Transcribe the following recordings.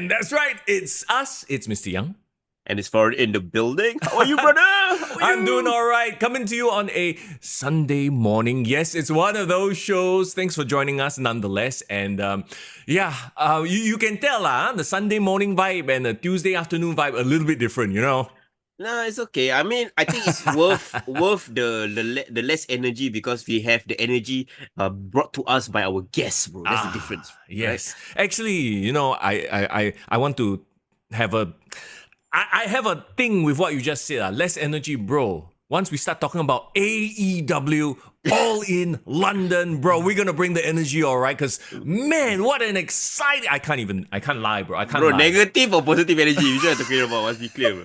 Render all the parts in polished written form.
And that's right, it's us. It's Mr. Young. And it's for in the building. How are you, brother? I'm doing all right. Coming to you on a Sunday morning. Yes, it's one of those shows. Thanks for joining us nonetheless. And you can tell the Sunday morning vibe and the Tuesday afternoon vibe a little bit different, you know? No, it's okay. I mean, I think it's worth the less energy because we have the energy brought to us by our guests, bro. That's the difference. Yes. Right? Actually, you know, I want to have I have a thing with what you just said. Less energy, bro. Once we start talking about AEW All In London, bro, we're gonna bring the energy, all right? Because man, what an exciting! I can't lie, bro. I can't lie. Negative or positive energy? You just have to clear about. Must be clear, bro.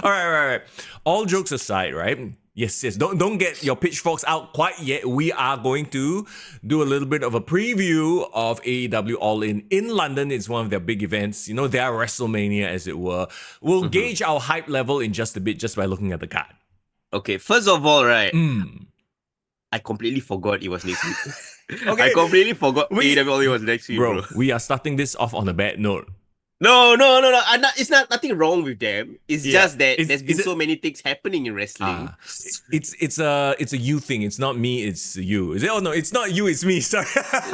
All right. All jokes aside, right? Yes. Don't get your pitchforks out quite yet. We are going to do a little bit of a preview of AEW All In London. It's one of their big events. You know, their WrestleMania, as it were. We'll gauge our hype level in just a bit just by looking at the card. Okay, first of all, right, I completely forgot it was next week. Okay. I completely forgot AEW All In was next week, bro. We are starting this off on a bad note. No. It's nothing wrong with them. It's just that there's been so many things happening in wrestling. It's a you thing. It's not me. It's you. Is it? Oh no, it's not you. It's me. Sorry.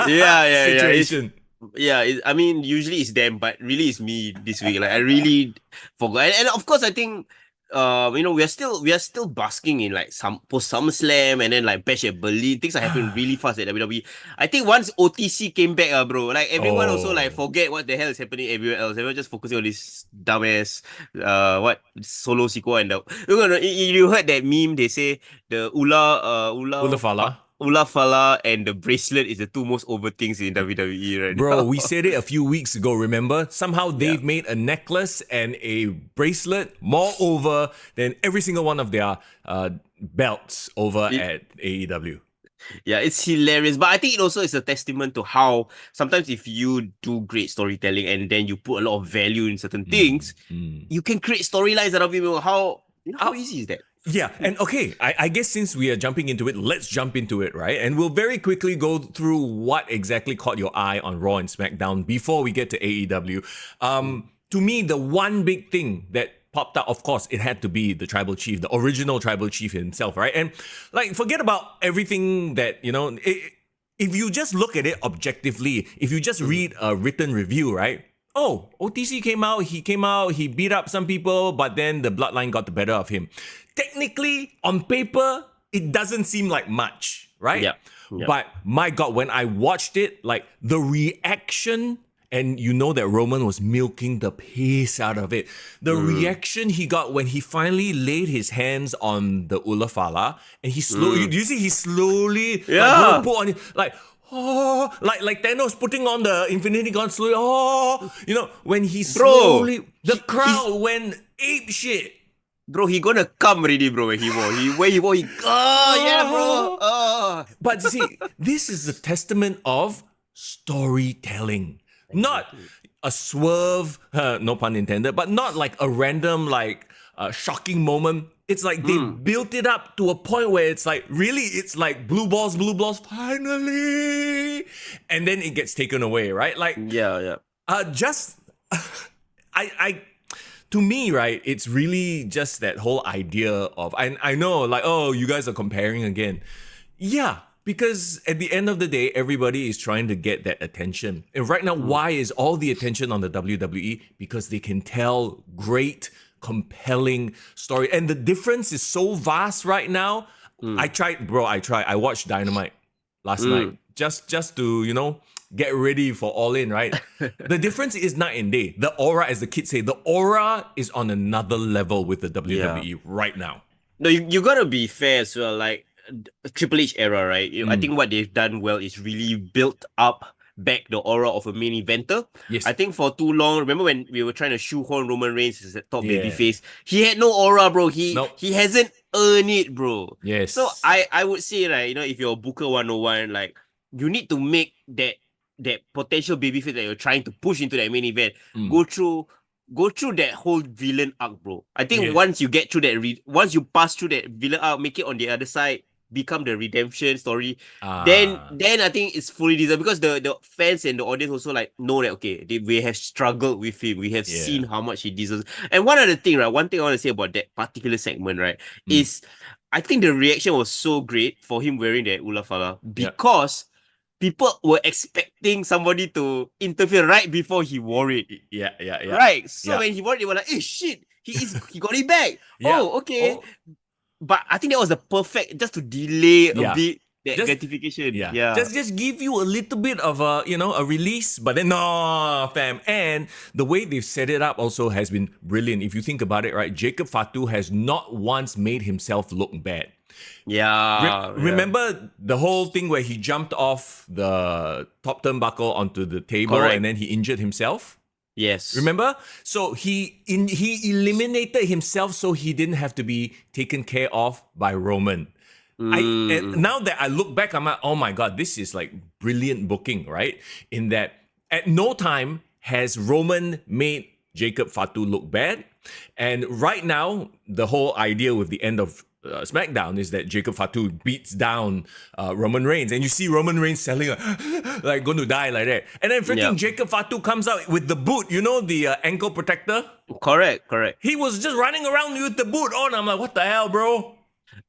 Yeah. Situation. I mean, usually it's them, but really it's me this week. Like I really forgot, and of course I think. We are still basking in like some post SummerSlam and then like Bash at Berlin. Things are happening really fast at WWE. I think once OTC came back, bro, like everyone also like forget what the hell is happening everywhere else. Everyone just focusing on this dumbass solo sequel and you heard that meme? They say the Ula Fala and the bracelet is the two most over things in WWE right now. Bro, we said it a few weeks ago, remember? Somehow they've made a necklace and a bracelet more over than every single one of their belts over at AEW. Yeah, it's hilarious. But I think it also is a testament to how sometimes if you do great storytelling and then you put a lot of value in certain things, you can create storylines out of it. How easy is that? Yeah, and okay, I guess since we are jumping into it, let's jump into it, right? And we'll very quickly go through what exactly caught your eye on Raw and SmackDown before we get to AEW. To me, the one big thing that popped out, of course, it had to be the tribal chief, the original tribal chief himself, right? And like, forget about everything that, you know, if you just look at it objectively, if you just read a written review, right? Oh, OTC came out, he beat up some people, but then the bloodline got the better of him. Technically, on paper, it doesn't seem like much, right? Yeah. But my God, when I watched it, like the reaction, and you know that Roman was milking the piss out of it. The reaction he got when he finally laid his hands on the Ula Fala, and he slowly, do you see he slowly like, put on it, like, oh, like Thanos putting on the Infinity Gauntlet slowly, oh, you know, when he slowly, the crowd went ape shit. Bro, he gonna come already, bro, when he wore, yeah, bro. But see, this is a testament of storytelling. Not a swerve, no pun intended, but not like a random, like, shocking moment. It's like they built it up to a point where it's like, really, it's like blue balls, finally. And then it gets taken away, right? Like, yeah. To me, right, it's really just that whole idea of, I know, like, oh, you guys are comparing again. Yeah, because at the end of the day, everybody is trying to get that attention. And right now, why is all the attention on the WWE? Because they can tell great, compelling story. And the difference is so vast right now. I tried. I watched Dynamite last night just to, you know, get ready for All In, right? The difference is night and day. The aura, as the kids say, the aura is on another level with the WWE right now. No, you gotta be fair as well. Like Triple H era, right? I think what they've done well is really built up back the aura of a main eventer. Yes. I think for too long, remember when we were trying to shoehorn Roman Reigns as a top babyface? He had no aura, bro. He hasn't earned it, bro. Yes. So I would say, right, you know, if you're Booker 101, like, you need to make that potential babyface that you're trying to push into that main event go through that whole villain arc, bro. I think once you get through that, once you pass through that villain arc, make it on the other side, become the redemption story, then Ah, I think it's fully deserved because the fans and the audience also like know that okay, we have struggled with him, we have yeah. seen how much he deserves. And one other thing, right? One thing I want to say about that particular segment, right, Mm, is I think the reaction was so great for him wearing that ulafala yeah. because people were expecting somebody to interfere right before he wore it. Yeah, yeah, yeah. Right. So Yeah. when he wore it, they were like, "Hey, shit, he got it back." Yeah. Oh, okay. Oh, But I think that was the perfect just to delay a yeah. bit that Just gratification. yeah. Yeah. Just give you a little bit of a, a release, but then no, fam. And the way they've set it up also has been brilliant. If you think about it, right? Jacob Fatu has not once made himself look bad. Yeah. Yeah. Remember the whole thing where he jumped off the top turnbuckle onto the table and Correct. then he injured himself? Yes. Remember? So he eliminated himself so he didn't have to be taken care of by Roman. And Mm. now that I look back, I'm like, oh my god, this is like brilliant booking, right? In that at no time has Roman made Jacob Fatu look bad, and right now the whole idea with the end of SmackDown is that Jacob Fatu beats down Roman Reigns, and you see Roman Reigns selling like going to die like that, and then freaking Yeah. Jacob Fatu comes out with the boot, the ankle protector. Correct. Correct. He was just running around with the boot on. I'm like, what the hell, bro?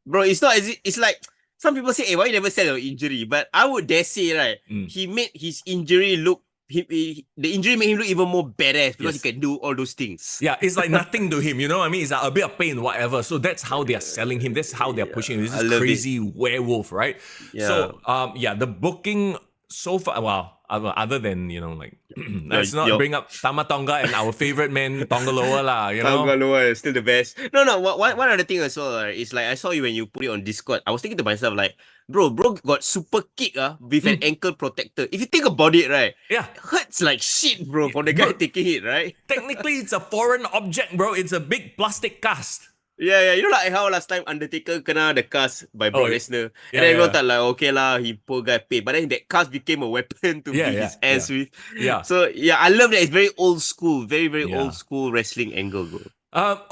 Bro, it's not as it's like some people say, hey, why you never sell your injury? But I would dare say, right, Mm. he made his injury look the injury made him look even more badass because he Yes. can do all those things. Yeah, it's like nothing to him, you know what I mean? It's like a bit of pain, whatever. So that's how they're selling him. That's how they're pushing him. This I is love it. crazy werewolf, right? Yeah. So, yeah, the booking so far, well, other than, like, let's not Your bring up Tama Tonga and our favorite man, Tongaloa lah, Tangaloa is still the best. No, no. One other thing as well is like I saw you when you put it on Discord. I was thinking to myself like, bro got super kick with an Mm, ankle protector. If you think about it, right, yeah. it hurts like shit, bro, for the guy Bro, taking it, right? technically, it's a foreign object, bro. It's a big plastic cast. Yeah, yeah. You know like how last time Undertaker kena the cast by Oh, Brock Lesnar, and yeah, then everyone yeah, thought like, okay lah, he poor guy paid, but then that cast became a weapon to yeah, beat yeah, his yeah, ass with. yeah, So yeah, I love that. It's very old school, very very yeah. old school wrestling angle, bro.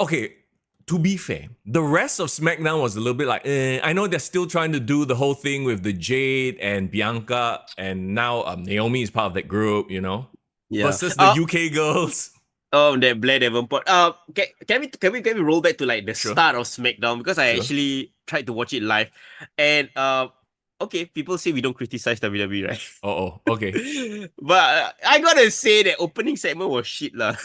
Okay, to be fair, the rest of SmackDown was a little bit like, I know they're still trying to do the whole thing with the Jade and Bianca, and now Naomi is part of that group, Yeah. versus the UK girls. Oh, that Blair Davenport. Can we roll back to like the Sure, start of SmackDown because I sure. actually tried to watch it live, and okay, people say we don't criticize WWE, right? Oh, okay. But I gotta say that opening segment was shit lah.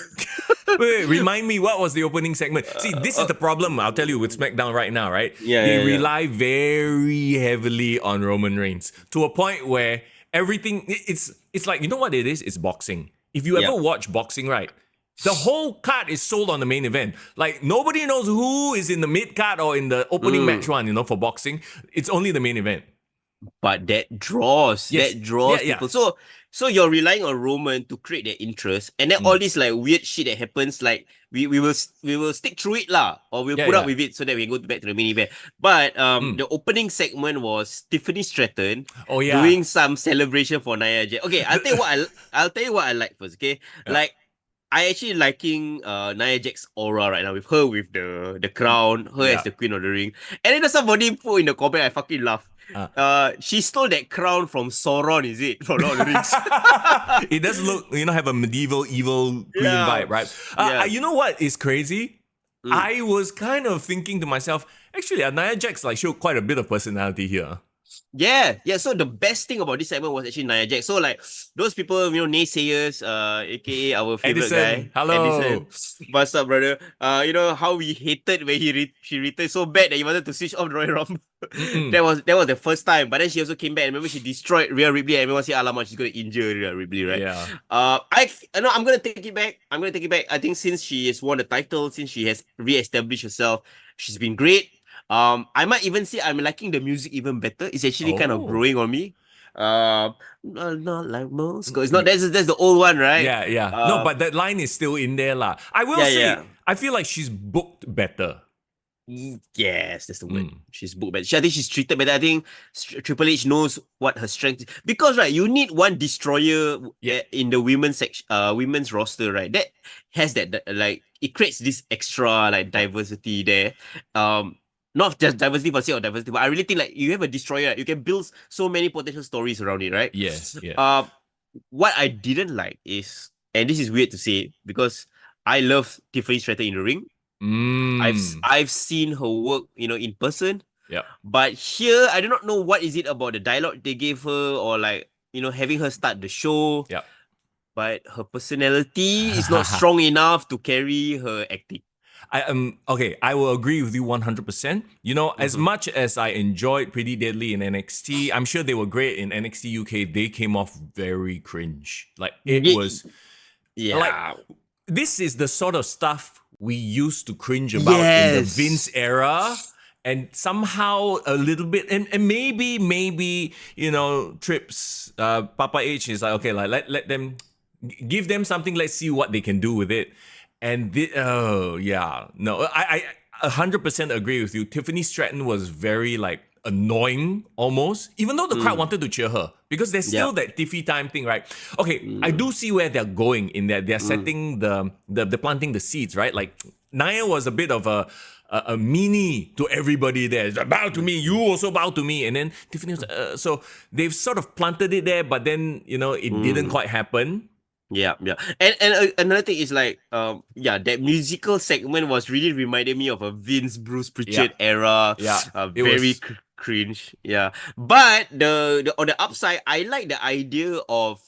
Wait, remind me, what was the opening segment? See, this is the problem, I'll tell you, with SmackDown right now, right? Yeah, They yeah, yeah. rely very heavily on Roman Reigns to a point where everything, it's like, you know what it is? It's boxing. If you ever Yeah. watch boxing, right? The whole card is sold on the main event. Like, nobody knows who is in the mid card or in the opening match one, for boxing. It's only the main event. But that draws Yes. Yeah, yeah. people. So you're relying on Roman to create their interest, and then all Mm. this like weird shit that happens, like we will stick through it lah, or we'll Yeah, put up yeah. with it so that we go back to the main event. But Mm. the opening segment was Tiffany Stratton Oh, yeah. doing some celebration for Nia Jax. Okay, I'll tell you what I like first. Okay, Yeah. like I actually liking Nia Jax aura right now with her with the crown, her Yeah. as the queen of the ring. And then there's somebody put in the comment, I fucking laugh. She stole that crown from Sauron, is it? From Lord of the Rings. It does look, have a medieval evil queen Yeah. vibe, right? Yeah. You know what is crazy? Mm. I was kind of thinking to myself, actually, Nia Jax like showed quite a bit of personality here. Yeah, yeah. So the best thing about this segment was actually Nia Jax. So like those people, naysayers, aka our favorite Edison, guy, hello. Edison. What's up, brother? You know how we hated when she returned so bad that he wanted to switch off the Royal Rumble. Mm-mm. that was the first time. But then she also came back. And remember, she destroyed Rhea Ripley. And everyone said, "Alamak, she's gonna injure Rhea Ripley, right?" Yeah. I'm gonna take it back. I think since she has won the title, since she has re-established herself, she's been great. I might even say I'm liking the music even better. It's actually kind of Oh. growing on me. Not like most. It's not that's the old one, right? Yeah, yeah. No, but that line is still in there, lah. I will Yeah, say, yeah. I feel like she's booked better. Yes, that's the word. Mm. She's booked better. I think she's treated better. I think Triple H knows what her strength is. Because right, you need one destroyer Yeah. in the women's women's roster, right? That has that like it creates this extra like diversity there. not just diversity for sake of diversity, but I really think like you have a destroyer, you can build so many potential stories around it, right? Yes, yeah. What I didn't like is, and this is weird to say because I love Tiffany Stratton in the ring. Mm. I've seen her work, in person. Yep. But here, I do not know what is it about the dialogue they gave her or like, having her start the show. Yep. But her personality is not strong enough to carry her acting. Okay, I will agree with you 100%. As Mm-hmm. much as I enjoyed Pretty Deadly in NXT, I'm sure they were great in NXT UK. They came off very cringe. Like it was like Yeah. this is the sort of stuff we used to cringe about in the Vince Yes. era. And somehow a little bit, and maybe, Trips, Papa H is like, okay, like let them give them something, let's see what they can do with it. And oh yeah, no, I 100% agree with you. Tiffany Stratton was very like annoying almost, even though the crowd wanted to cheer her because there's still Yep. that Tiffy time thing, right? Okay, I do see where they're going in that they're setting the planting the seeds, right? Like Nia was a bit of a meanie to everybody there. It's like, bow to me, you also bow to me. And then Tiffany was so they've sort of planted it there, but then it didn't quite happen. Yeah, yeah. And another thing is like, that musical segment was really reminded me of a Vince Bruce Yeah, Pritchard era, yeah, it very was cringe. Yeah, but the on the upside, I like the idea of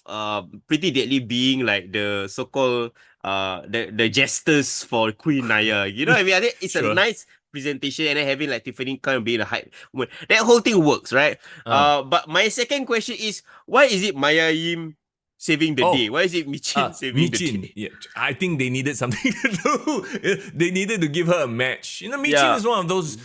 Pretty Deadly being like the so-called the jesters for Queen Naya. You know what I mean? I think it's a sure. nice presentation, and then having like Tiffany kind of being a hype woman. That whole thing works, right? Uh, But my second question is, why is it Maya Yim saving the day? oh, Why is it Michin saving the Michin. day? Yeah, I think they needed something to do. They needed to give her a match. Michin Yeah. is one of those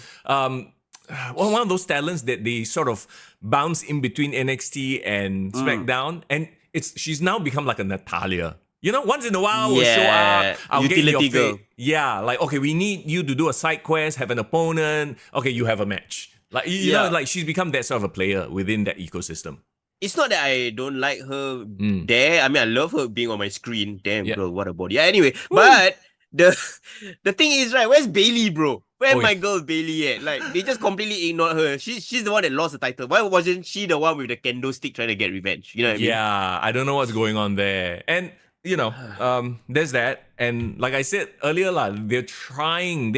one of those talents that they sort of bounce in between NXT and Mm. SmackDown, and she's now become like a Natalia. Once in a while we'll show up. Yeah. I'll get in your Utility face. girl. Yeah, like okay, we need you to do a side quest, have an opponent. Okay, you have a match. Like Yeah. like she's become that sort of a player within that ecosystem. It's not that I don't like her Mm. there. I mean, I love her being on my screen. Damn, Yeah. girl, what a body. Yeah, anyway, Woo. but the the thing is, right, where's Bailey, bro? Where Oh, my girl Bailey at? Like, they just completely ignored her. She's the one that lost the title. Why wasn't she the one with the kendo stick trying to get revenge? You know what I mean? yeah, I don't know what's going on there. And there's that. And like I said earlier, they're trying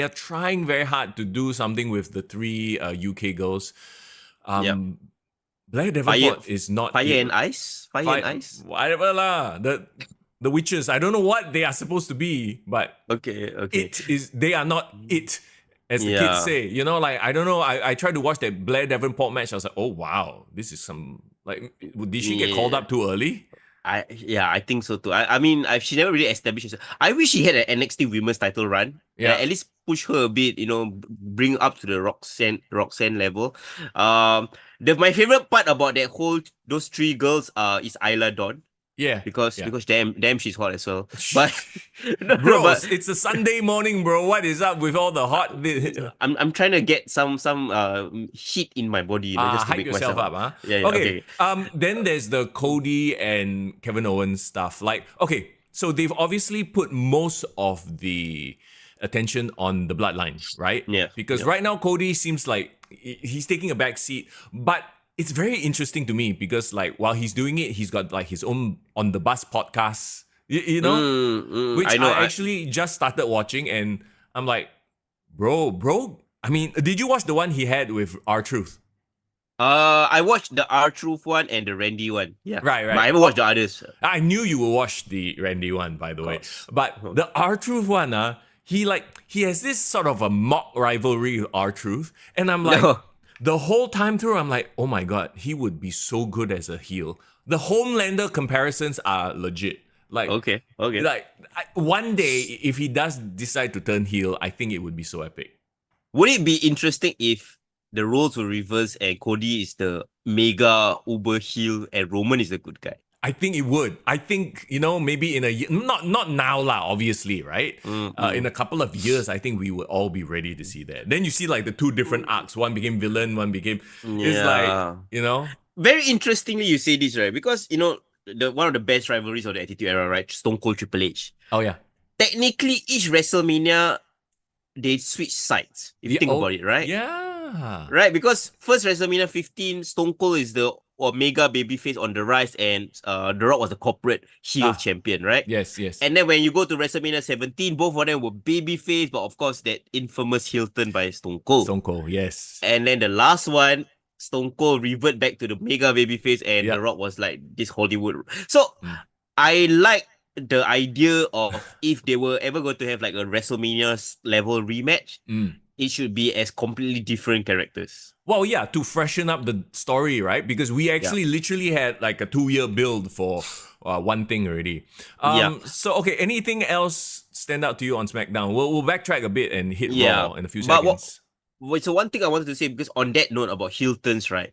very hard to do something with the three UK girls. Yep. Blair Fire, Davenport is not fire it. and ice, fire and Fight ice. whatever lah. The witches. I don't know what they are supposed to be, but Okay, okay. they are not it. As the kids Yeah. say, like I don't know. I tried to watch that Blair Davenport match. I was like, oh wow, this is some like. Did she get called Yeah. up too early? I think so too. I mean, she never really established herself. I wish she had an NXT Women's title run. Yeah. At least push her a bit, bring up to the Roxanne level. My favorite part about those three girls is Isla Dawn, Yeah. because Yeah. damn she's hot as well. But no, Bro, but it's a Sunday morning, bro. What is up with all the hot I'm trying to get some heat in my body, just to hype make yourself myself up, huh? Yeah, Okay. okay. Then there's the Cody and Kevin Owens stuff. Like, okay, so they've obviously put most of the attention on the bloodline, right? Yeah. Because Yeah. right now Cody seems like he's taking a back seat, but it's very interesting to me because like while he's doing it, he's got like his own on the bus podcast, which I know. I actually just started watching, and I'm like, bro. I mean, did you watch the one he had with R-Truth? I watched the R-Truth one and the Randy one. Yeah. Right. But I haven't watched the others. I knew you would watch the Randy one, by the Of way. course. But the R-Truth one, he has this sort of a mock rivalry with R-Truth. And I'm like, No. the whole time through, I'm like, oh my God, he would be so good as a heel. The Homelander comparisons are legit. Like, Okay. one day, if he does decide to turn heel, I think it would be so epic. Would it be interesting if the roles were reversed and Cody is the mega uber heel and Roman is the good guy? I think it would. I think, maybe in a year, not now lah, obviously, right? In a couple of years, I think we would all be ready to see that. Then you see like the two different arcs. One became villain, one became, it's like, Very interestingly, you say this, right? Because, the one of the best rivalries of the Attitude Era, right? Stone Cold Triple H. Oh yeah. Technically, each WrestleMania they switched sides. If you Yeah, think about it, right? yeah. Right, because first WrestleMania 15, Stone Cold is the Omega babyface on the rise, and The Rock was the corporate heel Ah, champion, right? yes, yes. And then when you go to WrestleMania 17, both of them were babyface, but of course that infamous heel turn by Stone Cold. Stone Cold, yes. And then the last one, Stone Cold revert back to the mega babyface, and The Yep. Rock was like this Hollywood. So Mm, I like the idea of if they were ever going to have like a WrestleMania level rematch, mm. it should be as completely different characters. Well, yeah, to freshen up the story, right? Because we Yeah. actually literally had like a 2 year build for one thing already. Yeah. So okay, anything else stand out to you on SmackDown? We'll backtrack a bit and hit Yeah. Raw in a few But seconds. so one thing I wanted to say, because on that note about heel turns, right?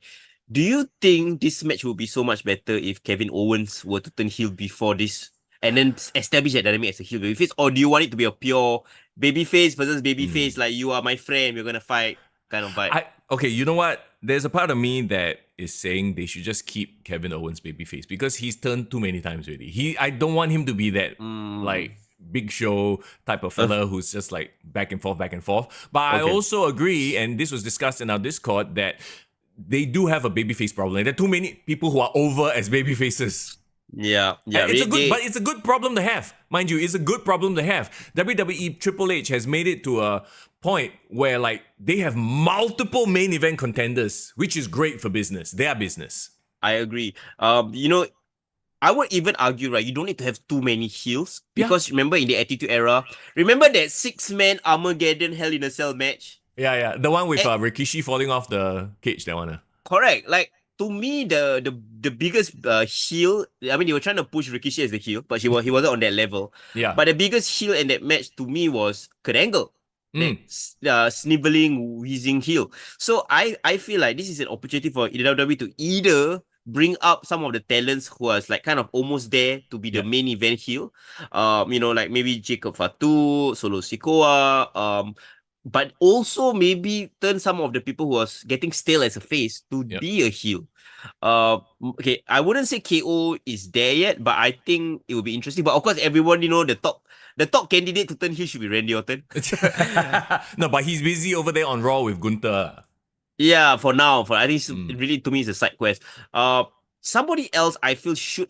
Do you think this match would be so much better if Kevin Owens were to turn heel before this and then establish that dynamic as a heel babyface? Or do you want it to be a pure babyface versus babyface, like you are my friend, we're gonna fight kind of vibe? Okay, you know what? There's a part of me that is saying they should just keep Kevin Owens babyface because he's turned too many times already. I don't want him to be that like big show type of fella who's just like back and forth, back and forth. But I Okay. also agree, and this was discussed in our Discord, that they do have a babyface problem. There are too many people who are over as babyfaces. Yeah. Yeah. And it's a good problem to have, mind you. It's a good problem to have. WWE Triple H has made it to a point where like they have multiple main event contenders, which is great for business. Their business. I agree. I would even argue, right, you don't need to have too many heels Yeah. because remember in the Attitude Era, remember that 6-man Armageddon Hell in a Cell match? Yeah. The one with Rikishi falling off the cage. That one. Correct. Like to me, the biggest heel. I mean, they were trying to push Rikishi as the heel, but he wasn't on that level. Yeah. But the biggest heel in that match to me was Kurt Angle. That sniveling, wheezing heel. So I feel like this is an opportunity for WWE to either bring up some of the talents who are like kind of almost there to be the main event heel. Like maybe Jacob Fatu, Solo Sikoa, but also maybe turn some of the people who are getting stale as a face to be a heel. Okay, I wouldn't say KO is there yet, but I think it will be interesting. But of course, everyone, the top candidate to turn heel should be Randy Orton. No, but he's busy over there on Raw with Gunther. Yeah, for now. I think really to me it's a side quest. Somebody else I feel should,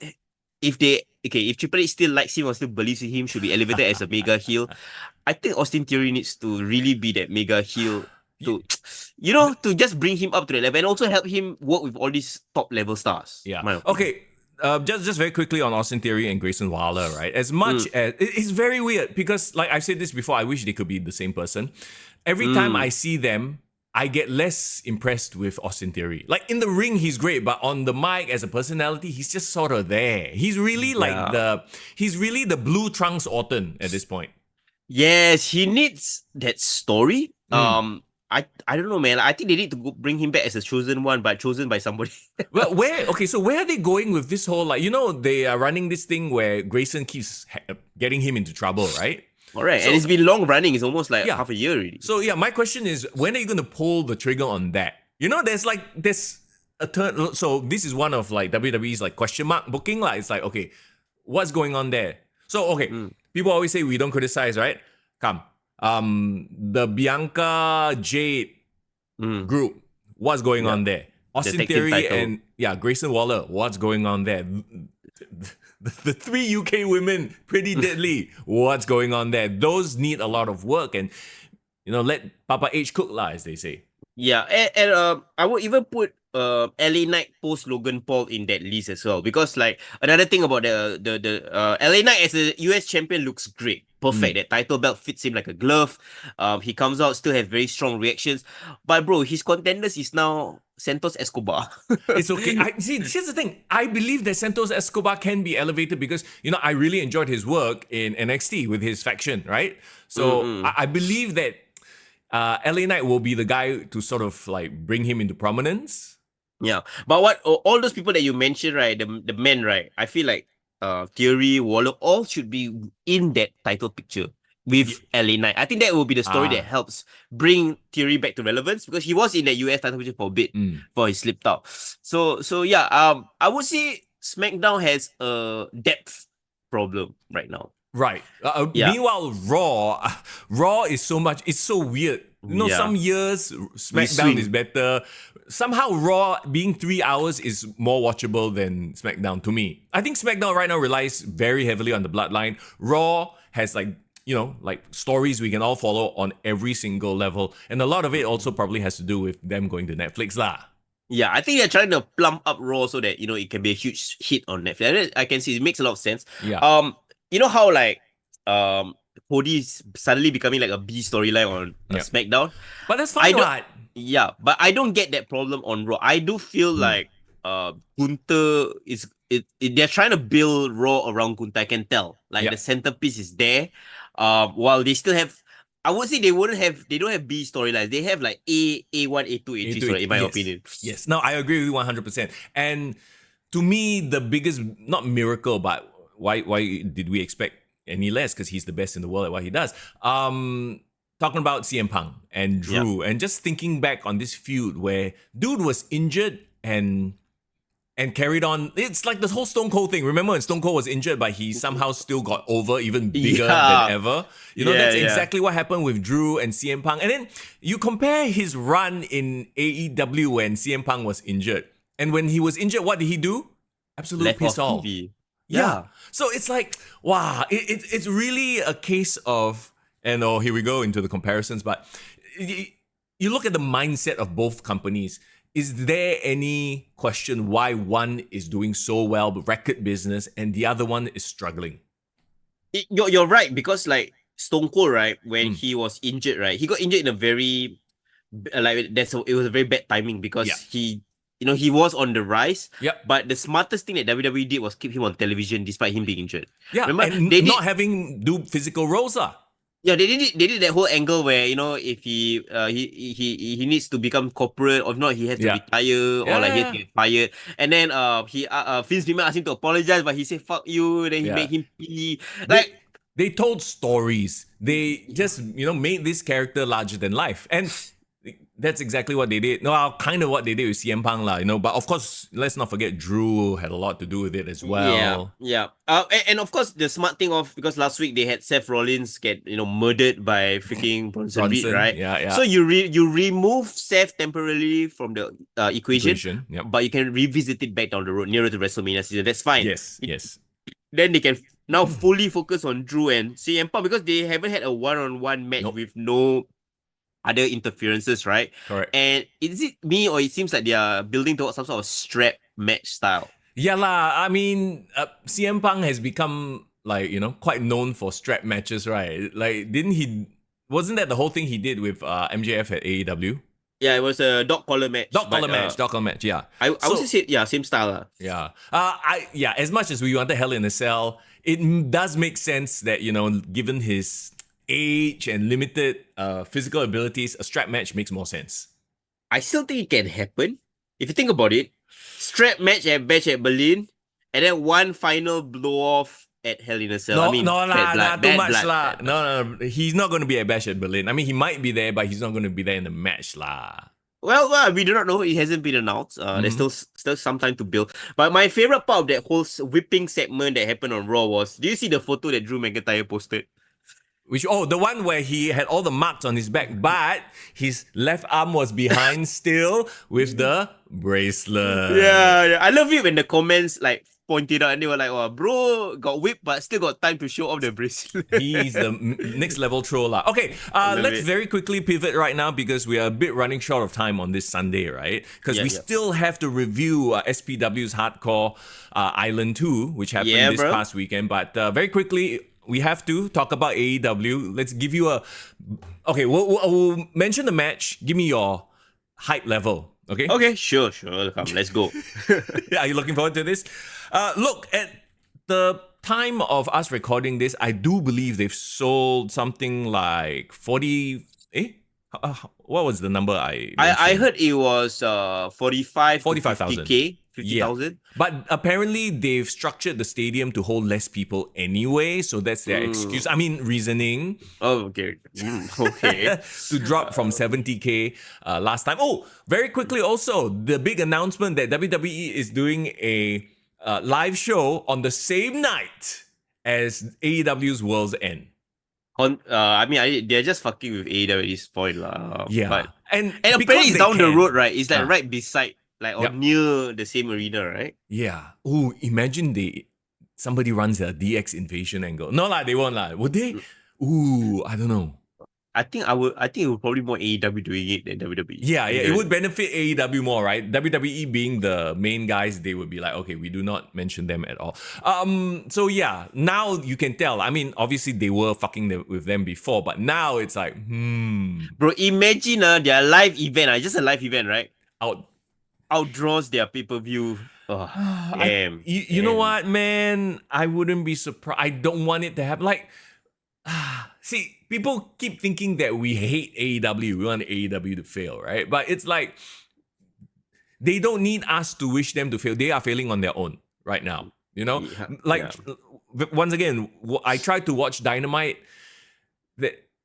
if Triple H still likes him or still believes in him, should be elevated as a mega heel. I think Austin Theory needs to really be that mega heel to, to just bring him up to the level and also help him work with all these top level stars. Yeah. Okay. Just very quickly on Austin Theory and Grayson Waller, right? As much as it's very weird because, like I've said this before, I wish they could be the same person. Every time I see them, I get less impressed with Austin Theory. Like in the ring, he's great, but on the mic as a personality, he's just sort of there. He's really he's really the Blue Trunks Orton at this point. Yes, he needs that story. I don't know, man. I think they need to bring him back as a chosen one, but chosen by somebody. Well, so where are they going with this whole, like, they are running this thing where Grayson keeps getting him into trouble, right? All right, and it's been long running. It's almost like half a year already. So yeah, my question is, when are you going to pull the trigger on that? There's a turn. So this is one of like WWE's like question mark booking. Like it's like, okay, what's going on there? So okay, people always say we don't criticize, right? Come, the Bianca Jade group, what's going on there? Austin Theory and Grayson Waller, what's going on there? The 3 UK women, pretty deadly. What's going on there? Those need a lot of work, and let Papa H cook lah, as they say. Yeah, and I would even put LA Knight post Logan Paul in that list as well, because like another thing about the LA Knight as a US champion looks great, perfect. That title belt fits him like a glove. He comes out, still have very strong reactions, but bro, his contenders is now Santos Escobar. It's okay. Here's the thing. I believe that Santos Escobar can be elevated because, I really enjoyed his work in NXT with his faction, right? So I believe that LA Knight will be the guy to sort of like bring him into prominence. Yeah. But all those people that you mentioned, right, the men, right, I feel like Theory, Waller, all should be in that title picture with LA Knight. I think that will be the story that helps bring Theory back to relevance, because he was in the US title picture for a bit before he slipped out. So yeah, I would say SmackDown has a depth problem right now. Right. Yeah, Meanwhile, Raw is so much. It's so weird. yeah. Some years We SmackDown is swing. better. Somehow Raw being 3 hours is more watchable than SmackDown to me. I think SmackDown right now relies very heavily on the bloodline. Raw has like stories we can all follow on every single level, and a lot of it also probably has to do with them going to Netflix lah. Yeah, I think they're trying to plump up Raw so that it can be a huge hit on Netflix. And I can see it makes a lot of sense. Yeah. How like Cody is suddenly becoming like a B storyline on Yeah. SmackDown. But that's I fine, don't. what? Yeah, but I don't get that problem on Raw. I do feel like Gunther they're trying to build Raw around Gunther. I can tell. Like Yeah. the centerpiece is there. While they still have, I would say they don't have B storylines. They have like A1, A2, A3 story, in my Yes. opinion. Yes. No, I agree with you 100%. And to me, the biggest, not miracle, but why did we expect any less? Because he's the best in the world at what he does. Talking about CM Punk and Yeah. Drew, and just thinking back on this feud where dude was injured and carried on. It's like this whole Stone Cold thing. Remember when Stone Cold was injured, but he somehow still got over even bigger Yeah. than ever? Yeah, That's yeah. exactly what happened with Drew and CM Punk. And then you compare his run in AEW when CM Punk was injured. And when he was injured, what did he do? Absolute Left piss off all. TV. Yeah. So it's like, wow, it's really a case of, and here we go into the comparisons, but you look at the mindset of both companies. Is there any question why one is doing so well, record business, and the other one is struggling? You're right, because like Stone Cold, right, when Mm. he was injured, right, he got injured in a very it was a very bad timing because Yeah. he was on the rise. Yep. But the smartest thing that WWE did was keep him on television despite him being injured. Yeah, Remember and they did. not having do physical roles. Yeah, they did that whole angle where if he needs to become corporate, or if not he has to Yeah. retire, or like he has to Yeah. get fired. And then Vince McMahon asked him to apologize, but he said fuck you. Then he Yeah. made him pee. They Like they told stories. They just made this character larger than life, and that's exactly what they did. No, kind of what they did with CM Punk lah. But of course, let's not forget Drew had a lot to do with it as well. Yeah. And of course the smart thing because last week they had Seth Rollins get murdered by freaking Bronson Reed, right? Yeah. So you remove Seth temporarily from the equation, Yep. but you can revisit it back down the road nearer to WrestleMania season. That's fine. Yes. Then they can now fully focus on Drew and CM Punk because they haven't had a one-on-one match Nope. with no other interferences, right? Correct. And is it me, or it seems like they are building towards some sort of strap match style? Yeah lah. I mean, CM Punk has become quite known for strap matches, right? Like, wasn't that the whole thing he did with MJF at AEW? Yeah, it was a dog collar match. Dog collar match, yeah. I would say same style. Yeah. As much as we wanted Hell in a Cell, it does make sense that, given his age and limited physical abilities, a strap match makes more sense. I still think it can happen. If you think about it, strap match at Bash at Berlin, and then one final blow off at Hell in a Cell. Too much lah. No, he's not going to be at Bash at Berlin. I mean, he might be there, but he's not going to be there in the match lah. Well, we do not know. It hasn't been announced. There's still some time to build. But my favorite part of that whole whipping segment that happened on Raw was, do you see the photo that Drew McIntyre posted? The one where he had all the marks on his back, but his left arm was behind still with the bracelet. Yeah. I love it when the comments like pointed out and they were like, "Oh, bro got whipped, but still got time to show off the bracelet." He's the next level troller. Okay, let's very quickly pivot right now because we are a bit running short of time on this Sunday, right? Because we still have to review SPW's Hardcore Island 2, which happened this past weekend. But very quickly, we have to talk about AEW. Let's give you okay, we'll mention the match. Give me your hype level. Okay? Okay, sure. Come, let's go. Are you looking forward to this? Look, at the time of us recording this, I do believe they've sold something like 40... what was the number I heard it was 45,000. 50,000. But apparently they've structured the stadium to hold less people anyway, so that's their excuse. I mean, reasoning. Oh, okay. Okay. To drop from 70K last time. Oh, very quickly also, the big announcement that WWE is doing a live show on the same night as AEW's World's End. They're just fucking with AEW at this point, lah. Yeah. And Because apparently it's they down the can. road, right? It's like Ah. right beside, like or Yep. near the same arena, right? Yeah. Ooh, imagine somebody runs a DX invasion angle. No lah, they won't lah. Would they? Ooh, I don't know. I think it would probably more AEW doing it than WWE. Yeah, it would benefit AEW more, right? WWE being the main guys, they would be like, okay, we do not mention them at all. So yeah, now you can tell. I mean, obviously they were fucking with them before, but now it's like, Bro, imagine their live event, just a live event, right? Outdraws their pay-per-view. Oh, damn. You know what, man? I wouldn't be surprised. I don't want it to happen. Like, see, people keep thinking that we hate AEW. We want AEW to fail, right? But it's like, they don't need us to wish them to fail. They are failing on their own right now. You know? Once again, I tried to watch Dynamite.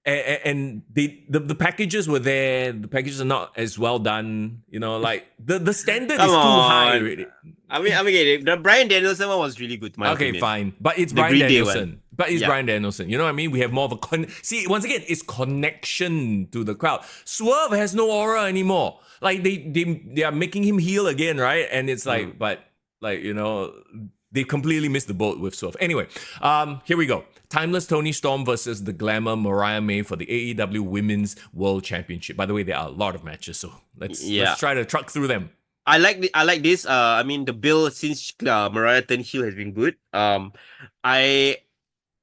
And the packages were there. The packages are not as well done. You know, like the standard is too high already. I mean, the Bryan Danielson one was really good. Okay, opinion. fine, but it's The Bryan Green Day Danielson. one. But it's Bryan Danielson. You know what I mean? We have more of a see. Once again, it's connection to the crowd. Swerve has no aura anymore. Like they are making him heel again, right? And it's like, but like you know, they completely missed the boat with Swerve. Anyway, here we go. Timeless Toni Storm versus the Glamour Mariah May for the AEW Women's World Championship. By the way, there are a lot of matches, so let's try to truck through them. I like this. I mean, the build since Mariah turned heel has been good.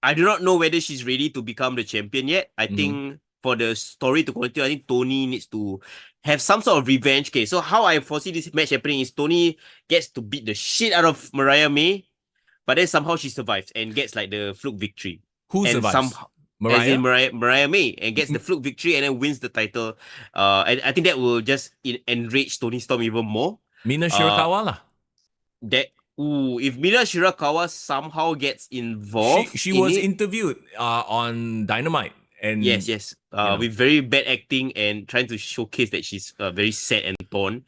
I do not know whether she's ready to become the champion yet. I think for the story to continue, I think Toni needs to have some sort of revenge. Okay, so how I foresee this match happening is Toni gets to beat the shit out of Mariah May, but then somehow she survives and gets like the fluke victory. Who survives? Mariah? As in Mariah May, and gets the fluke victory and then wins the title. And I think that will just enrage Toni Storm even more. Mina Shirakawa lah. If Mina Shirakawa somehow gets involved, she was interviewed on Dynamite. And yes, with very bad acting and trying to showcase that she's very sad and torn.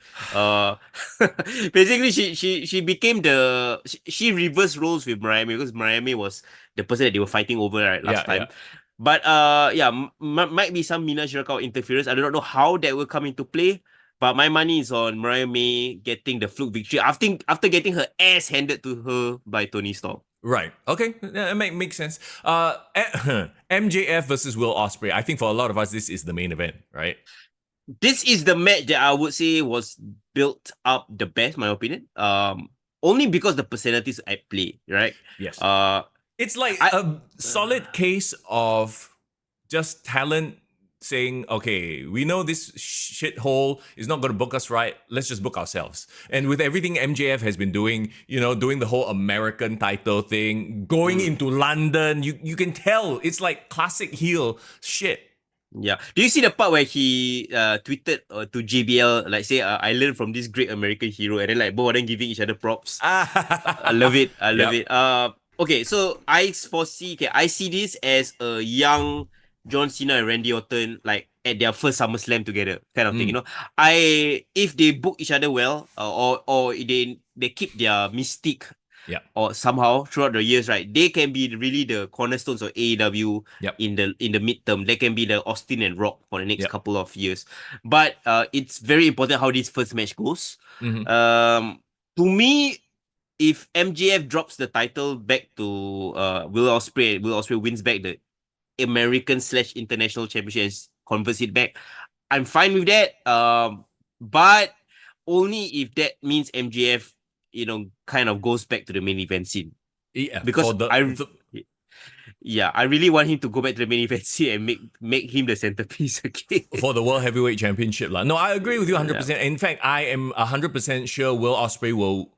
Basically, she became she reversed roles with Mariah May because Mariah May was the person that they were fighting over last time. Yeah. But might be some Mina Shirakawa interference. I do not know how that will come into play. But my money is on Mariah May getting the fluke victory after getting her ass handed to her by Toni Storm. Right. Okay. That makes sense. MJF versus Will Ospreay. I think for a lot of us, this is the main event, right? This is the match that I would say was built up the best, my opinion. Only because the personalities at play, right? Yes. It's like a solid case of just talent saying, okay, we know this shithole is not going to book us right. Let's just book ourselves. And with everything MJF has been doing, you know, doing the whole American title thing, going into London, you can tell it's like classic heel shit. Yeah. Do you see the part where he tweeted to JBL, like say, I learned from this great American hero, and then like both of them giving each other props. I love it. I love it. Okay, so I see this as a young John Cena and Randy Orton, like at their first SummerSlam together, kind of thing. You know, if they book each other well, or they keep their mystique, or somehow throughout the years, right, they can be really the cornerstones of AEW in the midterm. They can be the Austin and Rock for the next couple of years. But it's very important how this first match goes. To me, if MJF drops the title back to Will Ospreay, Will Ospreay wins back the American/International Championship and converts it back, I'm fine with that. But only if that means MJF, you know, kind of goes back to the main event scene. Yeah, because I really want him to go back to the main event scene and make him the centerpiece again. For the World Heavyweight Championship. No, I agree with you 100%. In fact, I am 100% sure Will Ospreay will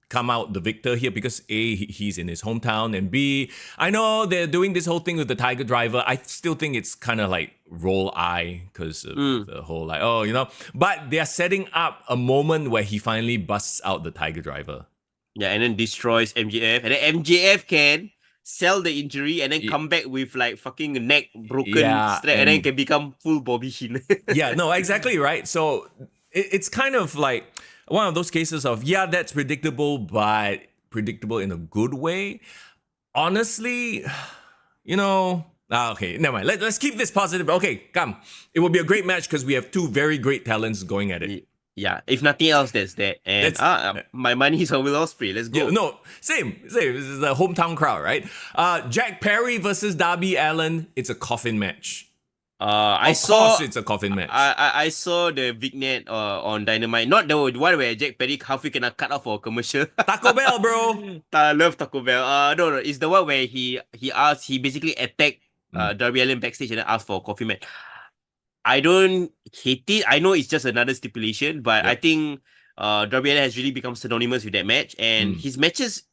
come out the victor here because A, he's in his hometown, and B, I know they're doing this whole thing with the Tiger Driver. I still think it's kind of like roll eye because of the whole like, oh, you know, but they're setting up a moment where he finally busts out the Tiger Driver. Yeah, and then destroys MJF, and then MJF can sell the injury and then come back with like fucking neck broken strap, and then can become full Bobby Heenan. Yeah, no, exactly, right? So it's kind of like one of those cases of, that's predictable, but predictable in a good way. Honestly, okay, never mind. Let's keep this positive. Okay, come. It will be a great match because we have two very great talents going at it. Yeah, if nothing else, that's that. And my money is on Will Ospreay. Let's go. Yeah, no, same. This is the hometown crowd, right? Jack Perry versus Darby Allin. It's a coffin match. Of course, it's a coffin match. I saw the vignette on Dynamite, not the one where Jack Perry halfway kena cut off for a commercial. Taco Bell, bro. I love Taco Bell. No, it's the one where he basically attacked Darby Allin backstage and then asked for a coffee match. I don't hate it. I know it's just another stipulation, but I think Darby Allin has really become synonymous with that match, and his matches.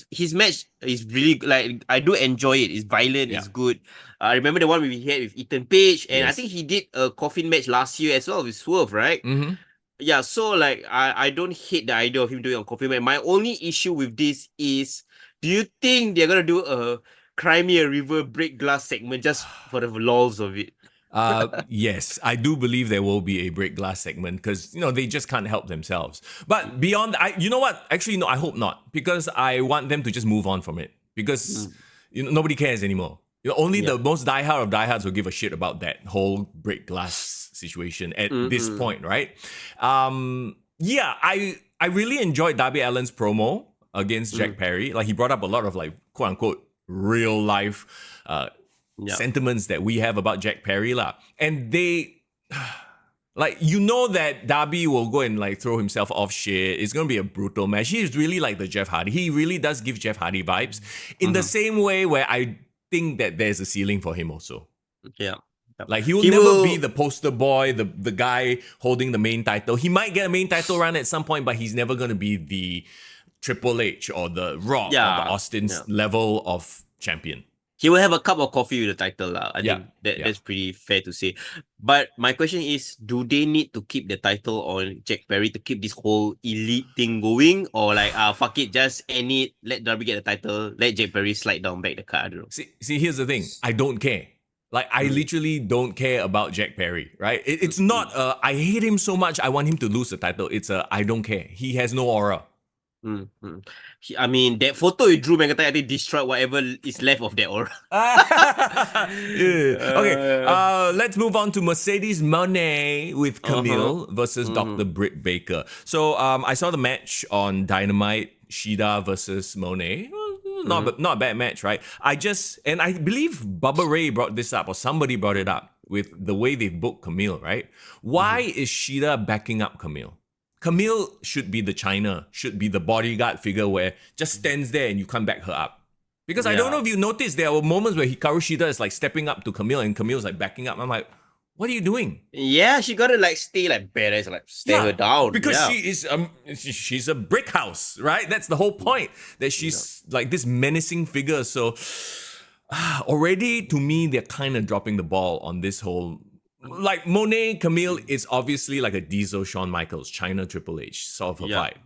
His match is really like I do enjoy it. It's violent, it's good. I remember the one we had with Ethan Page, and I think he did a coffin match last year as well with Swerve, right? Mm-hmm. Yeah, so like I don't hate the idea of him doing a coffin match. My only issue with this is, do you think they're gonna do a Cry Me a River break glass segment just for the lols of it? Yes, I do believe there will be a break glass segment because they just can't help themselves. But beyond, you know what? Actually, no, I hope not, because I want them to just move on from it because nobody cares anymore. Only the most diehard of diehards will give a shit about that whole break glass situation at this point, right? I really enjoyed Darby Allin's promo against Jack Perry. Like, he brought up a lot of like quote unquote real life sentiments that we have about Jack Perry lah. And they, like, that Darby will go and like throw himself off shit. It's going to be a brutal match. He's really like the Jeff Hardy. He really does give Jeff Hardy vibes in the same way where I think that there's a ceiling for him also. Yeah. Like, he will never be the poster boy, the guy holding the main title. He might get a main title run at some point, but he's never going to be the Triple H or the Rock or the Austin's level of champion. He will have a cup of coffee with the title. I think that's pretty fair to say. But my question is, do they need to keep the title on Jack Perry to keep this whole elite thing going? Or like, fuck it, just end it, let Darby get the title, let Jack Perry slide down back the card? I don't know. See, here's the thing. I don't care. Like, I literally don't care about Jack Perry, right? It's not, I hate him so much, I want him to lose the title. It's I don't care. He has no aura. I mean, that photo you drew, McIntyre, I think destroyed whatever is left of that aura. Okay, let's move on to Mercedes Moné with Camille versus Dr. Britt Baker. So I saw the match on Dynamite, Shida versus Moné. Not a bad match, right? I believe Bubba Ray brought this up, or somebody brought it up, with the way they've booked Camille, right? Why is Shida backing up Camille? Camille should be the China, should be the bodyguard figure where just stands there and you can't back her up. Because I don't know if you noticed, there were moments where Hikaru Shida is like stepping up to Camille and Camille's like backing up. I'm like, what are you doing? Yeah, she gotta like stay like badass, like stay her down. Because she is she's a brick house, right? That's the whole point. That she's like this menacing figure. So already to me, they're kind of dropping the ball on this whole. Like, Moné, Camille is obviously like a Diesel, Shawn Michaels, China Triple H sort of a vibe.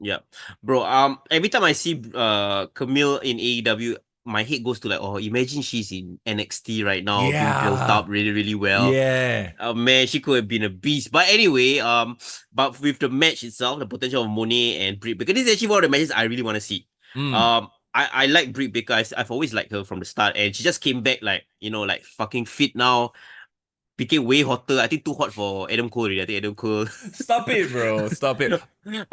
Yeah. Bro, every time I see Camille in AEW, my head goes to like, oh, imagine she's in NXT right now, being built up really, really well. Yeah. Man, she could have been a beast. But anyway, but with the match itself, the potential of Moné and Britt Baker, this is actually one of the matches I really want to see. I like Britt Baker. I've always liked her from the start, and she just came back like, like fucking fit now. Became way hotter. I think too hot for Adam Cole already. I think Adam Cole. Stop it, bro. Stop it. But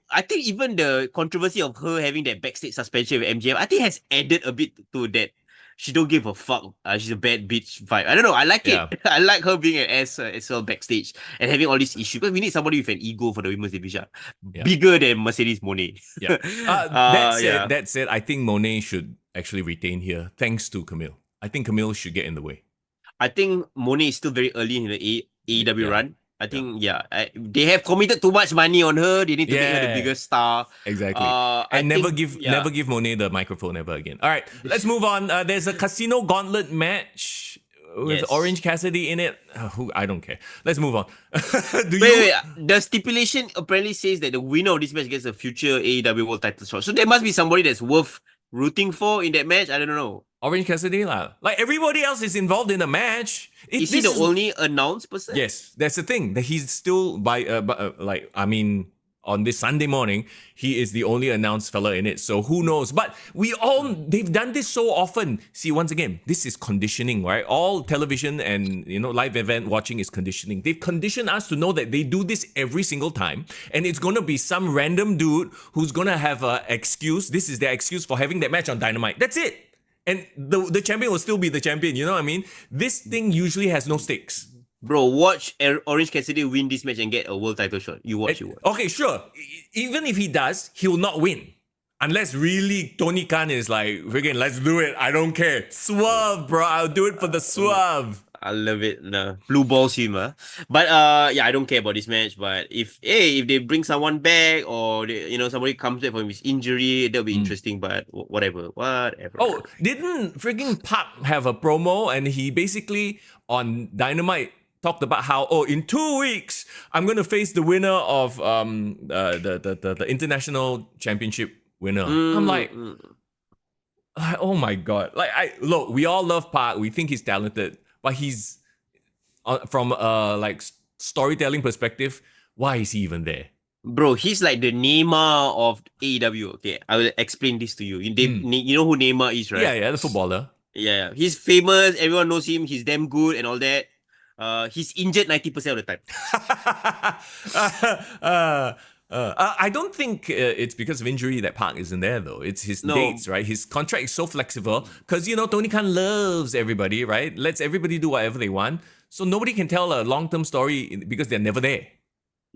I think even the controversy of her having that backstage suspension with MJF, I think has added a bit to that. She don't give a fuck. She's a bad bitch vibe. I don't know. I like it. I like her being an ass as well backstage and having all these issues. Because we need somebody with an ego for the women's division, bigger than Mercedes Moné. That said, I think Moné should actually retain here, thanks to Camille. I think Camille should get in the way. I think Moné is still very early in the AEW run. I think, they have committed too much money on her. They need to make her the biggest star. Exactly. And never give Moné the microphone ever again. All right, let's move on. There's a Casino Gauntlet match with Orange Cassidy in it. I don't care. Let's move on. Wait. The stipulation apparently says that the winner of this match gets a future AEW World Title shot. So there must be somebody that's worth rooting for in that match. I don't know. Orange Cassidy lah. Like, everybody else is involved in the match. Is he the only announced person? Yes, that's the thing. That he's still on this Sunday morning, he is the only announced fella in it. So who knows? But they've done this so often. See, once again, this is conditioning, right? All television and live event watching is conditioning. They've conditioned us to know that they do this every single time, and it's gonna be some random dude who's gonna have an excuse. This is their excuse for having that match on Dynamite. That's it. And the champion will still be the champion. You know what I mean? This thing usually has no stakes. Bro, watch Orange Cassidy win this match and get a world title shot. You watch. Okay, sure. Even if he does, he will not win. Unless really Tony Khan is like, freaking, let's do it. I don't care. Swerve, bro. I'll do it for the swerve. I love it. Nah. Blue balls him. But I don't care about this match. But if they bring someone back or somebody comes back from his injury, that'll be interesting. But whatever. Oh, didn't freaking Park have a promo and he basically on Dynamite talked about how in 2 weeks I'm gonna face the winner of the international championship winner. I'm like, oh my god! Like look, we all love Park. We think he's talented, but he's from storytelling perspective. Why is he even there? Bro, he's like the Neymar of AEW. Okay, I will explain this to you. You know who Neymar is, right? Yeah, the footballer. Yeah, he's famous. Everyone knows him. He's damn good and all that. He's injured 90% of the time. I don't think it's because of injury that Park isn't there though. It's his dates, right? His contract is so flexible because Tony Khan loves everybody, right? Lets everybody do whatever they want. So nobody can tell a long-term story because they're never there.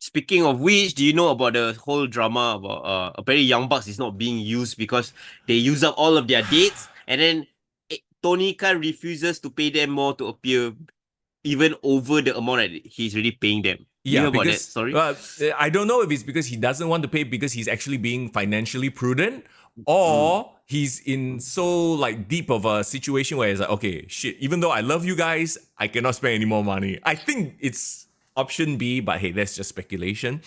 Speaking of which, do you know about the whole drama about apparently Young Bucks is not being used because they use up all of their dates and then Tony Khan refuses to pay them more to appear even over the amount that he's really paying them. Yeah, about that? Sorry. I don't know if it's because he doesn't want to pay because he's actually being financially prudent, or he's in so deep of a situation where he's like, okay, shit. Even though I love you guys, I cannot spend any more money. I think it's option B, but hey, that's just speculation.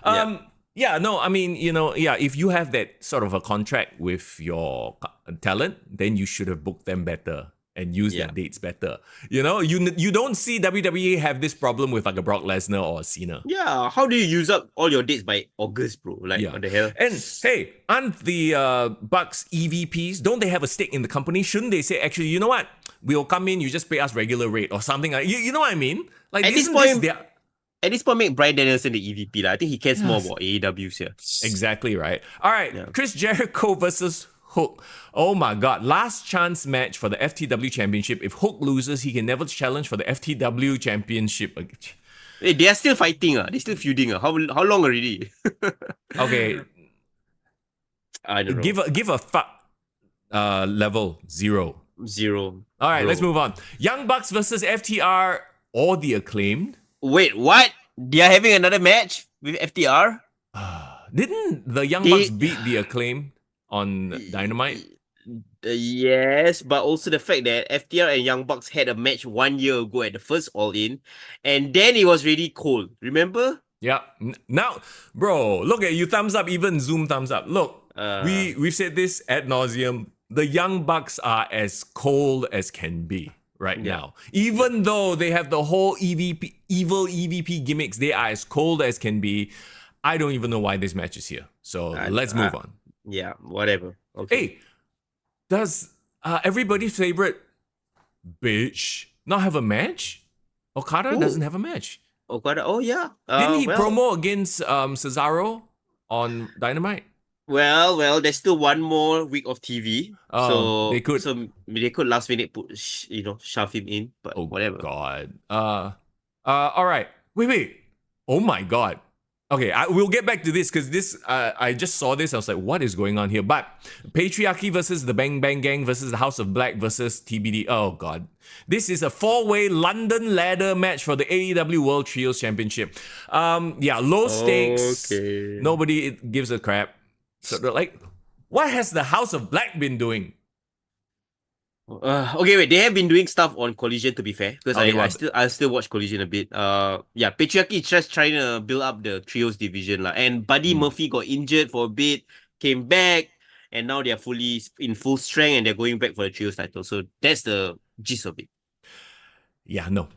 If you have that sort of a contract with your talent, then you should have booked them better and use their dates better. You don't see WWE have this problem with a Brock Lesnar or a Cena. Yeah, how do you use up all your dates by August, bro? What the hell? And hey, aren't the Bucks EVPs, don't they have a stake in the company? Shouldn't they say, actually, you know what? We'll come in, you just pay us regular rate or something like you know what I mean? Like at this point, make Bryan Danielson the EVP. I think he cares more about AEWs here. Exactly right. All right, Chris Jericho versus Hook. Oh my god. Last chance match for the FTW Championship. If Hook loses, he can never challenge for the FTW Championship. Hey, they are still fighting. They're still feuding. How long already? Okay. I don't know. Give a fuck level 0. 0. All right, let's move on. Young Bucks versus FTR or the Acclaimed. Wait, what? They are having another match with FTR? Didn't the Young Bucks beat the Acclaimed on Dynamite? Yes, but also the fact that FTR and Young Bucks had a match 1 year ago at the first All In, and then it was really cold. Remember? Yeah. Now, bro, look at you. Thumbs up. Even Zoom thumbs up. Look, we've said this ad nauseum. The Young Bucks are as cold as can be right now. Even though they have the whole evil EVP gimmicks, they are as cold as can be. I don't even know why this match is here. So let's move on. Yeah, whatever. Okay. Hey, does everybody's favorite bitch not have a match? Okada doesn't have a match. Okada, Didn't he promo against Cesaro on Dynamite? Well, there's still one more week of TV, so they could last minute shove him in, but whatever. God. All right. Wait. Oh my God. Okay, we'll get back to this because this I just saw this. I was like, what is going on here? But Patriarchy versus the Bang Bang Gang versus the House of Black versus TBD. Oh God. This is a 4-way London ladder match for the AEW World Trios Championship. Low stakes. Okay. Nobody gives a crap. So they're like, what has the House of Black been doing? Okay, wait. They have been doing stuff on Collision, to be fair, because I still watch Collision a bit. Patriarchy is just trying to build up the trios division lah. And Buddy Murphy got injured for a bit, came back, and now they are fully in full strength and they're going back for the trios title. So that's the gist of it. Yeah, no.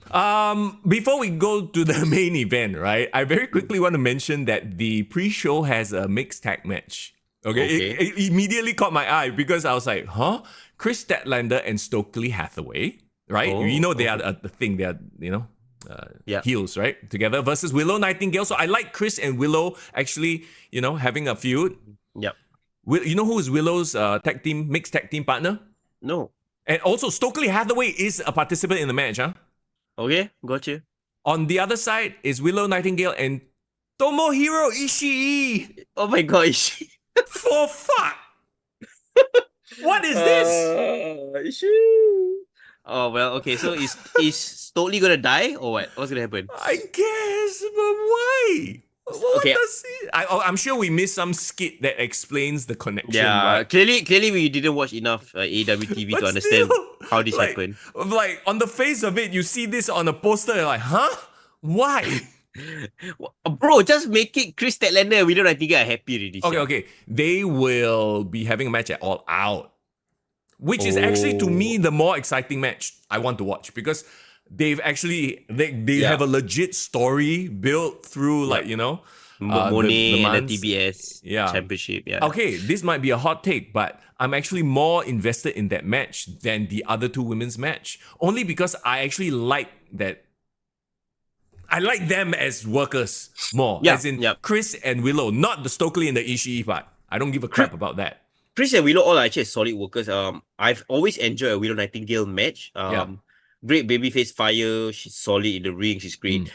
Before we go to the main event, right? I very quickly want to mention that the pre-show has a mixed tag match. Okay, Okay. it immediately caught my eye because I was like, huh? Chris Statlander and Stokely Hathaway, right? You know they are the thing. They are heels, right? Together versus Willow Nightingale. So I like Chris and Willow actually, having a feud. Yep. You know who is Willow's mixed tag team partner? No. And also Stokely Hathaway is a participant in the match, huh? Okay, gotcha. On the other side is Willow Nightingale and Tomohiro Ishii. Oh my gosh. For fuck! What is this? Oh well, okay. So is totally gonna die or what? What's gonna happen? I guess, but why? What Okay. does he? I'm sure we missed some skit that explains the connection. Yeah, But clearly we didn't watch enough AEW TV to understand how this happened. Like on the face of it, you see this on a poster, you're like, huh? Why? Bro, just make it Chris Statlander and Willow Nightingale are happy already. Okay. They will be having a match at All Out, which is actually to me the more exciting match I want to watch because they've actually they have a legit story built through Monet the and the TBS championship. Yeah. Okay, this might be a hot take, but I'm actually more invested in that match than the other two women's match. Only because I actually like that. I like them as workers more. As in Chris and Willow, not the Stokely and the Ishii part. I don't give a crap about that. Chris and Willow all are actually solid workers. I've always enjoyed a Willow Nightingale match. Great babyface fire. She's solid in the ring. She's great.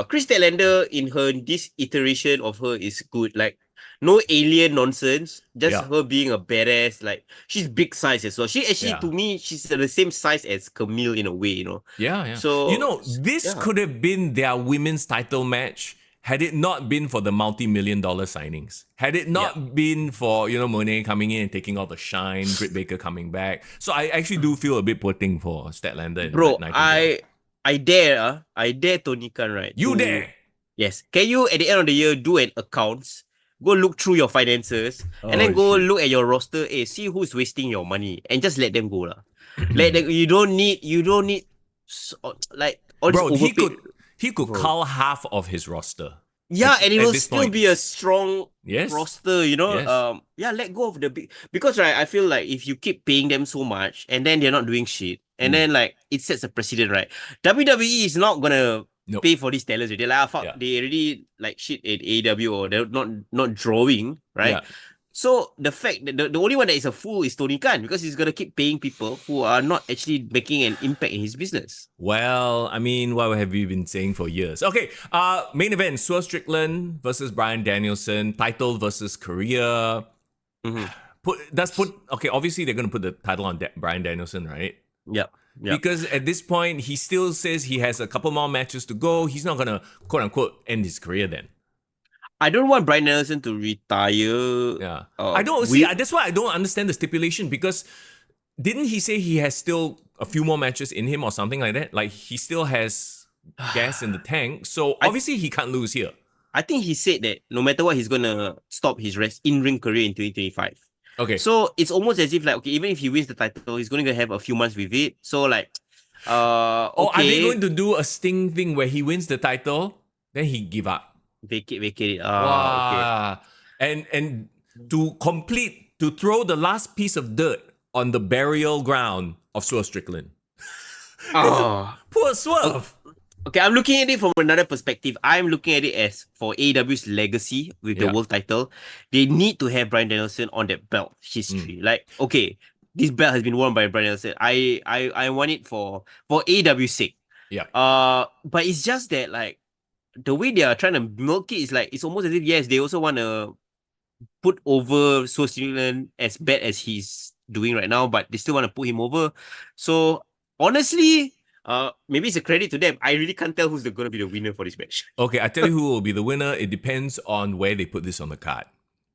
Chris Statlander in this iteration of her is good. Like no alien nonsense. Just her being a badass. Like she's big size as well. She actually to me she's the same size as Camille in a way. Yeah. So this could have been their women's title match. Had it not been for the multi-million-dollar signings, had it not been for, Monet coming in and taking all the shine, Britt Baker coming back. So I actually do feel a bit poor thing for Statlander and bro, Nightingale. I dare Tony Khan, right? You dare? Yes. Can you, at the end of the year, do an accounts, go look through your finances, and then go look at your roster, see who's wasting your money, and just let them go. Let them, you don't need, like, all bro, this overpaid. He could cull half of his roster. Yeah, and it will still be a strong roster, Yes. let go of the big... Because, right, I feel like if you keep paying them so much, and then they're not doing shit, and then, like, it sets a precedent, right? WWE is not gonna pay for these talents. They're like, they already, like, shit at AEW, or they're not drawing, right? Yeah. So the fact that the only one that is a fool is Tony Khan because he's gonna keep paying people who are not actually making an impact in his business. Well, I mean, what have we been saying for years? Okay, main event: Swerve Strickland versus Bryan Danielson, title versus career. Okay, obviously they're gonna put the title on Bryan Danielson, right? Yeah. Because at this point, he still says he has a couple more matches to go. He's not gonna quote unquote end his career then. I don't want Bryan Danielson to retire. Yeah. I don't see. That's why I don't understand the stipulation because didn't he say he has still a few more matches in him or something like that? Like he still has gas in the tank. So obviously he can't lose here. I think he said that no matter what, he's gonna stop his in-ring career in 2025. Okay. So it's almost as if like, okay, even if he wins the title, he's gonna have a few months with it. So like, okay. Are they going to do a Sting thing where he wins the title, then he give up? Vacate it. Okay. And to throw the last piece of dirt on the burial ground of Swerve Strickland. Poor Swerve. Okay, I'm looking at it from another perspective. I'm looking at it as for AEW's legacy with the world title, they need to have Bryan Danielson on that belt history. Like, okay, this belt has been worn by Bryan Danielson. I want it for AEW's sake. Yeah. But it's just that like the way they are trying to milk it is like it's almost as if they also want to put over Swerve Strickland as bad as he's doing right now, but they still want to put him over. So honestly, maybe it's a credit to them. I really can't tell who's going to be the winner for this match. Okay, I tell you who will be the winner. It depends on where they put this on the card.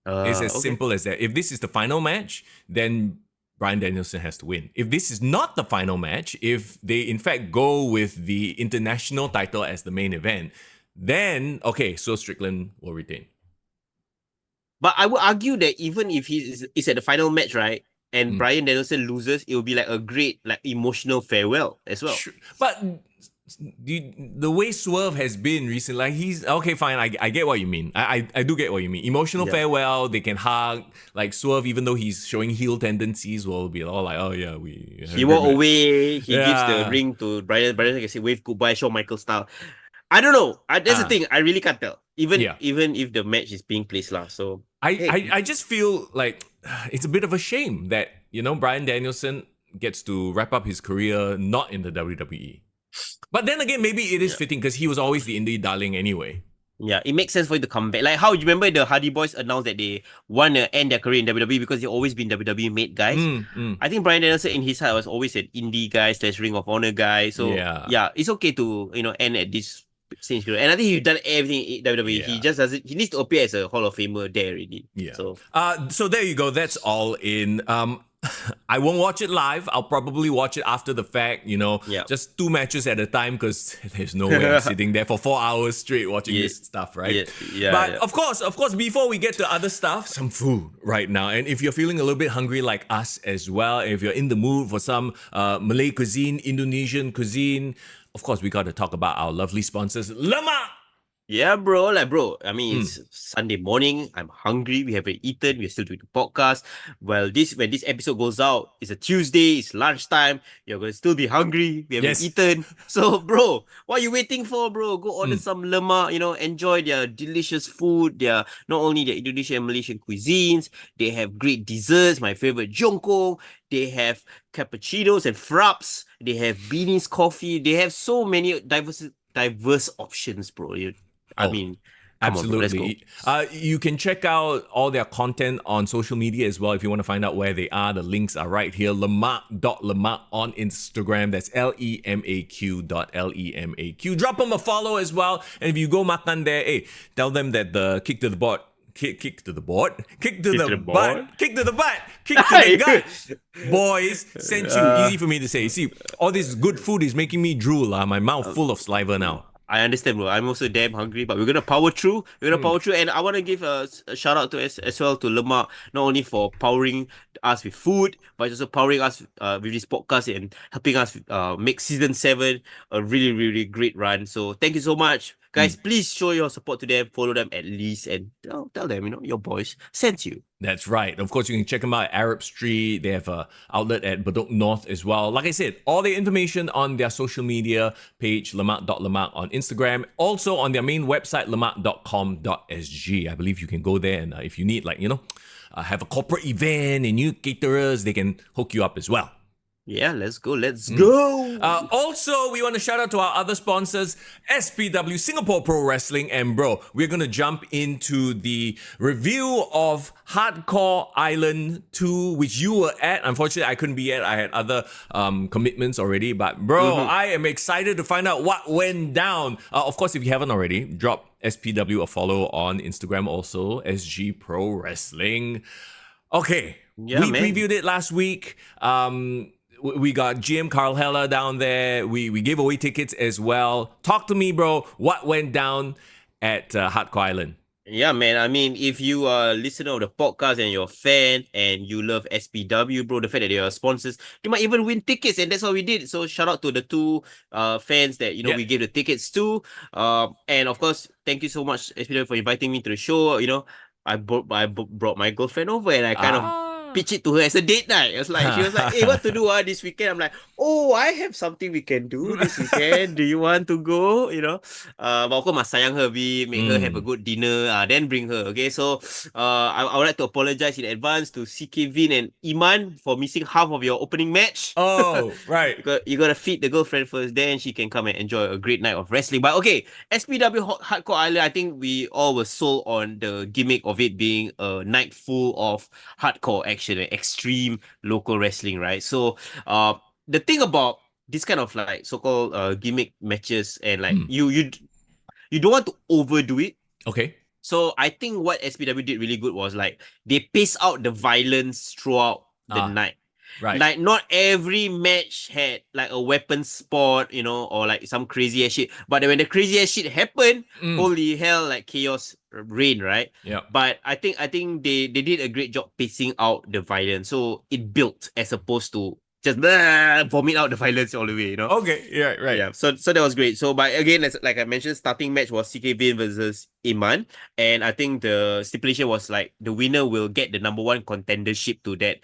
It's as simple as that. If this is the final match, then Bryan Danielson has to win. If this is not the final match, if they in fact go with the international title as the main event, then, okay, so Strickland will retain. But I would argue that even if he's at the final match, right, and Bryan Danielson loses, it will be like a great like emotional farewell as well. Sure. But the way Swerve has been recently, like he's okay, fine. I get what you mean. I do get what you mean. Emotional Yeah. farewell. They can hug. Like Swerve, even though he's showing heel tendencies, will be all like, oh yeah, we had He a great walk match. away. He gives the Yeah. ring to Brian. Brian can say wave goodbye, Shawn Michaels style. I don't know. That's the thing. I really can't tell. Yeah. Even if the match is being placed lah. So I, hey, I I just feel like it's a bit of a shame that Bryan Danielson gets to wrap up his career not in the WWE. But then again, maybe it is yeah. fitting because he was always the indie darling anyway. Yeah, it makes sense for you to come back. Like how you remember the Hardy Boys announced that they want to end their career in WWE because they've always been WWE made guys. I think Brian Danielson in his heart was always an indie guy slash Ring of Honor guy. So Yeah. yeah, it's okay to end at this stage career. And I think he's done everything in WWE. He Yeah. just doesn't. He needs to appear as a Hall of Famer there already. Yeah. So So there you go. That's All In. I won't watch it live. I'll probably watch it after the fact, yeah. just 2 matches at a time because there's no way I'm sitting there for 4 hours straight watching Yeah. this stuff, right? Yeah. But Yeah. of course, before we get to other stuff, some food right now. And if you're feeling a little bit hungry like us as well, if you're in the mood for some Malay cuisine, Indonesian cuisine, of course, we got to talk about our lovely sponsors, Lemaq. Yeah, bro. I mean, it's Sunday morning. I'm hungry. We haven't eaten. We're still doing the podcast. Well, when this episode goes out, it's a Tuesday. It's lunchtime. You're gonna still be hungry. We haven't Yes. eaten. So, bro, what are you waiting for, bro? Go order some lemak. Enjoy their delicious food. Their not only their Indonesian and Malaysian cuisines. They have great desserts. My favorite jongkong. They have cappuccinos and fraps. They have beanies coffee. They have so many diverse options, bro. I mean, come on, bro, let's go. Absolutely. You can check out all their content on social media as well if you want to find out where they are. The links are right here. Lemaq.lemaq on Instagram. That's LEMAQ.LEMAQ. Drop them a follow as well. And if you go makan there, hey, tell them that the kick to the butt, kick to the butt, kick to the gut, kick to the gut. Boys, sent you. Easy for me to say. See, all this good food is making me drool. My mouth full of saliva now. I understand, bro. I'm also damn hungry, but we're gonna power through. And I want to give a shout out to as well to Lemak, not only for powering us with food, but also powering us with this podcast and helping us make season 7 a really, really great run. So thank you so much, guys. Please show your support to them, follow them at least, and tell them your boys sent you. That's right. Of course, you can check them out at Arab Street. They have an outlet at Bedok North as well. Like I said, all the information on their social media page, lemak.lemak on Instagram. Also on their main website, lemak.com.sg. I believe you can go there and if you need have a corporate event and new caterers, they can hook you up as well. Yeah, let's go. Go. Also, we want to shout out to our other sponsors, SPW Singapore Pro Wrestling. And bro, we're going to jump into the review of Hardcore Island 2, which you were at. Unfortunately, I couldn't be at. I had other commitments already. But bro, I am excited to find out what went down. Of course, if you haven't already, drop SPW a follow on Instagram also, SG Pro Wrestling. Okay, we previewed it last week. We got GM Carl Heller down there. We gave away tickets as well. Talk to me, bro. What went down at Hardcore Island? Yeah, man. I mean, if you are a listener of the podcast and you're a fan and you love SPW, bro, the fact that they are sponsors, you might even win tickets, and that's what we did. So shout out to the 2 fans that we gave the tickets to. And of course, thank you so much, SPW, for inviting me to the show. I brought my girlfriend over and I kind of pitch it to her as a date night. She was like, hey, what to do this weekend? I'm like, oh, I have something we can do this weekend. Do you want to go? But of course, must sayang her, make her have a good dinner, then bring her. Okay, so I would like to apologize in advance to CK Vin and Iman for missing half of your opening match. Oh, right. You gotta feed the girlfriend first, then she can come and enjoy a great night of wrestling. But okay, SPW Hardcore Island, I think we all were sold on the gimmick of it being a night full of hardcore action and extreme local wrestling, right? So the thing about this kind of like so-called gimmick matches and like you don't want to overdo it. Okay. So I think what SPW did really good was like they pace out the violence throughout the night. Right. Like not every match had like a weapon spot, or like some crazy ass shit. But when the crazy ass shit happened, holy hell, like chaos reign, right? Yeah. But I think they did a great job pacing out the violence. So it built as opposed to just vomit out the violence all the way, you know. Okay, yeah, right. Yeah, so that was great. So, but again, like I mentioned, starting match was CK Vin versus Iman, and I think the stipulation was like the winner will get the number one contendership to that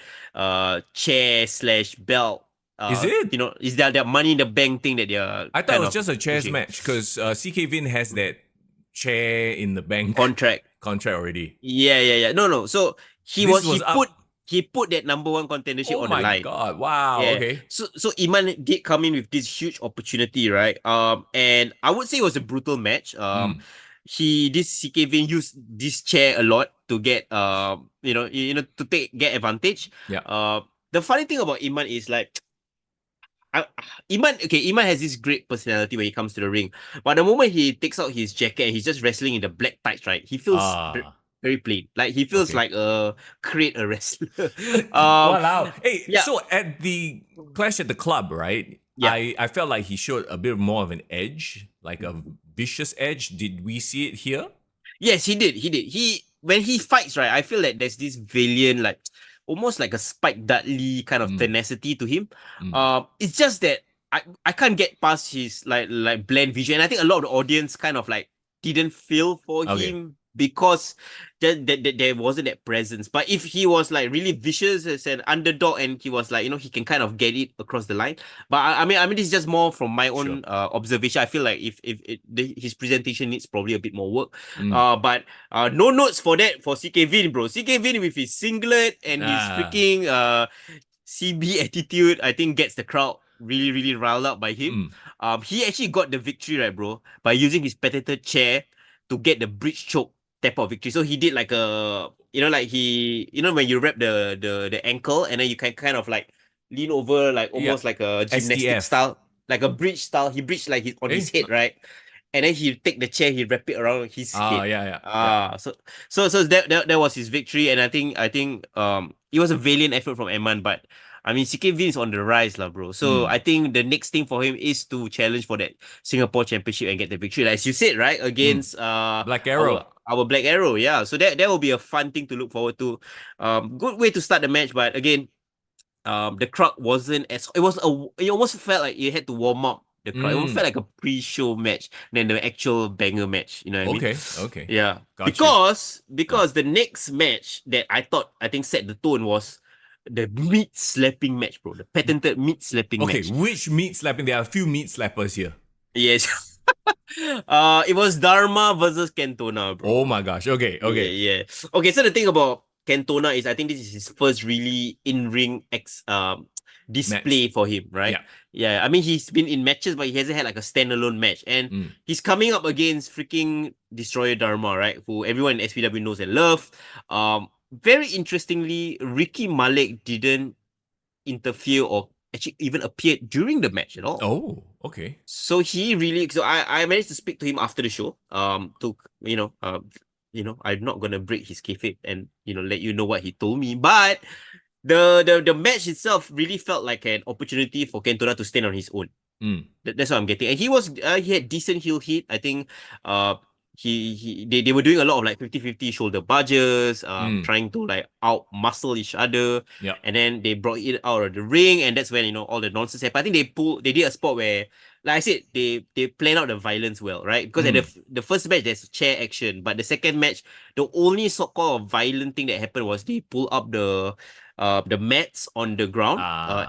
chair slash belt. Is it? Is that money in the bank thing that they're I thought it kind was of just a chairs pushing match because CK Vin has that chair in the bank contract? contract already. Yeah. No. So he This was was up. he put that number one contendership Oh on the my line. god! Wow. Yeah. Okay. So Iman did come in with this huge opportunity, right? And I would say it was a brutal match. Mm, This CK Vin used this chair a lot to get to get advantage. yeah. The funny thing about Iman is like Iman has this great personality when he comes to the ring. But the moment he takes out his jacket and he's just wrestling in the black tights, right? He feels Ah. very plain. Like he feels Okay. like a wrestler. um Wow. Hey, yeah. so at the clash at the club, right? Yeah. I felt like he showed a bit more of an edge, like a vicious edge. Did we see it here? Yes, he did. He did. When he fights, right, I feel like there's this valiant, like almost like a Spike Dudley kind of Mm, tenacity to him. mm. It's just that I can't get past his like bland vision. And I think a lot of the audience kind of like didn't feel for Okay. him because there wasn't that presence. But if he was like really vicious as an underdog and he was like, he can kind of get it across the line. But I mean, this is just more from my Sure. own observation. I feel like his presentation needs probably a bit more work. Mm. But no notes for that for CK Vin, bro. CK Vin with his singlet and his Ah. freaking CB attitude, I think gets the crowd really, really riled up by him. Mm. He actually got the victory, right, bro, by using his patented chair to get the bridge choke tap out victory. So he did like like when you wrap the ankle and then you can kind of like lean over like Yeah. almost like a gymnastic STF. style, like a bridge style. He bridged like on his Eh? head, right? And then he take the chair, he wrap it around his Ah, head. yeah, yeah, yeah. So that was his victory, and I think it was a valiant effort from Eman, but I mean CK Vin is on the rise, lah, bro. So Mm. I think the next thing for him is to challenge for that Singapore Championship and get the victory, like as you said, right, Mm. against Black our Arrow. our Black Arrow, yeah. So that will be a fun thing to look forward to. Good way to start the match, but again, the crowd wasn't as it almost felt like you had to warm up the crowd. It almost felt Mm. like a pre-show match than the actual banger match. You know what I mean? Okay. Okay. Yeah. Got you. Because the next match that I think set the tone was the meat slapping match, bro. The patented meat slapping Okay. match. Which meat slapping? There are a few meat slappers here. Yes. It was Dharma versus Cantona, bro. Oh my gosh. Okay. Yeah, Okay. yeah. Okay, so the thing about Cantona is I think this is his first really in-ring Match. display for him, right? Yeah. Yeah, I mean he's been in matches, but he hasn't had like a standalone match. And Mm. he's coming up against freaking Destroyer Dharma, right? Who everyone in SPW knows and love. Very interestingly, Ricky Malek didn't interfere or actually even appear during the match at all. Oh. Okay. So I managed to speak to him after the show. I'm not gonna break his kayfabe and let you know what he told me. But the match itself really felt like an opportunity for Cantona to stand on his own. Mm. That's what I'm getting. And he had decent heel hit. I think they were doing a lot of like 50-50 shoulder barges, trying to like out muscle each other. Yeah. And then they brought it out of the ring, and that's when all the nonsense happened. I think they did a spot where, like I said, they plan out the violence well, right? Because at the first match there's chair action, but the second match, the only so-called violent thing that happened was they pull up the mats on the ground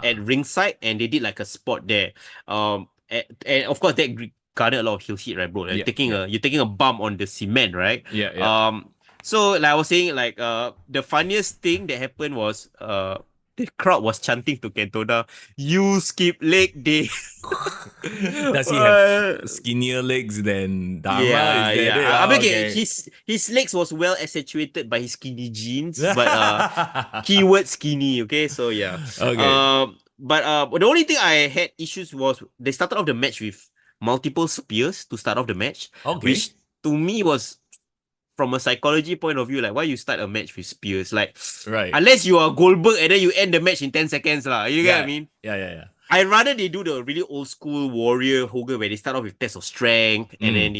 at ringside, and they did like a spot there. And of course that garnered a lot of heel hit, right, bro? Like you're taking a bump on the cement, right? Yeah. Yeah. So like I was saying, like the funniest thing that happened was the crowd was chanting to Cantona, "You skip leg day." Does he have skinnier legs than Dharma? Yeah, Is that it? I mean, okay, Okay. his legs was well accentuated by his skinny jeans, but keyword skinny. Okay, so yeah. Okay. But the only thing I had issues was they started off the match with multiple spears to start off the match, Okay. which to me was, from a psychology point of view, like why you start a match with spears, like Right. unless you are Goldberg and then you end the match in 10 seconds, lah. You get what I mean? Yeah. I rather they do the really old school warrior Hogan where they start off with test of strength and then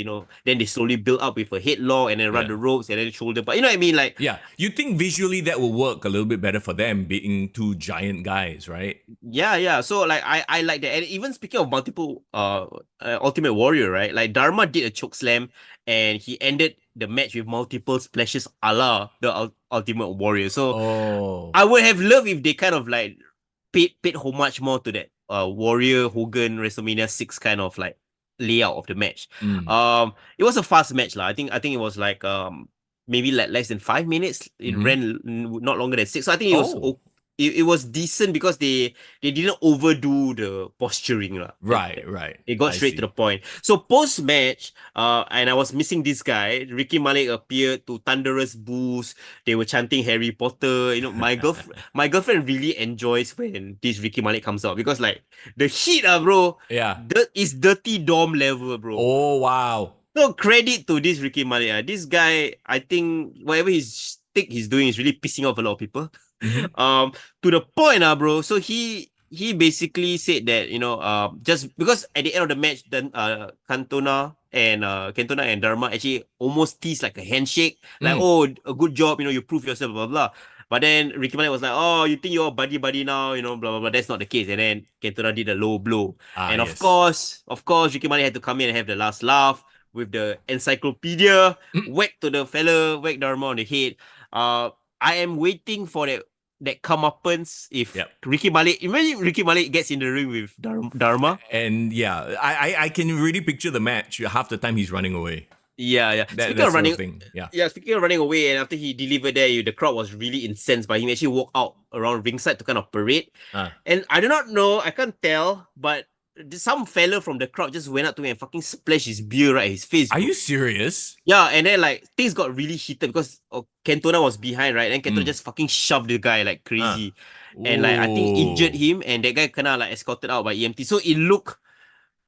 then they slowly build up with a headlock and then run Yeah. the ropes and then shoulder. But you know what I mean? Like Yeah. You think visually that will work a little bit better for them being two giant guys, right? yeah. So like I like that. And even speaking of multiple Ultimate Warrior, right? Like Dharma did a choke slam and he ended the match with multiple splashes a la the Ultimate Warrior. So Oh. I would have loved if they kind of like paid how much more to that Warrior Hogan WrestleMania 6 kind of like layout of the match. Mm. It was a fast match lah. I think it was like maybe like less than 5 minutes. It Mm-hmm. ran not longer than six. So I think it was Oh. it was decent because they didn't overdo the posturing lah. Right. It got I straight to the see. point. So post match, and I was missing this guy. Ricky Malik appeared to thunderous boos. They were chanting Harry Potter. You know, my girlfriend really enjoys when this Ricky Malik comes out because like the heat, bro, Yeah. is dirty dom level, bro. Oh, wow. So credit to this Ricky Malik. This guy, I think whatever he's doing is really pissing off a lot of people. Mm-hmm. To the point, bro. So he basically said that just because at the end of the match, then Cantona and Dharma actually almost teased like a handshake, like Mm. oh a good job, you prove yourself, blah blah. But then Ricky Malik was like, oh, you think you're buddy now, blah blah blah. That's not the case. And then Cantona did a low blow, Ah, and yes. of course, Ricky Malik had to come in and have the last laugh with the encyclopedia, Mm. whack to the fella, whack Dharma on the head. I am waiting for that comeuppance if Yep. imagine Ricky Malik gets in the ring with Dharma. And yeah, I can really picture the match. Half the time he's running away. Yeah. That sort of thing. Yeah. Speaking of running away, and after he delivered there, the crowd was really incensed by him. He actually walked out around ringside to kind of parade. Ah. And I do not know, I can't tell, but some fella from the crowd just went up to him and fucking splashed his beer right at his face. Are Bro. you serious? Yeah, and then like things got really heated because Cantona was behind, right? And Cantona just fucking shoved the guy like crazy. And like I think injured Ooh. him, and that guy kinda like escorted out by EMT. So it looked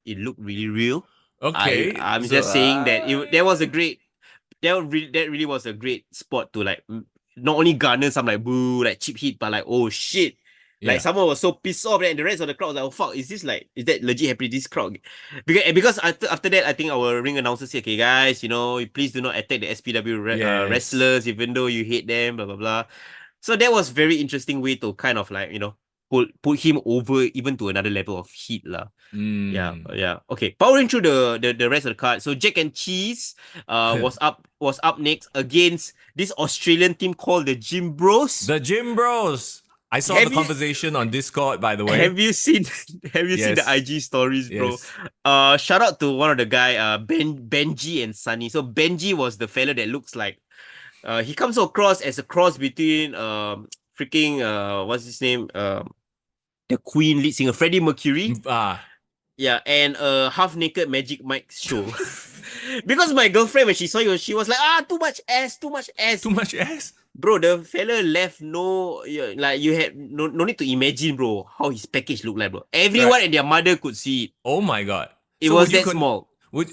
really real. Okay. I'm So just saying that that was a great that really was a great spot to like not only garner some like boo like cheap heat, but like oh shit. Like yeah. someone was so pissed off, and the rest of the crowd was like, "Oh fuck, is that legit happening? This crowd?" Because after that, I think our ring announcer said, "Okay, guys, please do not attack the SPW Yes. wrestlers, even though you hate them, blah blah blah." So that was very interesting way to kind of like put him over even to another level of heat lah. Yeah. Mm. Okay. Powering through the rest of the card. So Jack and Cheese was up next against this Australian team called the Gym Bros. The Gym Bros. I saw Have the you- conversation on Discord, by the way. Have you seen Yes. the IG stories, bro? Yes. Shout out to one of the guy, Benji and Sunny. So Benji was the fella that looks like he comes across as a cross between freaking what's his name? The Queen lead singer Freddie Mercury. Ah. Yeah, and half naked Magic Mike show. Because my girlfriend, when she saw you, she was like, too much ass. Too much ass? Bro, the fella left like you had no need to imagine, bro, how his package looked like, bro. Everyone Right. and their mother could see it. Oh my god. It So was would you that small. Would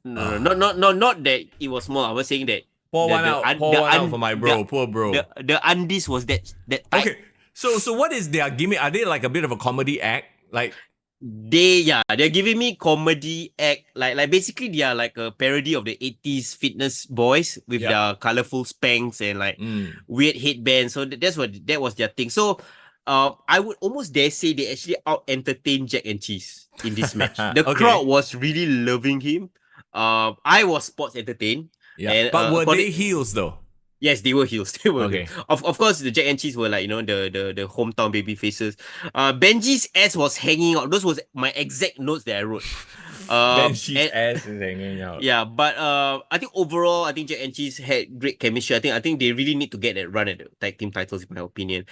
No, not that it was small. I was saying that pour one out for my bro, poor bro. the undies was that tight. Okay. So what is their gimmick? Are they like a bit of a comedy act? Like They're giving me comedy act like basically they are like a parody of the 80s fitness boys with Yeah. their colorful spanks and like weird headbands. So that was their thing. So I would almost dare say they actually out entertained Jack and Cheese in this match. The Okay. crowd was really loving him. I was sports entertained. Yeah. And, But were they heels though? Yes, they were heels. They were Okay. heels. Of course, the Jack and Cheese were like, the hometown baby faces. Benji's ass was hanging out. Those was my exact notes that I wrote. Then she's ass is hanging out. Yeah, but I think overall, I think Jack and Cheese had great chemistry. I think they really need to get that run at the tag team titles, in my opinion.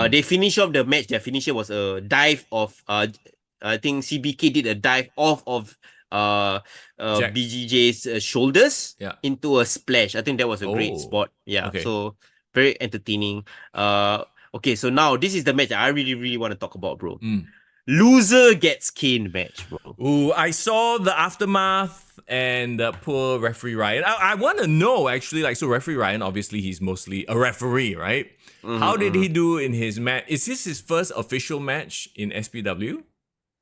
They finished off the match. Their finisher was a dive of I think CBK did a dive off of Jack. BGJ's shoulders into a splash. I think that was a great Oh, spot. Yeah, okay. so very entertaining. Okay, so now this is the match that I really, really want to talk about, bro. Loser gets caned match, bro. Ooh, I saw the aftermath and poor referee Ryan. I want to know actually, like, so referee Ryan, obviously he's mostly a referee, right? How did he do in his match? Is this his first official match in SPW?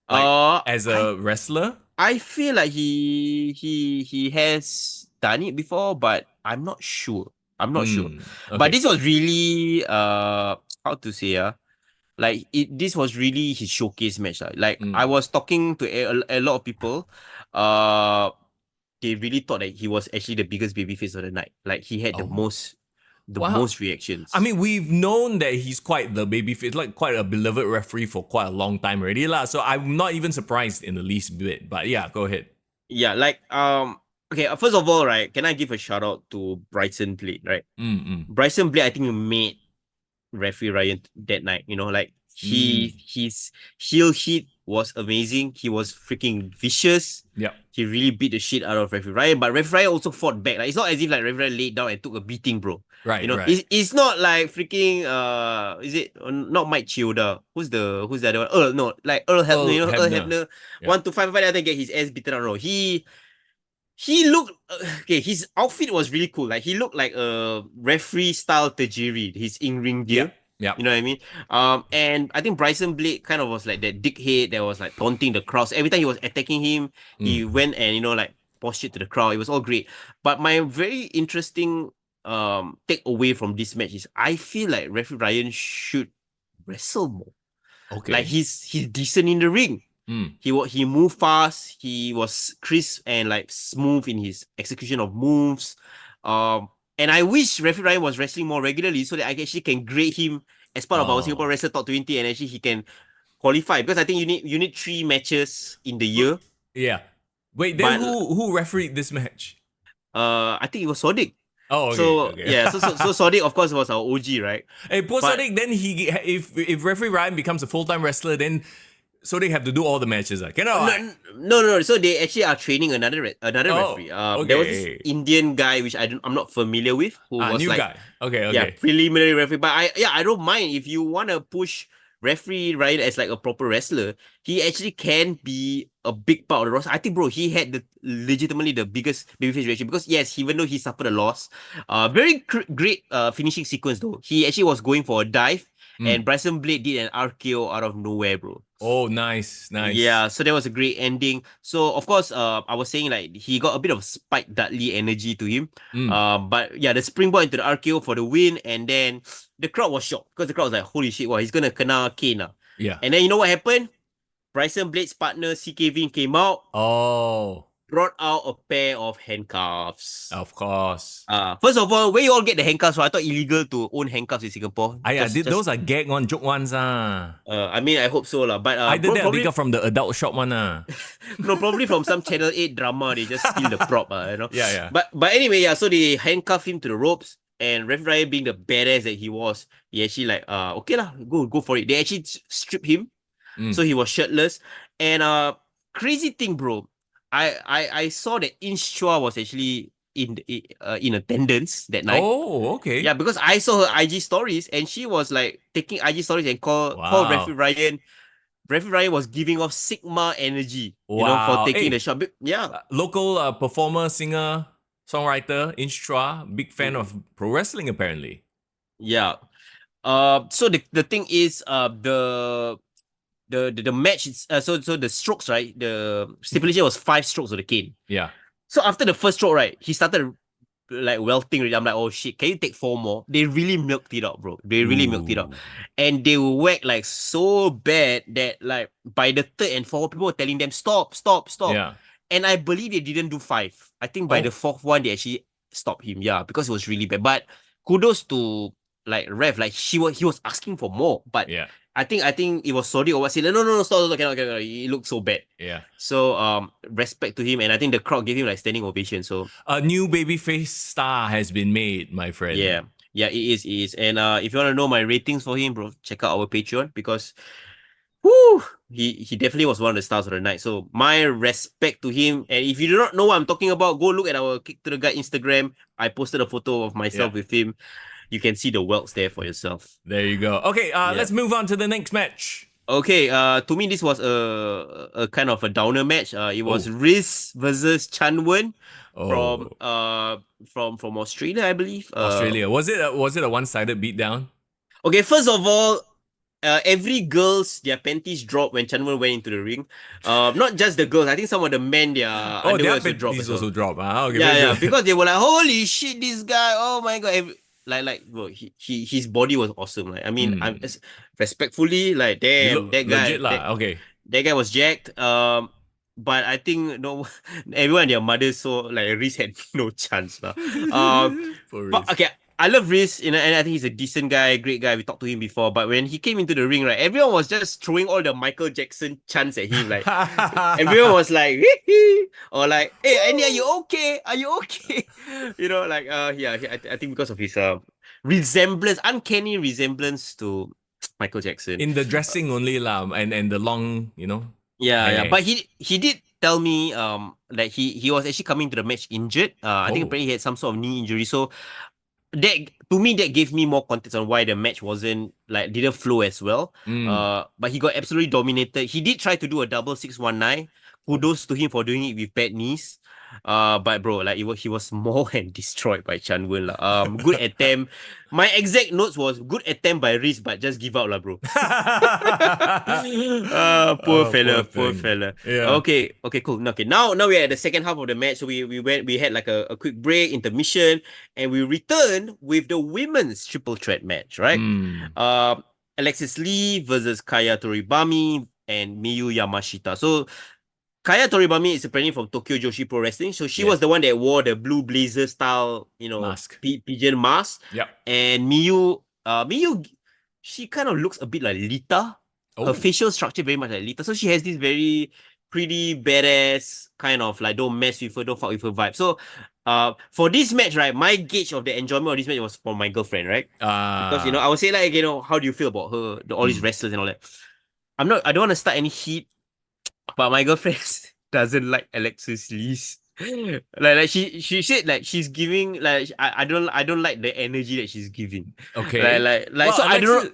Like, as I a wrestler? I feel like he has done it before, but I'm not sure. I'm not sure. But Okay. this was really how to say like this was really his showcase match. Like I Mm. was talking to a lot of people. Uh they really thought that he was actually the biggest babyface of the night. Like he had Oh. the Wow. most I reactions. mean, we've known that he's quite the babyface, like quite a beloved referee for quite a long time already, lah. So I'm not even surprised in the least bit. But yeah, go ahead. Yeah, like okay, first of all, right, can I give a shout out to Bryson Blade, right? Mm, Bryson Blade, I think, made referee Ryan that night. Like mm. his heel hit was amazing. He was freaking vicious. Yep. He really beat the shit out of referee Ryan, but referee Ryan also fought back. Like it's not as if like referee Ryan laid down and took a beating, bro. Right, right. It's not like freaking is it not Mike Chioda? Who's the other one? Earl, no, like Earl Hebner, Earl Earl Hebner. Hebner Yeah. 1 to 5 fight and then get his ass beaten out. No, he looked okay. His outfit was really cool. Like he looked like a referee style Tajiri, his in-ring Yep. gear. Yep. You know what I mean? And I think Bryson Blade kind of was like that dickhead that was like taunting the crowd. So every time he was attacking him, he Mm. went and like postured to the crowd. It was all great. But my very interesting take away from this match is I feel like referee Ryan should wrestle more. Like Okay. he's decent in the ring. Mm. He moved fast. He was crisp and like smooth in his execution of moves. And I wish referee Ryan was wrestling more regularly so that I actually can grade him as part of our Singapore Oh. Wrestler Top 20 and actually he can qualify because I think you need 3 matches in the year. Yeah. Wait, then But who refereed this match? I think it was Sodic. Oh, okay, So okay. yeah, so Sodic of course was our OG, right? Hey, poor But Sodic, then if referee Ryan becomes a full-time wrestler, then Sodic have to do all the matches. Cannot. no, Right? no. So they actually are training another Oh, referee. There was this okay. Indian guy which I'm not familiar with who Ah, was new like guy. Okay, yeah okay. preliminary referee. But I don't mind if you want to push referee Ryan as like a proper wrestler. He actually can be a big part of the roster. I think, bro, he had legitimately the biggest babyface reaction because yes, even though he suffered a loss, very great finishing sequence though. He actually was going for a dive. And Mm. Bryson Blade did an RKO out of nowhere, bro. Oh, nice, nice. Yeah, so that was a great ending. So of course, I was saying like he got a bit of Spike Dudley energy to him. Mm. But yeah, the springboard into the RKO for the win, and then the crowd was shocked because the crowd was like, "Holy shit! Wow, he's gonna kena cane ah." Yeah. And then you know what happened? Bryson Blade's partner CK Vin came out, Oh, brought out a pair of handcuffs. of course. First of all, where you all get the handcuffs from? I thought illegal to own handcuffs in Singapore. Ah, yeah, Just those are gag one, joke ones. I mean, I hope so lah. But Either that or they probably got from the adult shop one. no, probably from some Channel 8 drama, they just steal the prop, Yeah, yeah. But anyway, yeah, so they handcuff him to the ropes, and Rev Ryan being the badass that he was, he actually like, okay lah, go for it. They actually strip him, so Mm. he was shirtless. And crazy thing, bro, I saw that Inch Chua was actually in attendance that night. Oh, Yeah, okay. because I saw her IG stories, and she was like taking IG stories and call Referee Wow. Ryan. Referee Ryan was giving off Sigma energy, for Wow. taking the Hey, shot. Yeah. local performer, singer, songwriter, Inchtra, big fan of pro wrestling apparently. Yeah. So the thing is, the match is so the strokes, right? The stipulation was 5 strokes of the cane. Yeah. So after the first stroke, right, he started like welting. I'm like, oh shit, can you take 4 more? They really milked it out, bro. They really milked it out, Ooh. and they whacked like so bad that like by the third and fourth, people were telling them stop, stop, stop. Yeah. And I believe they didn't do 5. I think by the Oh. fourth one, they actually stopped him. Yeah, because it was really bad. But kudos to like Rev, like he was asking for more. But Yeah. I think it was sorry or what. Said no, stop, cannot. It looked so bad. Yeah. So respect to him, and I think the crowd gave him like standing ovation. So A new babyface star has been made, my friend. yeah, it is. And if you want to know my ratings for him, bro, check out our Patreon because whoo, he definitely was one of the stars of the night. So my respect to him. And if you do not know what I'm talking about, go look at our Kick to the Gut Instagram. I posted a photo of myself Yeah. with him. You can see the welts there for yourself. There you go. Okay, Yeah. let's move on to the next match. Okay, to me this was a kind of a downer match. It was Oh, Riz versus Chanwen from oh, from Australia, I believe. Australia. Was it a one-sided beatdown? Okay, first of all, every girls their panties dropped when Chanwen went into the ring. Not just the girls. I think some of the men their Oh, underwear their also dropped panties as well. also drop. Ah, okay, Yeah, very yeah, good. because they were like, "Holy shit, this guy! Oh my god!" Bro, his body was awesome. Like, I mean, I'm Hmm. respectfully like, You damn, look legit that lah. Okay. that guy was jacked. But I think no, everyone and their mother saw like Reese had no chance lah. For But risk. okay, I love Reese, and I think he's a decent guy, great guy. We talked to him before, but when he came into the ring, right, everyone was just throwing all the Michael Jackson chants at him. Like everyone was like, or like, "Hey, Andy, are you okay? Are you okay?" Like yeah, I think because of his resemblance, uncanny resemblance to Michael Jackson. In the Uh, dressing only lah, and the long, yeah, hair. but he did tell me that he was actually coming to the match injured. I think Oh. apparently he had some sort of knee injury, so that to me that gave me more context on why the match wasn't like didn't flow as well. Mm. But he got absolutely dominated. He did try to do a double 619. Oh. Kudos to him for doing it with bad knees. But bro, like he was more and destroyed by Chanwen lah. Good attempt. My exact notes was good attempt by Reese, but just give out lah, bro. Poor Oh, poor fella, poor thing. fella. Yeah. Okay, cool. Okay, now we're at the second half of the match. So we had like a quick break, intermission, and we returned with the women's triple threat match, right? Mm. Uh, Alexis Lee versus Kaya Toribami and Miyu Yamashita. So Kaya Toribami is apparently from Tokyo Joshi Pro Wrestling. So she Yeah. was the one that wore the blue blazer style, Mask. pigeon mask. Yep. And Miyu, she kind of looks a bit like Lita. Her Oh. facial structure very much like Lita. So she has this very pretty badass kind of like don't mess with her, don't fuck with her vibe. So for this match, right, my gauge of the enjoyment of this match was from my girlfriend, right? Because I would say like, how do you feel about her, all these Mm. wrestlers and all that. I don't want to start any heat, but my girlfriend doesn't like Alexis Lee's. Like she said like she's giving like I don't like the energy that she's giving. Okay. So Well, I don't know. Alexis.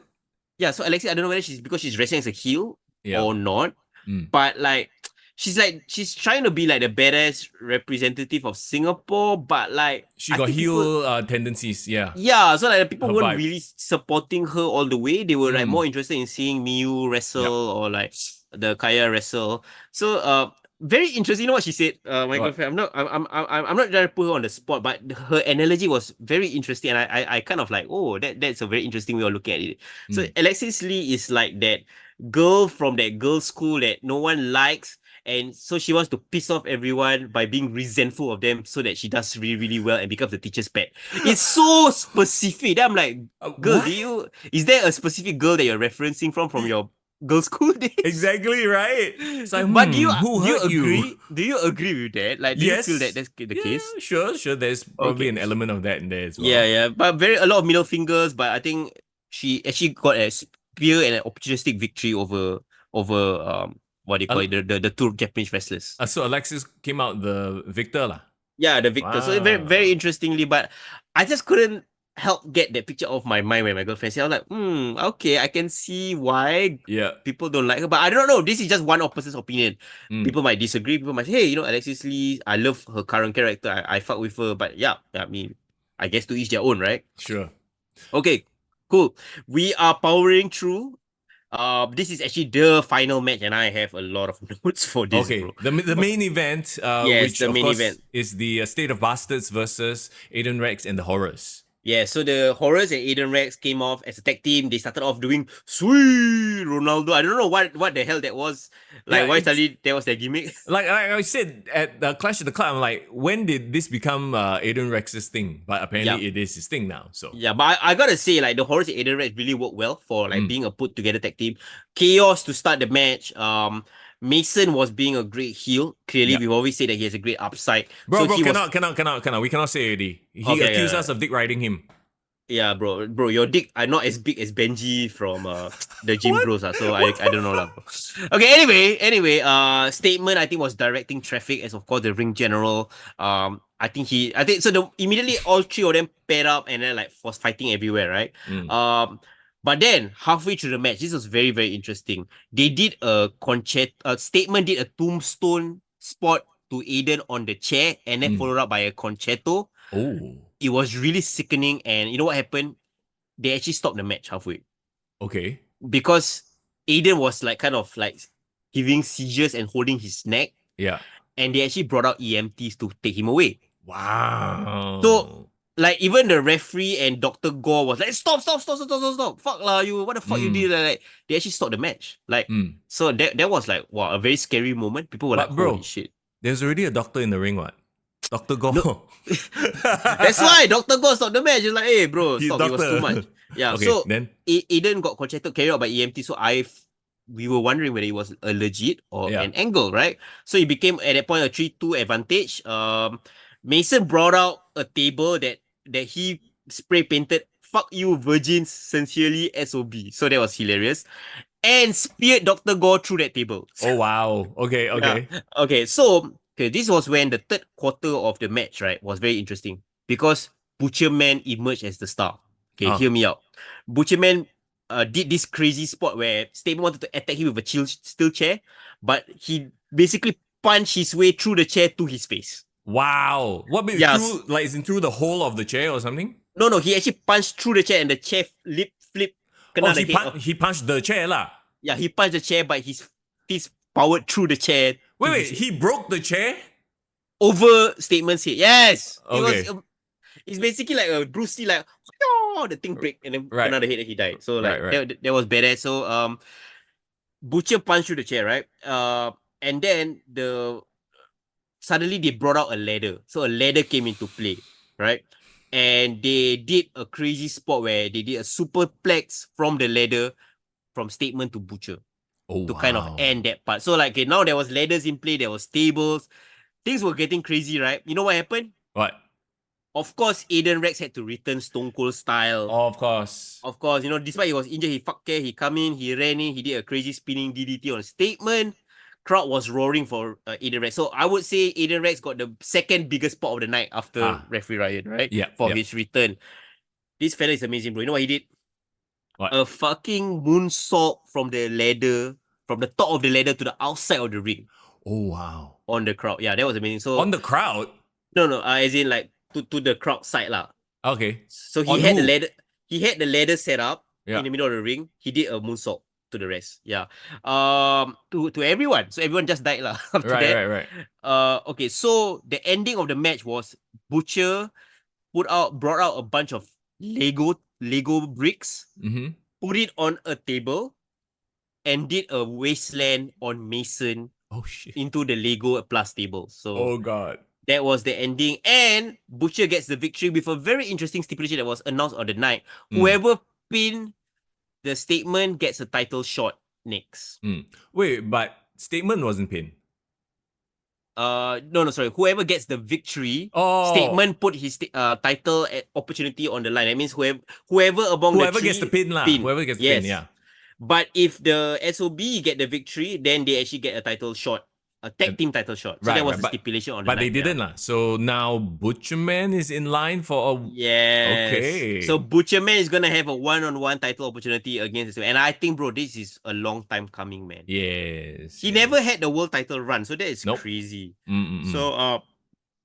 Yeah, so Alexis, I don't know whether she's because she's wrestling as a heel Yeah. or not. Mm. But like she's trying to be like the badass representative of Singapore, but like She I got think people heel tendencies. Yeah. yeah, so like the people Her weren't vibe. really supporting her all the way. They were like Mm. more interested in seeing Miyu Yep. wrestle or like the Kaya wrestle. So very interesting. You know what she said? My What? girlfriend. I'm not trying to put her on the spot, but her analogy was very interesting, and I kind of like, oh, that's a very interesting way of looking at it. So Mm. Alexis Lee is like that girl from that girls' school that no one likes. And so she wants to piss off everyone by being resentful of them so that she does really, really well and becomes the teacher's pet. It's so specific. Then I'm like, girl, What? is there a specific girl that you're referencing from your girls' school days? Exactly right. It's like, But who do you hurt you? agree? Do you agree with that? Like, do you feel that Yes. that's the Yeah, case? sure, sure. There's probably Okay. an element of that in there as Yeah, well. yeah. But a lot of middle fingers, but I think she actually got a spear and an opportunistic victory over what do you call it? Al- The two Japanese wrestlers. so Alexis came out the victor lah. Yeah, the victor. So very, very Wow. interestingly, but I just couldn't help get that picture off my mind when my girlfriend said, I was like, okay, I can see why Yeah. people don't like her. But I don't know. This is just one person's opinion. Mm, People might disagree. People might say, hey, Alexis Lee, I love her current character. I fuck with her. But yeah, I mean, I guess to each their own, right? sure. Okay, cool. We are powering through. This is actually the final match, and I have a lot of notes for this, Okay. bro. The main event, Yes, which the of main course event. is the State of Bastards versus Aiden Rex and the Horrors. Yeah, so the Horrors and Aiden Rex came off as a tag team. They started off doing sweet Ronaldo. I don't know what the hell that was. Yeah, Like, why it's suddenly that was their gimmick? like I said at the Clash of the Club. I'm like, when did this become Aiden Rex's thing? But Yeah. apparently it is his thing now. So Yeah, but I gotta say, like, the Horrors and Aiden Rex really worked well for like Mm. being a put together tag team. Chaos to start the match. Mason was being a great heel. Clearly, Yeah. we've always said that he has a great upside. bro, So bro, he was cannot. We cannot say already. He okay. accused us of dick riding him. Yeah, bro, your dick are not as big as Benji from the Gym What? Bros. So I don't know lah, bro. Okay, anyway, statement I think was directing traffic as of course the ring general. I think so. Immediately all three of them paired up and then like was fighting everywhere, right? Mm. But then halfway through the match, this was very, very interesting. They did a statement, did a tombstone spot to Aiden on the chair, and then followed up by a concerto. Oh, It was really sickening, and you know what happened? They actually stopped the match halfway okay. because Aiden was like kind of like giving seizures and holding his neck, Yeah. and they actually brought out EMTs to take him away. So Wow. like even the referee and Dr. Gore was like, stop. Fuck lah, you what the fuck you did? Like they actually stopped the match. Like so that was like wow, a very scary moment. People were But like, holy bro, shit. there's already a doctor in the ring, what? Dr. Go. No, that's why Dr. Gore stopped the match. He's like, hey bro, He's stop. It was too much. doctor. Yeah. Okay, So then Aiden got concerted carried out by EMT. So we were wondering whether it was a legit or yeah. an angle, right? So it became at that point a 3-2 advantage. Mason brought out a table that he spray painted "Fuck you, virgins, sincerely SOB." So that was hilarious. And speared Dr. Gore through that table. Oh wow. Okay, Yeah. okay. Okay, so this was when the third quarter of the match, right, was very interesting because Butcher Man emerged as the star. Okay, hear me out. Butcher Man did this crazy spot where Statement wanted to attack him with a steel chair, but he basically punched his way through the chair to his face. Wow. What mean Yes. through like is it through the hole of the chair or something? No, he actually punched through the chair and the chair flip. Oh, He he punched the chair lah. Yeah, he punched the chair, but his fist powered through the chair. Wait, he broke the chair? Over Statement's head. Yes. Okay. It's basically like a Bruce Lee, like the thing break and then Right. another head and he died. So like Right. that was badass. So Butcher punched through the chair, right? And then suddenly they brought out a ladder. So a ladder came into play, right? And they did a crazy spot where they did a superplex from the ladder from Statement to Butcher. Oh, to kind of end that part. So like okay, now there was ladders in play, there was tables. Things were getting crazy, right? You know what happened? What? Of course, Aiden Rex had to return Stone Cold style. Oh, of course. Of course, despite he was injured, he fuck care, he come in, he ran in, he did a crazy spinning DDT on a Statement. Crowd was roaring for Aiden Rex. So I would say Aiden Rex got the second biggest spot of the night after Referee Ryan, right? Yeah. For his return. This fella is amazing, bro. You know what he did? What? A fucking moonsault from the ladder, from the top of the ladder to the outside of the ring. Oh wow. On the crowd. Yeah, that was amazing. So on the crowd? No, as in like to the crowd side lah. Okay. So he had the ladder set up in the middle of the ring. He did a moonsault to the rest. Yeah. To everyone. So everyone just died lah. Right. Okay, so the ending of the match was Butcher brought out a bunch of Lego bricks, put it on a table, and did a wasteland on Mason into the Lego plus table. So oh god. That was the ending. And Butcher gets the victory with a very interesting stipulation that was announced on the night. Whoever pinned the Statement gets a title shot next. Wait, but Statement wasn't pinned. No, sorry. Whoever gets the victory, Statement put his title opportunity on the line. That means whoever among whoever gets the pin lah. Whoever gets the pin, yeah. But if the SOB get the victory, then they actually get a title shot. A tag team title shot. So that was the stipulation on the night. But they didn't lah. So now Butcherman is in line for a... Yes. Okay. So Butcherman is going to have a one-on-one title opportunity against... And I think, bro, this is a long time coming, man. Yes. He never had the world title run. So that is crazy. So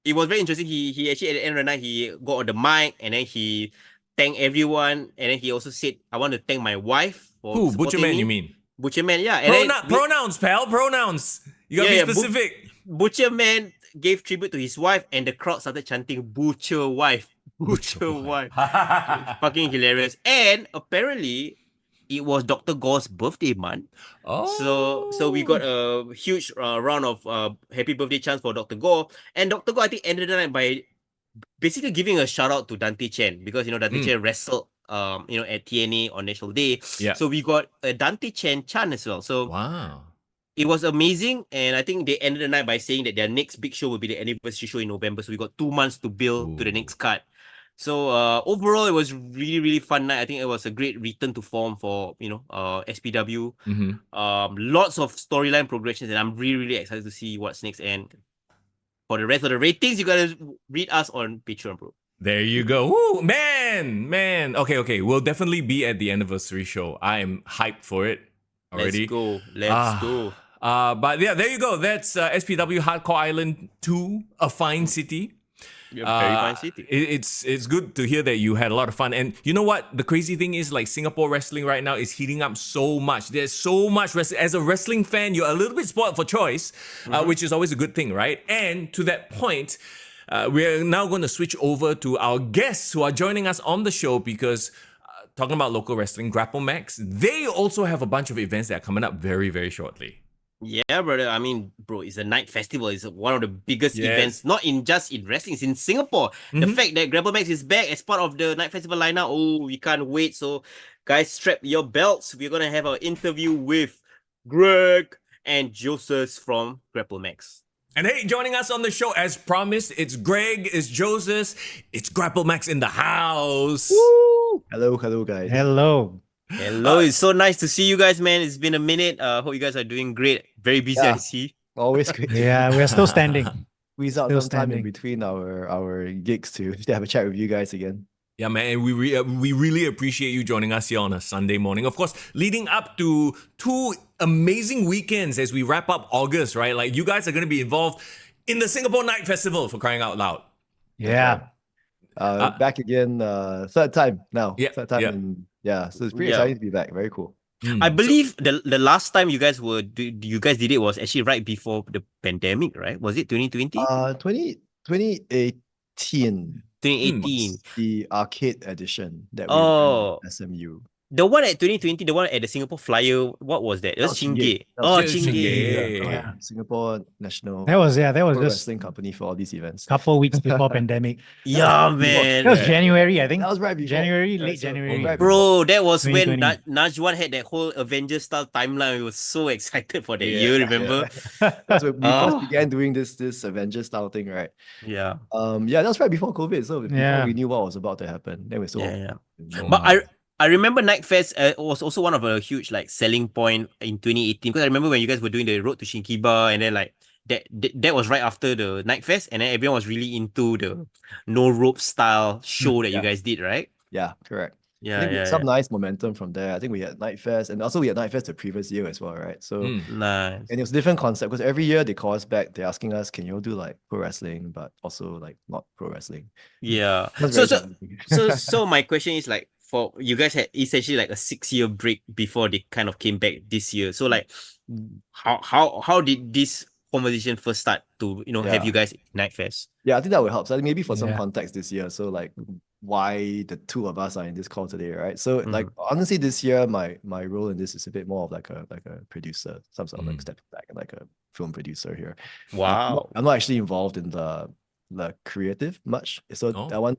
it was very interesting. He actually, at the end of the night, he got on the mic and then he thanked everyone. And then he also said, I want to thank my wife for Who? Butcherman, you mean? Butcherman, yeah. And pronouns, pal. Pronouns. You gotta be specific. Butcherman gave tribute to his wife and the crowd started chanting Butcher wife. Butcher wife. Fucking hilarious. And apparently it was Dr. Gore's birthday month. Oh. So we got a huge round of happy birthday chants for Dr. Gore. And Dr. Gore, I think, ended the night by basically giving a shout out to Dante Chen because, Dante Chen wrestled at TNA on National Day. Yeah. So we got a Dante Chen chant as well. So wow. It was amazing, and I think they ended the night by saying that their next big show will be the anniversary show in November. So we got 2 months to build to the next card. So overall, it was really, really fun night. I think it was a great return to form for SPW. Lots of storyline progressions, and I'm really, really excited to see what's next. And for the rest of the ratings, you gotta read us on Patreon, bro. There you go. Woo, man. Okay. We'll definitely be at the anniversary show. I am hyped for it Let's already. go. Let's go. But yeah, there you go. That's SPW Hardcore Island 2, a fine city. Yeah, very fine city. It's good to hear that you had a lot of fun. And you know what? The crazy thing is, like, Singapore wrestling right now is heating up so much. There's so much wrestling. As a wrestling fan, you're a little bit spoiled for choice, which is always a good thing, right? And to that point, we're now going to switch over to our guests who are joining us on the show because talking about local wrestling, Grapplemax, they also have a bunch of events that are coming up very, very shortly. Yeah, brother. I mean, bro, it's a night festival. It's one of the biggest Yes. events, not in just in wrestling, it's in Singapore. The fact that Grapplemax is back as part of the night festival lineup, oh, we can't wait. So, guys, strap your belts. We're gonna have an interview with Greg and Joses from Grapplemax. And hey, joining us on the show as promised, it's Greg, it's Joses, it's Grapplemax in the house. Woo! Hello, guys. Hello. Hello, it's so nice to see you guys, man. It's been a minute. Hope you guys are doing great. Very busy, Yeah. I see. Always great. Yeah, we're still standing. Squeeze out Still some time in standing. between our gigs to have a chat with you guys again. Yeah, man, and we really appreciate you joining us here on a Sunday morning. Of course, leading up to 2 amazing weekends as we wrap up August, right? Like, you guys are going to be involved in the Singapore Night Festival, for crying out loud. Yeah. Back again, third time now. Yeah, Third time. yeah. So it's pretty Yeah. exciting to be back. Very cool. I believe the last time you guys did it was actually right before the pandemic, right? Was it 2020? 2018. 2018. The arcade edition that we Oh. ran at SMU. The one at 2020, the one at the Singapore Flyer, what was that? It was Chingay. That was Oh, Chingay. Chingay. Yeah. Singapore National That was Pro just Wrestling Company for all these events. couple weeks before pandemic. Yeah, That man. was January, I think. That was right before. January, Yeah, late so- January. right Bro, that was when 2020. Najwan had that whole Avengers style timeline. We were so excited for that Yeah. year, remember? That's when we Oh. first began doing this Avengers style thing, right? Yeah. Yeah, that was right before COVID. So before Yeah. we knew what was about to happen, then we saw. Yeah. No. But I remember Night Fest was also one of a huge like selling point in 2018 because I remember when you guys were doing the Road to Shinkiba and then like that was right after the Night Fest and then everyone was really into the no rope style show that you guys did, right? Yeah, correct. I Yeah, think we yeah, had some nice momentum from there. I think we had Night Fest, and also we had Night Fest the previous year as well, right? So Nice. and it was a different concept because every year they call us back, they're asking us, can you do like pro wrestling, but also like not pro wrestling? Yeah. That's So very challenging. so my question is like for you guys had essentially like a 6-year break before they kind of came back this year. So like how did this conversation first start to have Yeah. you guys Night Fest? Yeah, I think that would help. So I think maybe for some Yeah. context this year, so like why the two of us are in this call today, right? So like honestly, this year my role in this is a bit more of like a producer, some sort of like stepping back and like a film producer here. Wow. I'm not actually involved in the creative much. So Oh. that one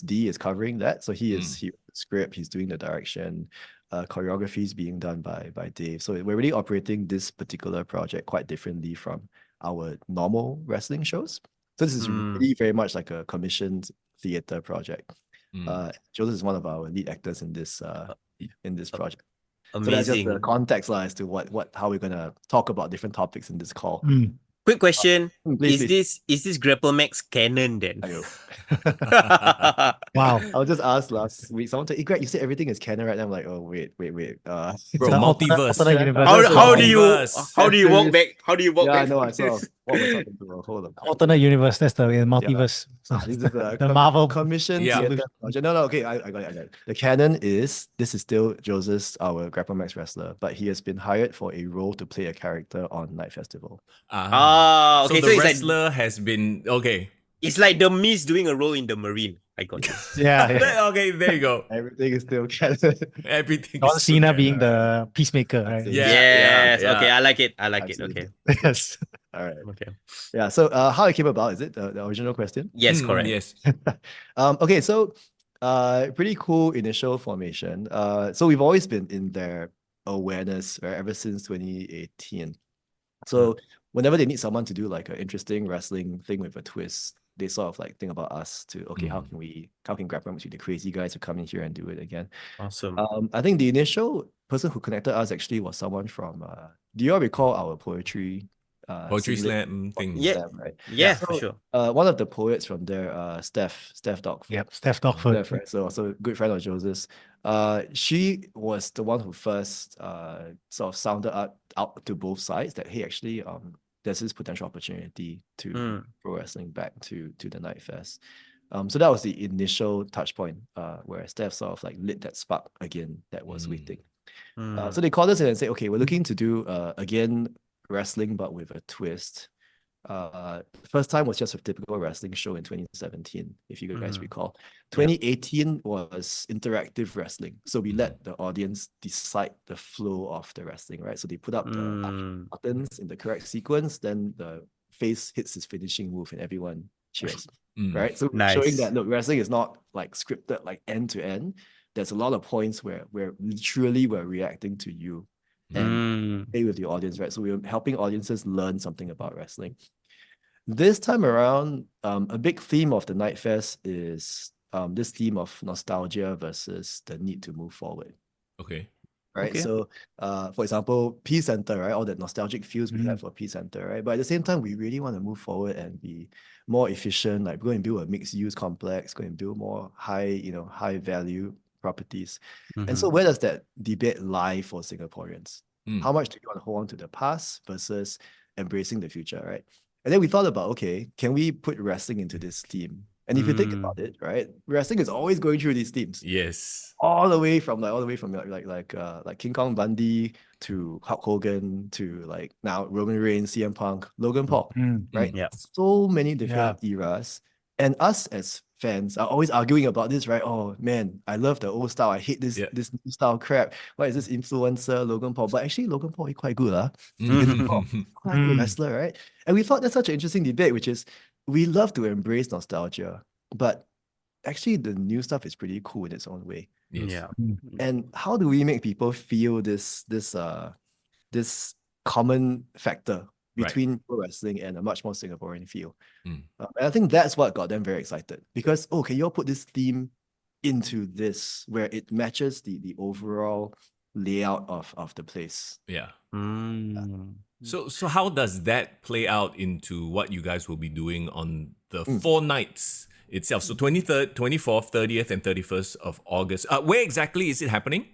D is covering that. So he wrote the script, he's doing the direction, choreography is being done by Dave. So we're really operating this particular project quite differently from our normal wrestling shows. So this is really very much like a commissioned theater project. Joseph is one of our lead actors in this project. So that's just Amazing. the context as to how we're gonna talk about different topics in this call. Quick question. Please. Is this Grapplemax canon then? Ayo. Wow. I was just asked last week. Someone said, "Hey, Greg, you said everything is canon right now." I'm like, "Oh, wait. Bro, It's a multiverse. alternate universe. How do you walk back? How do you walk Yeah, I back? know. from I saw. this? What was up into hold on. Alternate universe. That's the multiverse. So This is a the Marvel. commission Yeah. theater project. No. Okay, I got it. The canon is this is still Joseph, our Grapplemax wrestler, but he has been hired for a role to play a character on Night Festival. Okay, So so the it's like wrestler has been okay. it's like the Miz doing a role in the Marine. I got this. Yeah. yeah. Okay, there you go. Everything is still canon. Everything. John is Cena okay. being the peacemaker, right? Yeah, yes. yeah. Okay, I like it. I like it. Absolutely. Okay. Yes. All right. Okay. Yeah. So how it came about, is it the original question? Yes, correct. Yes. Okay, so pretty cool initial formation. So we've always been in their awareness, right, ever since 2018. So whenever they need someone to do like an interesting wrestling thing with a twist, they sort of like think about us to, okay, how can Grapplemax be the crazy guys who come in here and do it again? Awesome. I think the initial person who connected us actually was someone from do you all recall our poetry Poetry singlet slam thing. Yeah. slam, right? Yeah, for So, sure. one of the poets from there, Steph Dog. Yep, Steph Dogford. Steph, right? So also a good friend of Joses. She was the one who first sort of sounded out to both sides that hey, actually, there's this potential opportunity to bring pro wrestling back to the Night Fest. So that was the initial touch point, where Steph sort of like lit that spark again that was waiting. So they called us in and said, okay, we're looking to do again wrestling but with a twist. The first time was just a typical wrestling show in 2017, if you guys recall. 2018 was interactive wrestling. So we let the audience decide the flow of the wrestling, right? So they put up the buttons in the correct sequence, then the face hits his finishing move and everyone cheers. Right? So Nice. showing that look, wrestling is not like scripted like end to end. There's a lot of points where literally we're reacting to you and play with the audience, right? So we're helping audiences learn something about wrestling. This time around, a big theme of the Night Fest is this theme of nostalgia versus the need to move forward. Okay. Right. Okay. So, for example, Peace Center, right? All that nostalgic feels we have for Peace Center, right? But at the same time, we really want to move forward and be more efficient, like go and build a mixed-use complex, go and build more high value properties. And so where does that debate lie for Singaporeans? How much do you want to hold on to the past versus embracing the future, right? And then we thought about, okay, can we put wrestling into this theme? And if you think about it, right, wrestling is always going through these themes. Yes. All the way from like King Kong Bundy to Hulk Hogan to like now Roman Reigns, CM Punk, Logan Paul, right? Yeah. So many different eras. And us as fans are always arguing about this, right? Oh man, I love the old style. I hate this new style crap. Why is this influencer Logan Paul? But actually Logan Paul is quite good, quite good wrestler, right? And we thought that's such an interesting debate, which is we love to embrace nostalgia, but actually the new stuff is pretty cool in its own way. Yes. Yeah. And how do we make people feel this common factor between pro wrestling and a much more Singaporean feel? And I think that's what got them very excited because, okay, you'll put this theme into this where it matches the overall layout of the place. Yeah. So how does that play out into what you guys will be doing on the 4 nights itself? So 23rd, 24th, 30th, and 31st of August. Where exactly is it happening?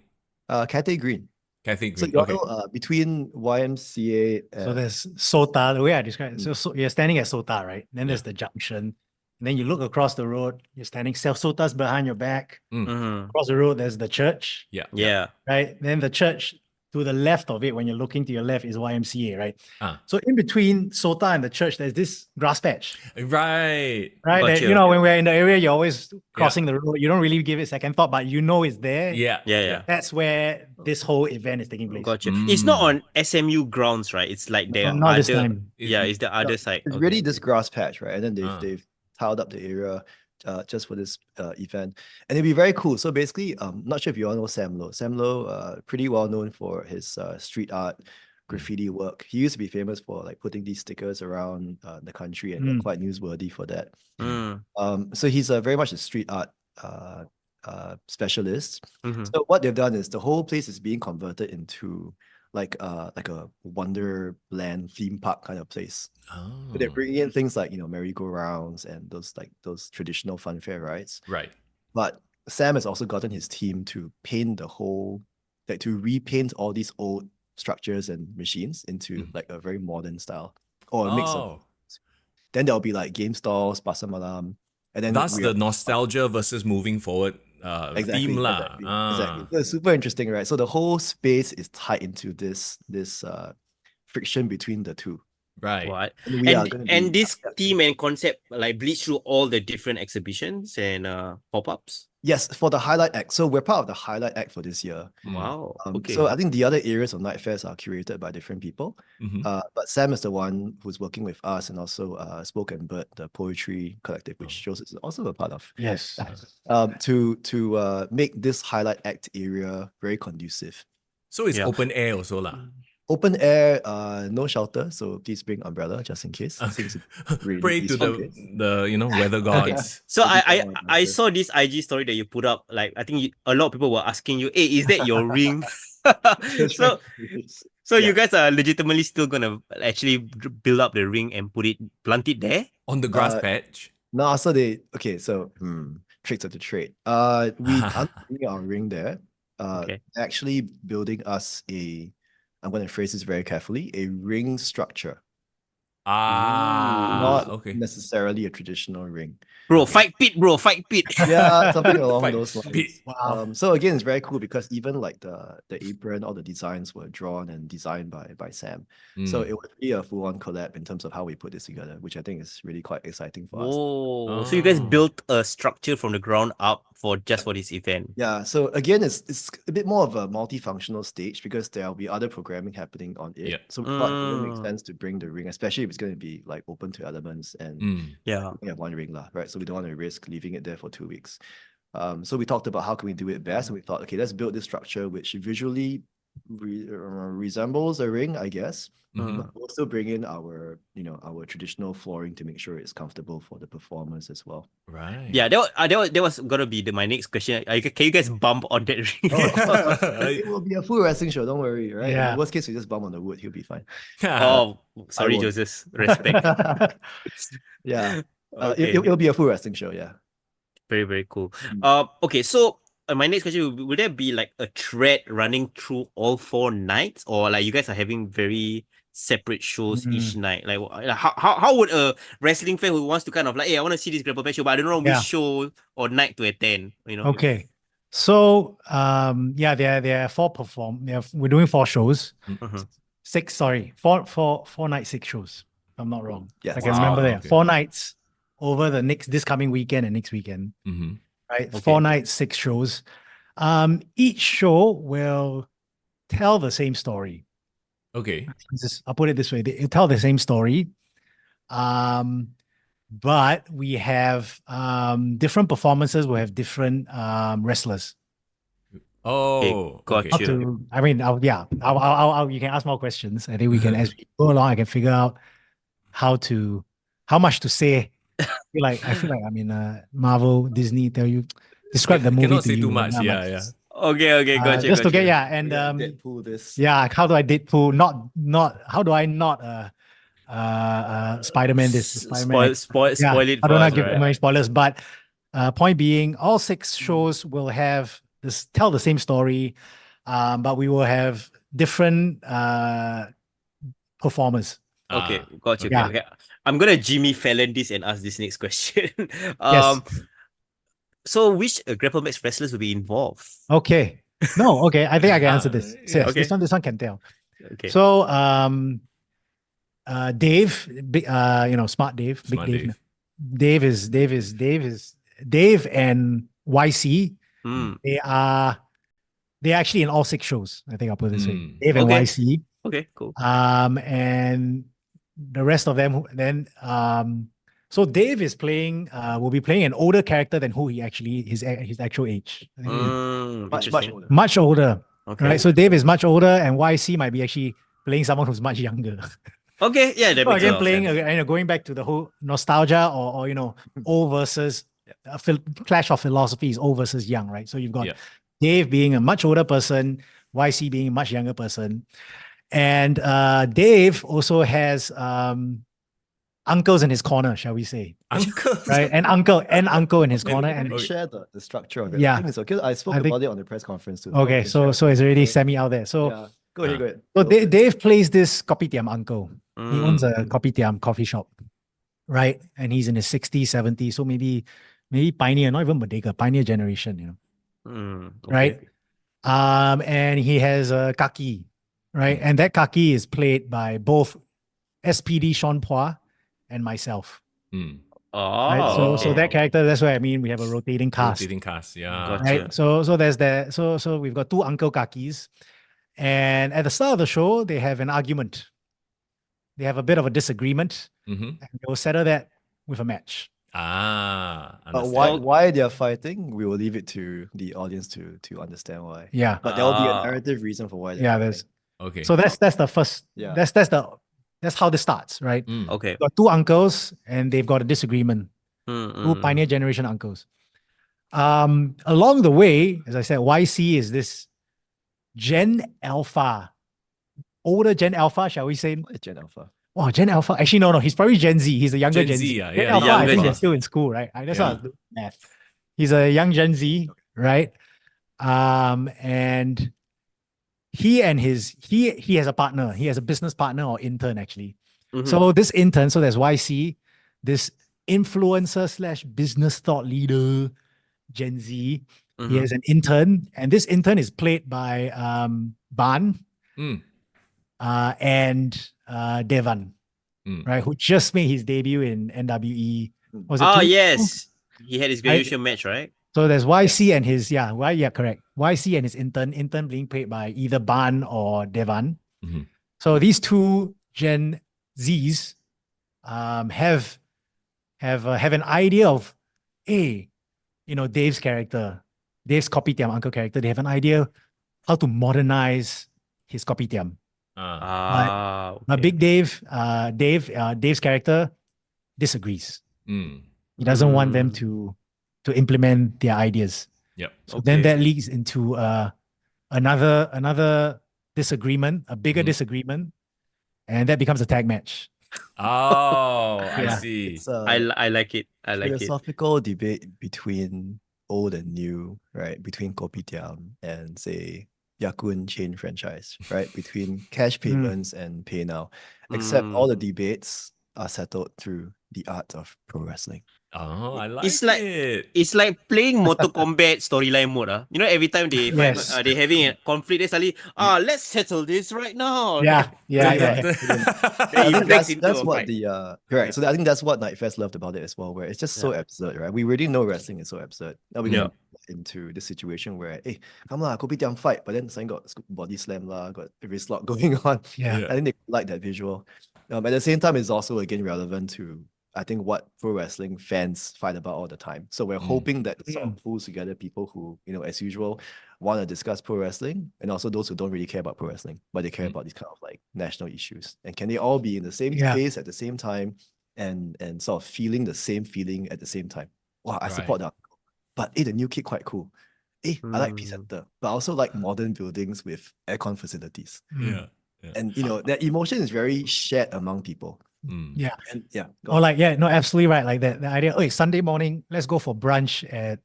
Cathay Green. Cathay So Green. you Okay. know, between YMCA and So there's SOTA, the way I describe it. So you're standing at SOTA, right? Then there's the junction. And then you look across the road, you're standing, SOTA's behind your back. Across the road, there's the church. Yeah. Right? Then the church to the left of it, when you're looking to your left, is YMCA, right? So in between SOTA and the church, there's this grass patch. Right. Right? Gotcha. That, when we're in the area, you're always crossing the road. You don't really give it second thought, but you know it's there. Yeah. That's where this whole event is taking place. Gotcha. It's not on SMU grounds, right? It's like the Not this other. time. Yeah, it's the other side. It's really this grass patch, right? And then they've tiled up the area just for this event, and it'd be very cool. So basically, not sure if you all know Sam Low. Sam Low, pretty well known for his street art, graffiti work. He used to be famous for like putting these stickers around the country and quite newsworthy for that. So he's very much a street art specialist. So what they've done is the whole place is being converted into like a Wonderland theme park kind of place. So they're bringing in things like merry-go-rounds and those traditional funfair rides. Right. But Sam has also gotten his team to paint to repaint all these old structures and machines into like a very modern style or a mix of. Then there'll be like game stalls, pasar malam, and then that's the nostalgia versus moving forward theme lah. Exactly. So it's super interesting, right? So the whole space is tied into this friction between the two. Right. What? And And this theme and concept like bleeds through all the different exhibitions and pop-ups. Yes, for the highlight act. So we're part of the highlight act for this year. Wow. Okay. So I think the other areas of Night Fest are curated by different people. But Sam is the one who's working with us and also Spoken Bird, the poetry collective, which Joseph is also a part of. Yes. To make this highlight act area very conducive. So it's open air also lah. Open air, no shelter, so please bring umbrella just in case. Seems really Pray to the weather gods. So I saw this IG story that you put up. Like I think a lot of people were asking you, "Hey, is that your ring?" That's so right. so Yeah. you guys are legitimately still gonna actually build up the ring and plant it there? On the grass Uh, patch. No, so tricks of the trade. We undoing our ring there. Okay. Actually building us I'm going to phrase this very carefully, a ring structure, Ah, not okay. necessarily a traditional ring. Bro, Okay. fight pit. Yeah, something along Fight those pit. lines. Wow. So again, it's very cool because even like the apron, all the designs were drawn and designed by Sam. So Mm. it was really a full-on collab in terms of how we put this together, which I think is really quite exciting for us. Whoa. So you guys Oh. built a structure from the ground up for this event. Yeah, so again, it's a bit more of a multifunctional stage because there'll be other programming happening on it. Yeah. So we thought it would make Mm. sense to bring the ring, especially if it's going to be like open to elements and Mm. Yeah. we have one ring lah, right? So we don't want to risk leaving it there for 2 weeks. So we talked about how can we do it best, and we thought, okay, let's build this structure which visually resembles a ring, I guess. Mhm. But we'll still bring in our traditional flooring to make sure it's comfortable for the performers as well. Right. Yeah, that was gonna be my next question. Can you guys bump on that ring? It will be a full wrestling show, don't worry, right? In Yeah. the worst case, we just bump on the wood, he'll be fine. Oh, sorry, won't. Joses. Respect. Yeah. Okay. It'll be a full wrestling show, yeah. Very, very cool. Mm. Okay, so my next question will there be like a thread running through all 4 nights, or like you guys are having very separate shows each night? Like how would a wrestling fan who wants to kind of like, hey, I want to see this Grapplemax show, but I don't know which Yeah. show or night to attend, you know? Okay. So yeah, there are we're doing 4 shows. Mhm. Four nights, 6 shows. If I'm not wrong. Yes. I can Wow, remember that. okay. 4 nights over this coming weekend and next weekend. Mm-hmm. Right? Okay. 4 nights, 6 shows. Each show will tell the same story. Okay. I'll put it this way: they tell the same story, but we have different performances. We have different wrestlers. Oh, got okay. you. You can ask more questions. I think we can, as we go along, I can figure out how much to say. I feel like I'm in Marvel, Disney. Describe the movie Cannot to say you. too much. I'm Yeah, like, yeah. Okay, got you. just to got get you. and Deadpool this. how do I Deadpool? Not how do I not Spider-Man this Spider-Man? Spoil it How for do I us, not give right? too many spoilers? But point being, all 6 shows will have tell the same story, but we will have different performers. Okay, got you. Okay. Okay. I'm gonna Jimmy Fallon this and ask this next question. Yes. So which Grapplemax wrestlers will be involved? Okay. No. Okay. I think I can answer this. yeah, Yes, okay. this one can tell. Okay. So Dave, smart Dave, Smart big Dave. Dave and YC. Mm. They're actually in all 6 shows. I think I'll put it this way. Mm. Dave and Okay. YC. Okay, cool. And the rest of them then so Dave is playing will be playing an older character than who he actually his actual age. I think Much Interesting. older. much older. Okay. Right. So Dave is much older and YC might be actually playing someone who's much younger. Okay, yeah, that So makes again, a lot of playing sense. going back to the whole nostalgia or old versus clash of philosophies, old versus young, right? So you've got Yeah. Dave being a much older person, YC being a much younger person. And Dave also has uncles in his corner, shall we say? Uncle. Right? And uncle in his corner. Can And we share the structure of it? Yeah. I think it's okay. I spoke I think- about it on the press conference too. okay, We can so share it's it. already Okay. semi out there. So Yeah. Go ahead, go ahead. So Go for it. Dave plays this kopitiam uncle. He Mm. owns a kopitiam coffee shop, right? And he's in his 60s, 70s. So maybe pioneer, not even bodega, pioneer generation, Okay. right? And he has a kaki, right? And that kaki is played by both SPD Sean Pua and myself. Mm. Oh, Right. So okay. that character, that's what I mean. We have a rotating cast. Rotating cast. Yeah. Gotcha. Right. So there's that. So we've got 2 uncle kakis. And at the start of the show, they have an argument. They have a bit of a disagreement. Mm-hmm. And they will settle that with a match. Ah. But Understand. why they're fighting, we will leave it to the audience to understand why. Yeah. But there will be a Ah. narrative reason for why they're Yeah, fighting. there's Okay. so that's the first. Yeah. That's how this starts, right? Mm. Okay. You've got 2 uncles and they've got a disagreement. 2 Mm. pioneer generation uncles. Along the way, as I said, YC is this Gen Alpha, older Gen Alpha, shall we say? It's Gen Alpha. Oh, Gen Alpha. Actually, no, he's probably Gen Z. He's a younger Gen Gen Z, Z. yeah, Gen yeah, Alpha, the I younger think they're Gen Z. still in school, right? That's Yeah. what I was doing math. He's a young Gen Z, right? And he has a partner. He has a business partner or intern actually. Mhm. So this intern, so there's YC, this influencer slash business thought leader, Gen Z. He Mhm. has an intern, and this intern is played by Ban Mm. and Devan, Mm. right? Who just made his debut in NWE. Was it Ah, 2 weeks ago? yes. He had his graduation match, right? So there's YC and his correct. YC and his intern being played by either Ban or Devan. Mhm. So these two Gen Zs have an idea of, hey, Dave's character, Dave's Kopitiam uncle character. They have an idea how to modernize his Kopitiam. Ah. But Okay. Big Dave's character disagrees. Mm. He doesn't want them Mm. to implement their ideas. Yep. So then Okay. that leads into another disagreement, a bigger Mhm. disagreement, and that becomes a tag match. Oh, I Yeah. see. It's I like it. I like it. philosophical debate between old and new, right? Between Kopitiam and say Yakun chain franchise, right? Between cash payments and pay now. Except all the debates are settled through the art of pro wrestling. Oh, I like It's like it. it's like playing Mortal Kombat storyline mode. Every time they fight, Yes. they having a conflict. They suddenly, let's settle this right now. Yeah. Then I it think breaks into that's a what fight. the correct. So I think that's what Nightfest loved about it as well, where it's just so absurd, right? We already know wrestling is so absurd. Now we're gonna get into the situation where, hey, come lah, Kopitiam fight, but then something got body slam lah, got every slot going on. Yeah. Yeah. I think they like that visual. At the same time, it's also again relevant to I think what pro wrestling fans fight about all the time. So we're hoping that it sort of pulls together people who, as usual, want to discuss pro wrestling, and also those who don't really care about pro wrestling, but they care about these kind of like national issues. And can they all be in the same space at the same time and sort of feeling the same feeling at the same time? Wow, I support that. But the new kid quite cool. I like Peace Center, but I also like modern buildings with aircon facilities. Yeah. And that emotion is very shared among people. Mm. Yeah. And Or like, no, absolutely right. Like that, the idea, hey, Sunday morning, let's go for brunch at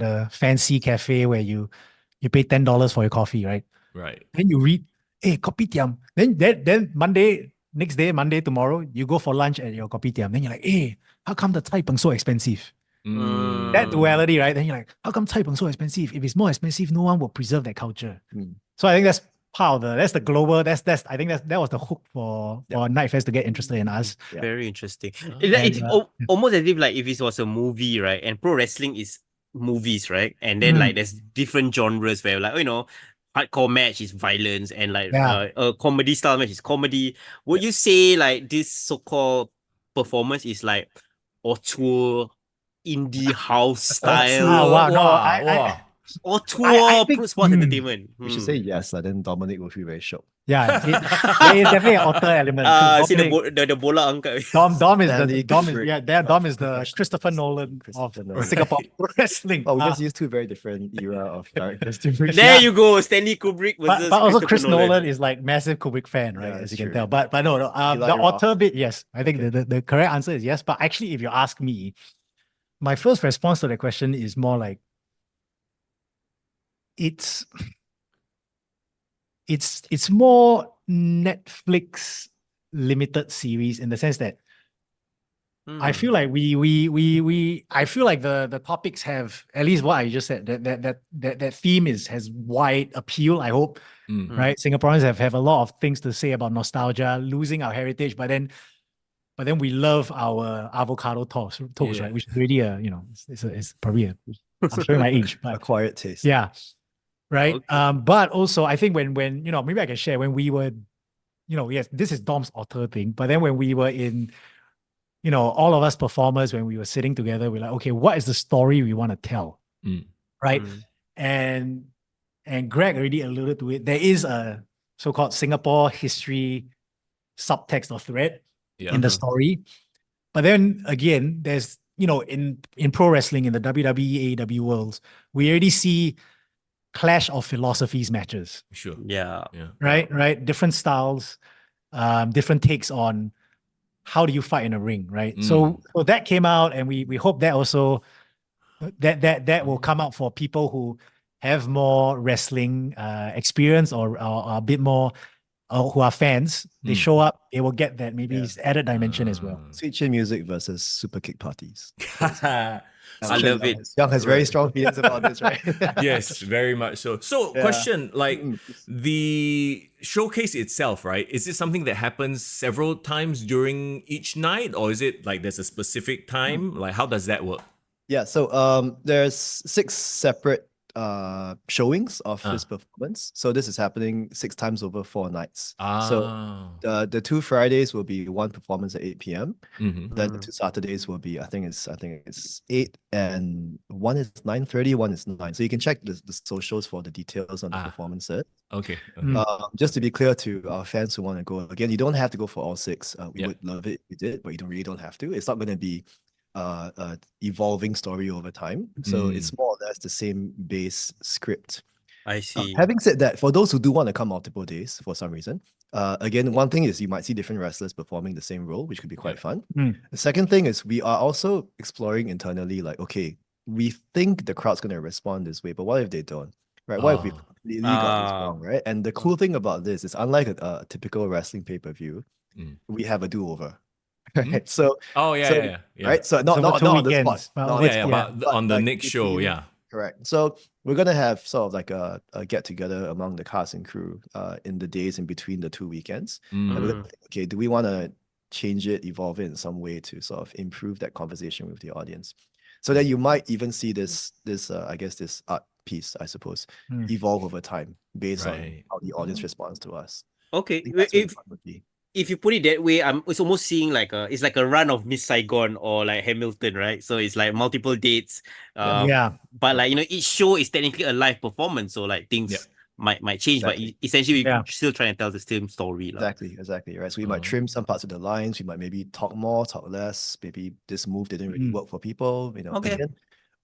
a fancy cafe where you pay $10 for your coffee, right? Right. Then you read, hey, kopitiam. Then next day, Monday, tomorrow, you go for lunch at your kopitiam. Then you're like, hey, how come the cai peng so expensive? Mm. That duality, right? Then you're like, how come cai peng so expensive? If it's more expensive, no one will preserve that culture. So I think that's part of that's the global, I think that was the hook for Nightfest to get interested in us. Very interesting. It's almost as if like if it was a movie, right? And pro wrestling is movies, right? And then like there's different genres where like, hardcore match is violence and like a comedy style match is comedy. Would you say like this so-called performance is like auteur indie house style? Wow. Auteur sports entertainment. We should say yes, then Dominic will feel very shocked. Yeah, there is definitely an author element. See the bola angkat. Dom is Stanley Dom is Kubrick. Dom is the Christopher Nolan of Singapore wrestling. Oh, we just used two very different era of characters to bring. There you go, Stanley Kubrick versus but also Chris Christopher Nolan. Nolan is like massive Kubrick fan, right? Yeah, as you true. can tell. But no, the author bit, yes. I think the correct answer is yes. But actually, if you ask me, my first response to the question is more like it's more Netflix limited series in the sense that I feel like I feel like the topics have, at least what I just said, that theme has wide appeal, I hope. Right? Singaporeans have a lot of things to say about nostalgia, losing our heritage, but then we love our avocado toast, right? Which is really it's probably I'm showing my age, but acquired taste. yeah. Right. Okay. But also I think when maybe I can share when we were, yes, this is Dom's author thing, but then when we were in, all of us performers, when we were sitting together, we're like, okay, what is the story we want to tell? Right. And Greg already alluded to it. There is a so-called Singapore history subtext or thread in the story. But then again, there's, in pro wrestling, in the WWE, AEW worlds, we already see clash of philosophies matches, Sure. Yeah. Yeah. right? Different styles, different takes on how do you fight in a ring, right? So that came out, and we hope that also that will come out for people who have more wrestling experience or a bit more who are fans. They show up, they will get that maybe added dimension as well. Sweet chin music versus super kick parties. I love it. Young has very Right. strong feelings about this, right? Yes, very much so. So, Yeah. question, like Mm. the showcase itself, right? Is it something that happens several times during each night, or is it like there's a specific time? Like, how does that work? Yeah, so there's 6 separate showings of his performance. So this is happening 6 times over 4 nights. So the 2 Fridays will be 1 performance at 8 p.m. Then the 2 Saturdays will be I think it's 8 and 1 is 9:30, 1 is 9. So you can check the socials for the details on the performances. Okay. Just to be clear to our fans who want to go again, you don't have to go for all 6. We would love it if you did, but you really don't have to. It's not going to be evolving story over time. So it's more or less the same base script. I see. Having said that, for those who do want to come multiple days for some reason, again, one thing is you might see different wrestlers performing the same role, which could be quite fun. The second thing is we are also exploring internally, like, okay, we think the crowd's going to respond this way, but what if they don't? Right? What if we completely got this wrong, right? And the cool thing about this is, unlike a typical wrestling pay-per-view, we have a do-over. Right? So, yeah. right? So not over 2 on the weekends. spot. Well, But on the like next show, between- Correct. So we're gonna have sort of like a get together among the cast and crew in the days in between the 2 weekends. And we're gonna think, okay, do we want to change it, evolve it in some way to sort of improve that conversation with the audience? So that you might even see this I guess this art piece, I suppose, evolve over time based on how the audience responds to us. Okay, That's what fun would be. if you put it that way, it's almost seeing like it's like a run of Miss Saigon or like Hamilton, right? So it's like multiple dates. But like, you know, each show is technically a live performance, so like things might change, but essentially we still try and tell the same story. Exactly, right. So we might trim some parts of the lines, we might maybe talk more, talk less, maybe this move didn't really work for people, you know. Okay. Again,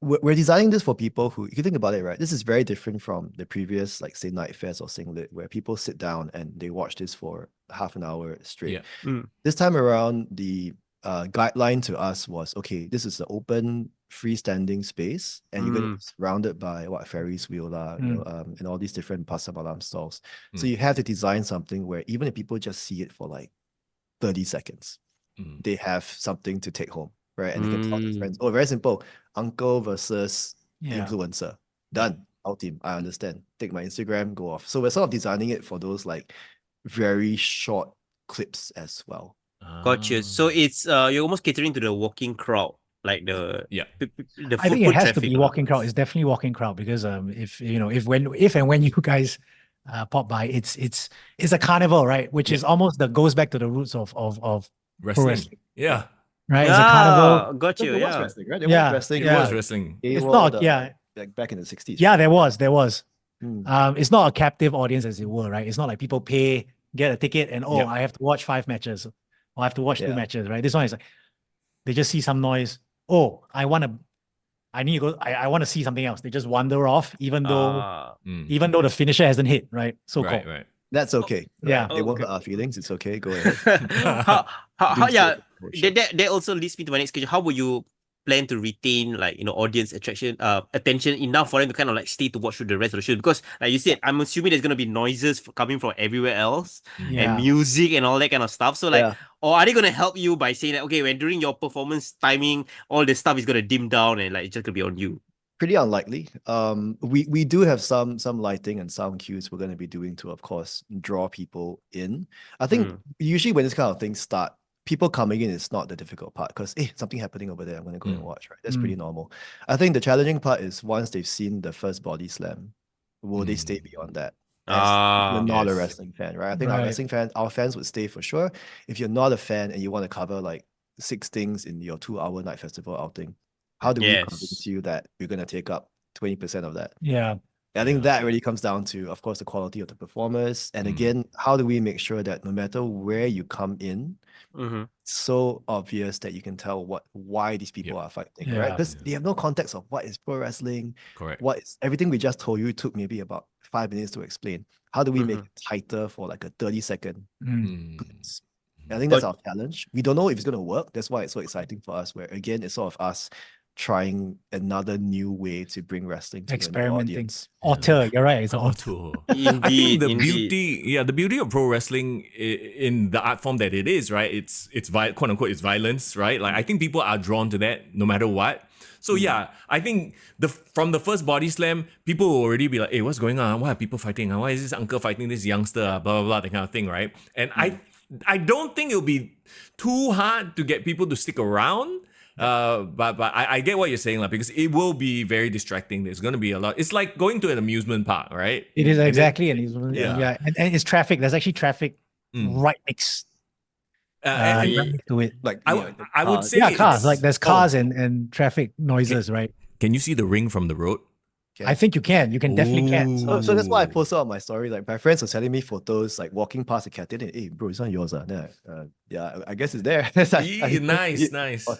we're designing this for people who, if you think about it, right, this is very different from the previous, like, say, Night Fest or Singlet, where people sit down and they watch this for half an hour straight. This time around, the guideline to us was, okay, this is an open, freestanding space, and you're going to be surrounded by Ferris wheel, you know, and all these different pasar malam stalls. So you have to design something where even if people just see it for like 30 seconds, they have something to take home. Right, and they can tell their friends. Oh, very simple. Uncle versus influencer. Done. Our team. I understand. Take my Instagram, go off. So we're sort of designing it for those like very short clips as well. Gotcha. So it's you're almost catering to the walking crowd, like the the I think it has to traffic, be walking crowd. It's definitely walking crowd because if you know if and when you guys pop by, it's a carnival, right? Which is almost goes back to the roots of wrestling. Yeah. Right, it's a carnival. Got you. There was Yeah, wrestling, right? There was wrestling. It was wrestling. It's not, like back in the 60s. Yeah, there was. It's not a captive audience, as it were, right? It's not like people pay, get a ticket, and I have to watch 5 matches, or I have to watch 2 matches, right? This one is like they just see some noise. Oh, I need to go. I want to see something else. They just wander off, even though the finisher hasn't hit, right? So right. That's okay. Yeah. It won't hurt our feelings. It's okay. Go ahead. That also leads me to my next question. How would you plan to retain, like, you know, audience attention enough for them to kind of like stay to watch through the rest of the show? Because like you said, I'm assuming there's gonna be noises coming from everywhere else and music and all that kind of stuff. So like, or are they gonna help you by saying that, okay, when during your performance timing, all the stuff is gonna dim down and like it's just gonna be on you? Pretty unlikely. We do have some lighting and sound cues we're going to be doing to, of course, draw people in. I think usually when this kind of things start, people coming in is not the difficult part because something happening over there, I'm going to go and watch, right? That's pretty normal. I think the challenging part is once they've seen the first body slam, will they stay beyond that? You're not a wrestling fan, right? I think our fans would stay for sure. If you're not a fan and you want to cover like 6 things in your 2-hour night festival outing, how do we convince you that we're going to take up 20% of that? Yeah. And I think Yeah. that really comes down to, of course, the quality of the performers. And Mm. again, how do we make sure that no matter where you come in, Mm-hmm. it's so obvious that you can tell why these people are fighting, right? Yeah. Because they have no context of what is pro wrestling, Correct. what is everything we just told you took maybe about 5 minutes to explain. How do we make Mhm. it tighter for like a 30-second? Mm. Mm. I think that's our challenge. We don't know if it's going to work. That's why it's so exciting for us. Where again, it's sort of us trying another new way to bring wrestling to a new Experimenting. audience. Otter, you're right. It's an Oh, otter. too. Indeed, I think the indeed. beauty of pro wrestling in the art form that it is, right? It's quote unquote, it's violence, right? Like I think people are drawn to that no matter what. So yeah, I think from the first body slam, people will already be like, "Hey, what's going on? Why are people fighting? Why is this uncle fighting this youngster? Blah blah blah," that kind of thing, right? And I don't think it'll be too hard to get people to stick around. But I get what you're saying, like, because it will be very distracting. There's gonna be a lot. It's like going to an amusement park, right? It is And then- exactly, and Yeah. and it's traffic. There's actually traffic right next and right next to it. Like I would say Yeah, cars. it's- Like there's oh, cars and traffic noises, right? Can you see the ring from the road? I think you can. You can definitely can. So that's why I Ooh. posted on my story. Like my friends were sending me photos, like walking past the canteen. And, hey, bro, it's not yours, Then yeah, I guess it's there. Nice. So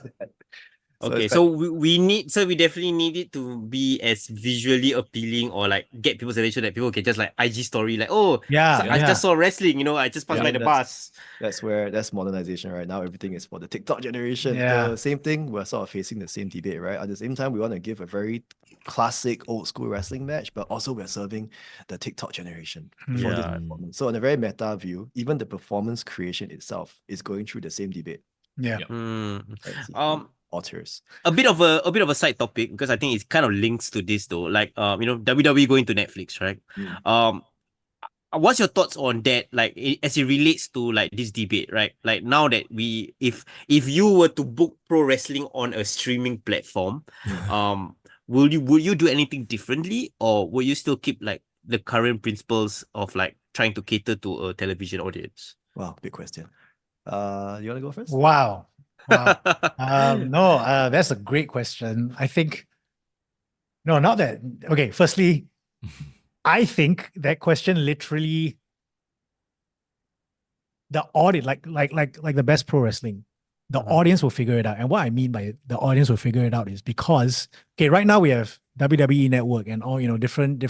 Okay, it's so we definitely need it to be as visually appealing or like get people's attention that people can just like IG story like, oh, Yeah, so I yeah. just saw wrestling, I just passed Yeah, by the that's- bus. that's modernization right now. Everything is for the TikTok generation. Yeah. The same thing. We're sort of facing the same debate, right? At the same time, we want to give a very classic old school wrestling match, but also we're serving the TikTok generation for this Yeah. performance. So in a very meta view, even the performance creation itself is going through the same debate. Yeah. Yeah. Right? Authors. A bit of a side topic because I think it kind of links to this though. Like WWE going to Netflix, right? What's your thoughts on that? Like as it relates to like this debate, right? Like now that if you were to book pro wrestling on a streaming platform, will you do anything differently, or will you still keep like the current principles of like trying to cater to a television audience? Wow, big question. You want to go first? Wow. No, that's a great question. I think no, not that. Okay, firstly, I think that question literally the audience, like the best pro wrestling, the audience will figure it out. And what I mean by the audience will figure it out is because right now we have WWE Network and all different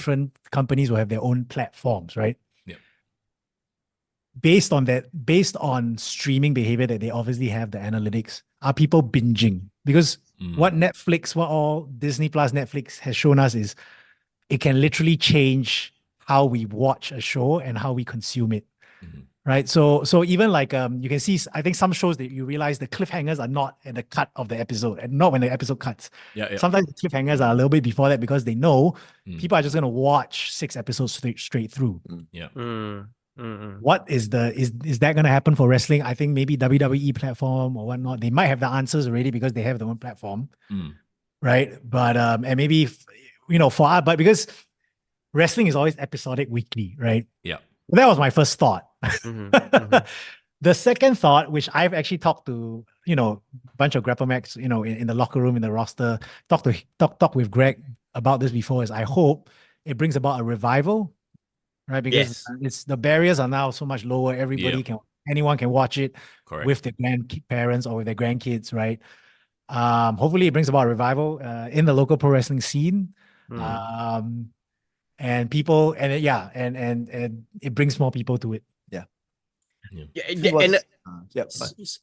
companies will have their own platforms, right? Yeah. Based on streaming behavior that they obviously have the analytics, are people binging? Because what all Disney Plus Netflix has shown us is it can literally change how we watch a show and how we consume it. Right. So even like you can see, I think some shows that you realize the cliffhangers are not at the cut of the episode and not when the episode cuts. Yeah. Sometimes the cliffhangers are a little bit before that because they know people are just gonna watch 6 episodes straight through. Yeah. What is that gonna happen for wrestling? I think maybe WWE platform or whatnot. They might have the answers already because they have their own platform. Right. But and maybe for us, but because wrestling is always episodic weekly, right? Yeah. That was my first thought. The second thought, which I've actually talked to, a bunch of Grapplemax, in the locker room, in the roster, talk with Greg about this before, is I hope it brings about a revival, right? Because it's the barriers are now so much lower. Anyone can watch it. Correct. With their grandparents or with their grandkids, right? Hopefully it brings about a revival in the local pro wrestling scene. And people, and it brings more people to it.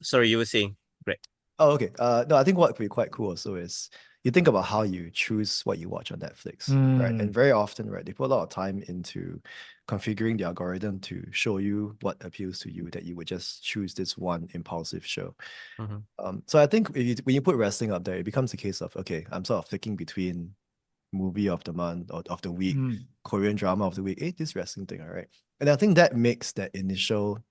Sorry, you were saying, Greg. Oh, okay. No, I think what would be quite cool also is you think about how you choose what you watch on Netflix, right? And very often, right, they put a lot of time into configuring the algorithm to show you what appeals to you, that you would just choose this one impulsive show. So I think when you put wrestling up there, it becomes a case of, okay, I'm sort of flicking between movie of the month or of the week, Korean drama of the week, this wrestling thing, all right? And I think that makes that initial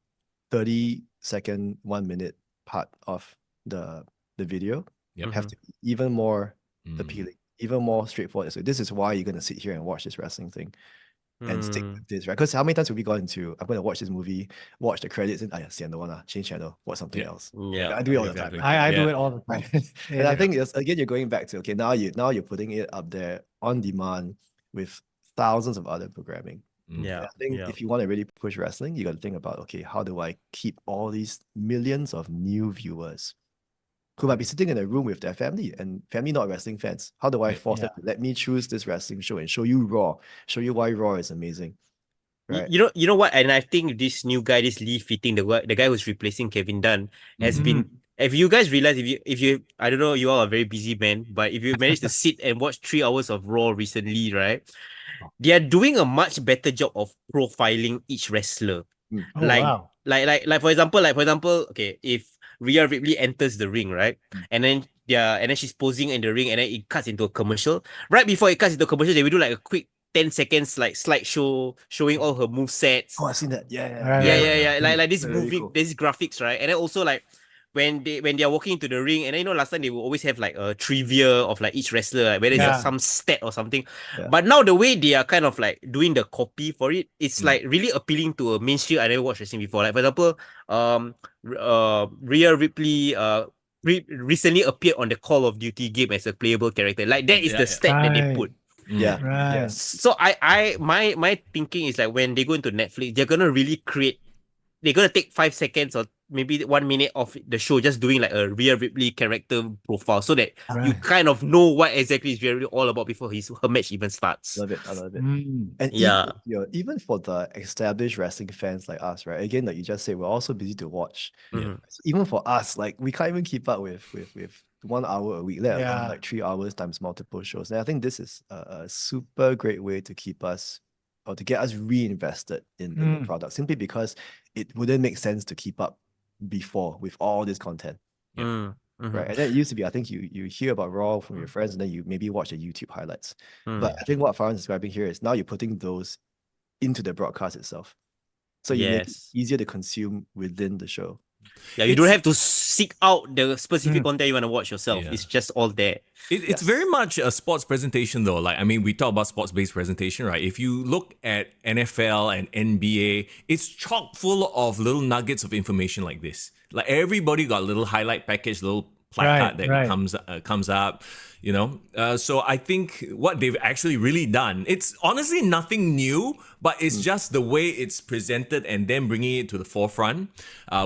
30-second, 1 minute part of the video have to be even more appealing, even more straightforward. So this is why you're going to sit here and watch this wrestling thing and stick with this, right? Because how many times have we gone into, I'm going to watch this movie, watch the credits, and don't want to change channel, watch something else. Yeah, I do it all the time. exactly. Right? I do it all the time. And I think again, you're going back to, okay, now you're putting it up there on demand with thousands of other programming. Yeah. I think if you want to really push wrestling, you got to think about, okay, how do I keep all these millions of new viewers who might be sitting in a room with their family and family not wrestling fans? How do I force them to let me choose this wrestling show and show you Raw, show you why Raw is amazing? Right. You know what? And I think this new guy, this Lee Fitting, the guy who's replacing Kevin Dunn, has been. If you guys realize, if you, I don't know, you all are very busy men, but if you manage to sit and watch 3 hours of Raw recently, right, they are doing a much better job of profiling each wrestler. Oh, like, wow. like for example, okay, if Rhea Ripley enters the ring, right, and then she's posing in the ring, and then it cuts into a commercial. Right before it cuts into a commercial, they will do like a quick 10 seconds like slideshow showing all her movesets. Oh, I've seen that. Yeah. Like this Very moving, cool. this graphics, right? And then also like when they are walking into the ring, and then, you know, last time they will always have like a trivia of like each wrestler, like whether it's some stat or something. But now the way they are kind of like doing the copy for it, it's like really appealing to a mainstream. I never watched wrestling before. Like for example, Rhea Ripley recently appeared on the Call of Duty game as a playable character. Like that is the stat that they put. Yes. So my thinking is like when they go into Netflix, they're gonna really create. They're gonna take 5 seconds or maybe 1 minute of the show just doing like a Rhea Ripley character profile, so that you kind of know what exactly is Rhea Ripley all about before her match even starts. I love it. And Yeah. even for the established wrestling fans like us, right? Again, like you just said, we're also busy to watch. So even for us, like we can't even keep up with 1 hour a week, let alone like 3 hours times multiple shows. And I think this is a super great way to keep us, or to get us reinvested in the product, simply because it wouldn't make sense to keep up before with all this content. Right. And then it used to be, I think you hear about Raw from your friends, and then you maybe watch the YouTube highlights. But I think what Farhan's describing here is now you're putting those into the broadcast itself. So you make it easier to consume within the show. Yeah, you don't have to seek out the specific content you want to watch yourself. It's just all there. It's very much a sports presentation though. Like, I mean, we talk about sports-based presentation, right? If you look at NFL and NBA, it's chock full of little nuggets of information like this. Like everybody got a little highlight package, little placard that comes up, you know. So I think what they've actually really done, it's honestly nothing new, but it's just the way it's presented and then bringing it to the forefront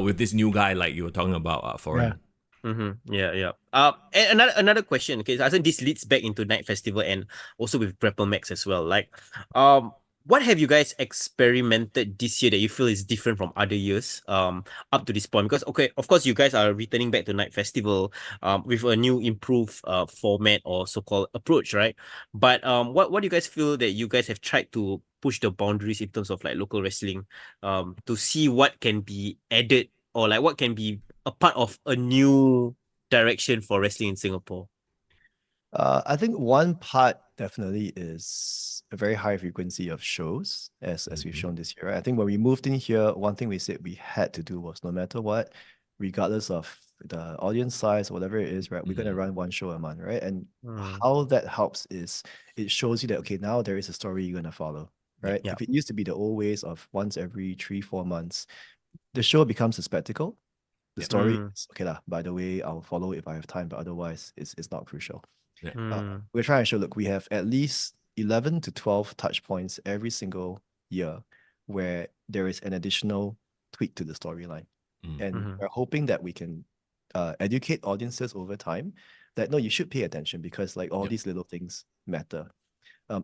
with this new guy like you were talking about, Foreign. Yeah. And another question, okay, I think this leads back into Night Festival and also with Grapplemax as well. Like, what have you guys experimented this year that you feel is different from other years up to this point? Because, okay, of course, you guys are returning back to Night Festival with a new improved format or so-called approach, right? But what do you guys feel that you guys have tried to push the boundaries in terms of like local wrestling to see what can be added or like what can be a part of a new direction for wrestling in Singapore? I think one part definitely is a very high frequency of shows, as we've shown this year. Right? I think when we moved in here, one thing we said we had to do was no matter what, regardless of the audience size, whatever it is, right, we're going to run 1 show a month, right? And how that helps is it shows you that, okay, now there is a story you're going to follow, right? If it used to be the old ways of once every 3-4 months, the show becomes a spectacle. The story is, okay, by the way, I'll follow it if I have time, but otherwise it's not crucial. We're trying to show, look, we have at least 11 to 12 touch points every single year where there is an additional tweak to the storyline. And we're hoping that we can educate audiences over time that, no, you should pay attention because like all these little things matter.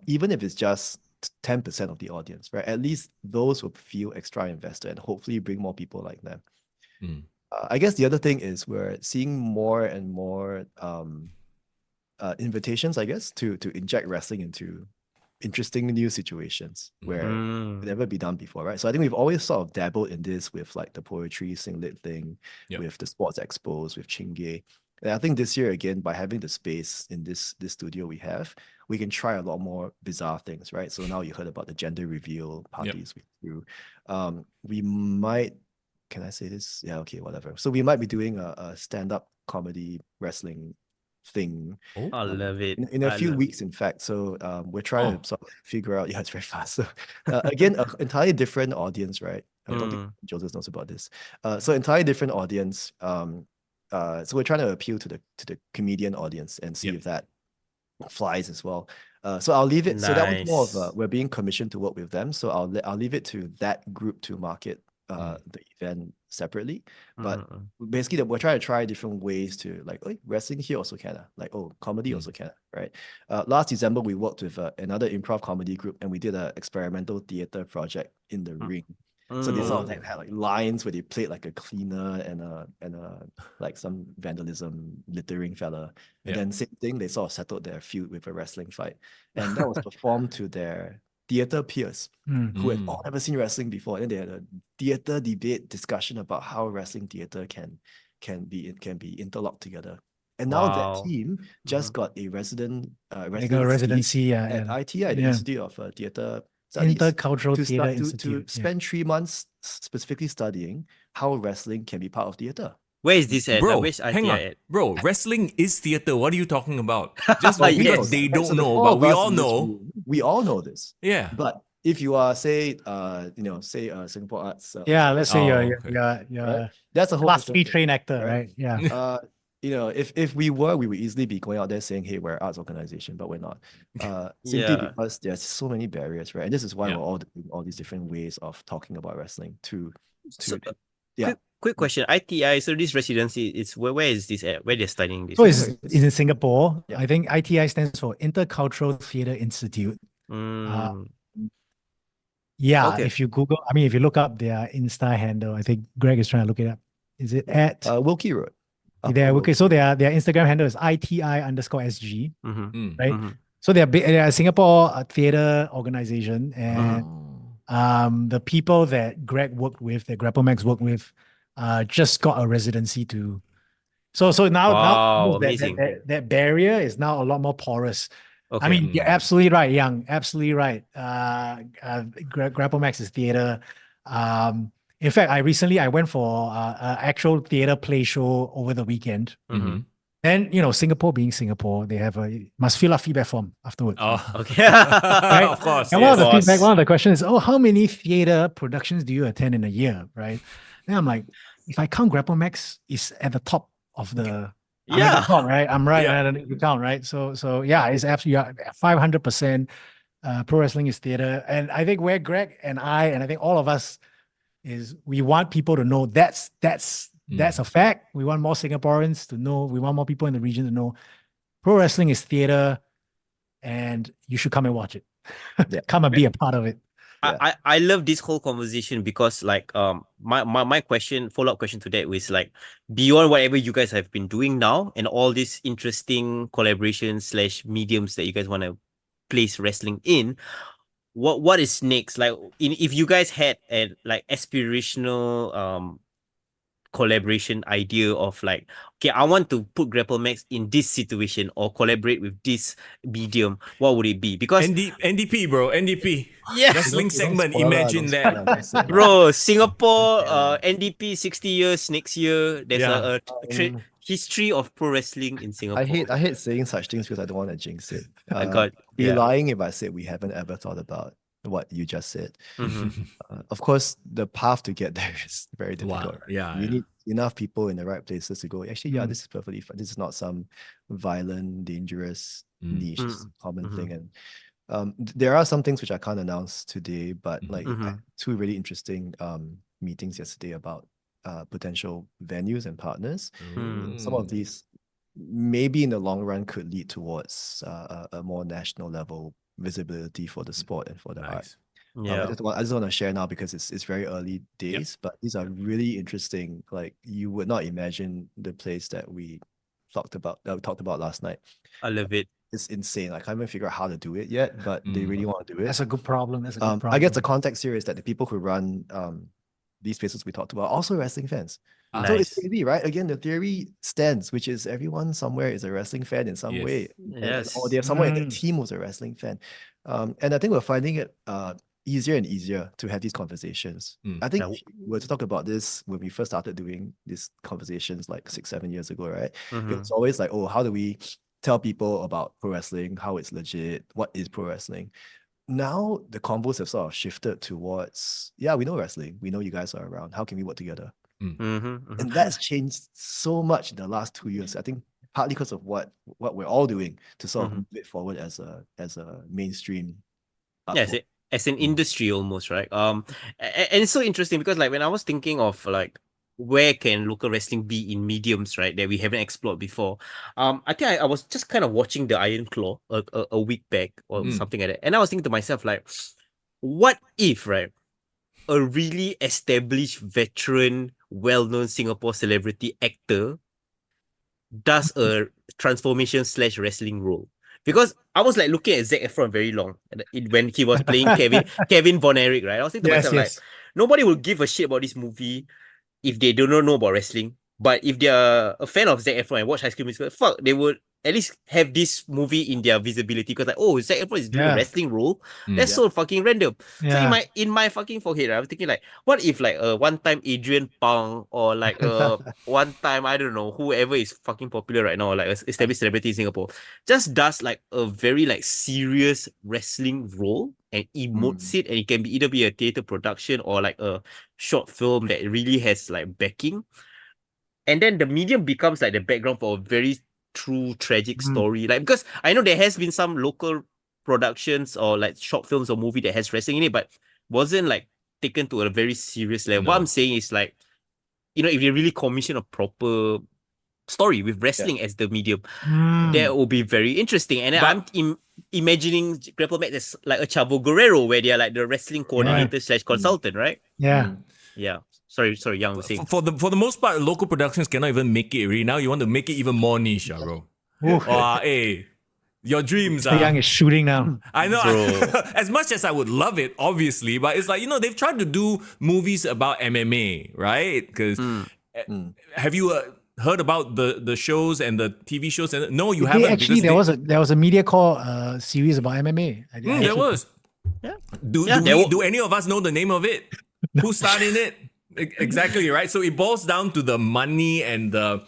Even if it's just 10% of the audience, right? At least those will feel extra invested and hopefully bring more people like them. I guess the other thing is we're seeing more and more invitations, I guess, to inject wrestling into interesting new situations where it never be done before, right? So I think we've always sort of dabbled in this with like the poetry singlet thing, with the sports expos, with Chingay. And I think this year, again, by having the space in this studio we have, we can try a lot more bizarre things, right? So now you heard about the gender reveal parties we do. We might, can I say this? Yeah, okay, whatever. So we might be doing a stand-up comedy wrestling thing. I love it. In a few weeks, in fact. So we're trying to sort of figure out, it's very fast. So again, an entirely different audience, right? I don't think Joseph knows about this. So entirely different audience. So we're trying to appeal to the comedian audience and see if that flies as well. So I'll leave it. So that was more of Nice. we're being commissioned to work with them. So I'll leave it to that group to market the event separately. But basically, we're trying to try different ways to like, oh, wrestling here also can, like, oh, comedy also can, right? Last December we worked with another improv comedy group, and we did an experimental theater project in the ring. So they sort of like had like lines where they played like a cleaner and a like some vandalism littering fella. And then same thing, they sort of settled their feud with a wrestling fight. And that was performed to their theater peers who had all never seen wrestling before. And then they had a theater debate discussion about how wrestling theater can be interlocked together. And now that Wow. team just got a resident They got a residency at ITI, the yeah. Institute of Theatre Studies, Intercultural to Theatre start to Institute. Yeah. spend 3 months specifically studying how wrestling can be part of theater. Where is this at? Bro, Where's hang ITI on. at? Bro, wrestling is theater. What are you talking about? Just Well, because Yes. they right? don't So the know, four but of we us all in this know. room, we all know this. Yeah. But if you are, say, Singapore Arts, Yeah, let's say Oh, you're okay. you're that's a whole class different 3 thing, trained actor, right? right? Yeah. If we would easily be going out there saying, hey, we're an arts organization, but we're not. Simply Yeah. because there's so many barriers, right? And this is why Yeah. we're all doing all these different ways of talking about wrestling So, yeah. quick question. ITI, so this residency, it's where is this at? Where they're studying this? So it's in Singapore. Yeah. I think ITI stands for Intercultural Theatre Institute. Yeah, Okay. if you Google, I mean, if you look up their Insta handle, I think Greg is trying to look it up. Is it at Wilkie Road? there? Okay, so their Instagram handle is ITI_SG, right? Mhm. So they're a Singapore theater organization, and the people that Greg worked with, that Grapplemax worked with, just got a residency to. So now Wow, that amazing. that barrier is now a lot more porous. Okay. I mean, you're absolutely right, Young. Absolutely right. Grapplemax is theater. In fact, I went for an actual theater play show over the weekend. And Singapore being Singapore, they have must fill out feedback form afterwards. Oh, Okay. Right? of course. And yes. one of the questions is, how many theater productions do you attend in a year, right? And I'm like, if I count Grapplemax, is at the top of the. I'm at the top, right? I'm right at the count, right? So yeah, it's absolutely 500%. Pro wrestling is theater, and I think where Greg and I think all of us is, we want people to know that's a fact. We want more Singaporeans to know. We want more people in the region to know pro wrestling is theater, and you should come and watch it. Come and be a part of it. I love this whole conversation because like my follow-up question to that was like, beyond whatever you guys have been doing now and all these interesting collaborations / mediums that you guys want to place wrestling in, what is next? Like if you guys had an like aspirational collaboration idea of like, okay, I want to put Grapplemax in this situation or collaborate with this medium, what would it be? Because NDP, bro, NDP. Yeah. Wrestling Don't segment. spoil Imagine don't that. say bro, Singapore NDP 60 years next year. There's Yeah. a history of pro wrestling in Singapore. I hate saying such things because I don't want to jinx it. I got be lying if I said we haven't ever thought about what you just said. Of course, the path to get there is very difficult. Wow. Right? Yeah, you yeah. need enough people in the right places to go, actually, yeah, this is perfectly fine. This is not some violent, dangerous niche. This is a common thing. And there are some things which I can't announce today, but like I had 2 really interesting meetings yesterday about potential venues and partners. Some of these maybe in the long run could lead towards a more national level visibility for the sport and for the art. Yeah. I just want to share now because it's very early days, but these are really interesting. Like you would not imagine the place that we talked about last night. I love it. It's insane. I can't even figure out how to do it yet, but they really want to do it. That's a good problem. I guess the context here is that the people who run these places we talked about are also wrestling fans. So it's crazy, right? Again, the theory stands, which is everyone somewhere is a wrestling fan in some way. Or they have someone in their team who's a wrestling fan. And I think we're finding it easier and easier to have these conversations. I think if we were to talk about this when we first started doing these conversations like 6-7 years ago, right? It's always like, oh, how do we tell people about pro wrestling, how it's legit, what is pro wrestling? Now the combos have sort of shifted towards, yeah, we know wrestling, we know you guys are around, how can we work together? And that's changed so much in the last 2 years. I think partly because of what we're all doing to sort of Mhm. move it forward as a mainstream art Yeah, form. as an industry almost, right? And it's so interesting because like when I was thinking of like where can local wrestling be in mediums, right, that we haven't explored before. I think I was just kind of watching the Iron Claw a week back or something like that, and I was thinking to myself like, what if, right, a really established veteran, well-known Singapore celebrity actor does a transformation / wrestling role. Because I was like looking at Zac Efron very long when he was playing Kevin Von Erich, right? I was thinking to Yes, myself like, yes. nobody will give a shit about this movie if they do not know about wrestling. But if they're a fan of Zac Efron and watch High School Musical, fuck, they would at least have this movie in their visibility because like, oh, Zac Efron is doing a Yeah. wrestling role. Mm. That's Yeah. so fucking random. So Yeah. in my fucking forehead, I was thinking like, what if like a one-time Adrian Pang or like a one-time, I don't know, whoever is fucking popular right now, like a established celebrity in Singapore, just does like a very like serious wrestling role and emotes it, and it can be either be a theater production or like a short film that really has like backing, and then the medium becomes like the background for a very true tragic story. Like, because I know there has been some local productions or like short films or movie that has wrestling in it, but wasn't like taken to a very serious level. What No. I'm saying is like, if you really commission a proper story with wrestling as the medium, that will be very interesting. And then But- I'm imagining Grapplemax as like a Chavo Guerrero, where they're like the wrestling coordinator / consultant, right? Yeah. Yeah. Sorry, Young was saying. For the most part, local productions cannot even make it really. Now you want to make it even more niche, bro. Oof. Hey, your dreams The Young is shooting now. I know. Bro. As much as I would love it, obviously, but it's like, they've tried to do movies about MMA, right? Because have you heard about the shows and the TV shows? And no, you haven't. Actually, because there was a MediaCorp series about MMA. there was. Yeah. Do any of us know the name of it? Who starred in it? Exactly, right? So it boils down to the money and the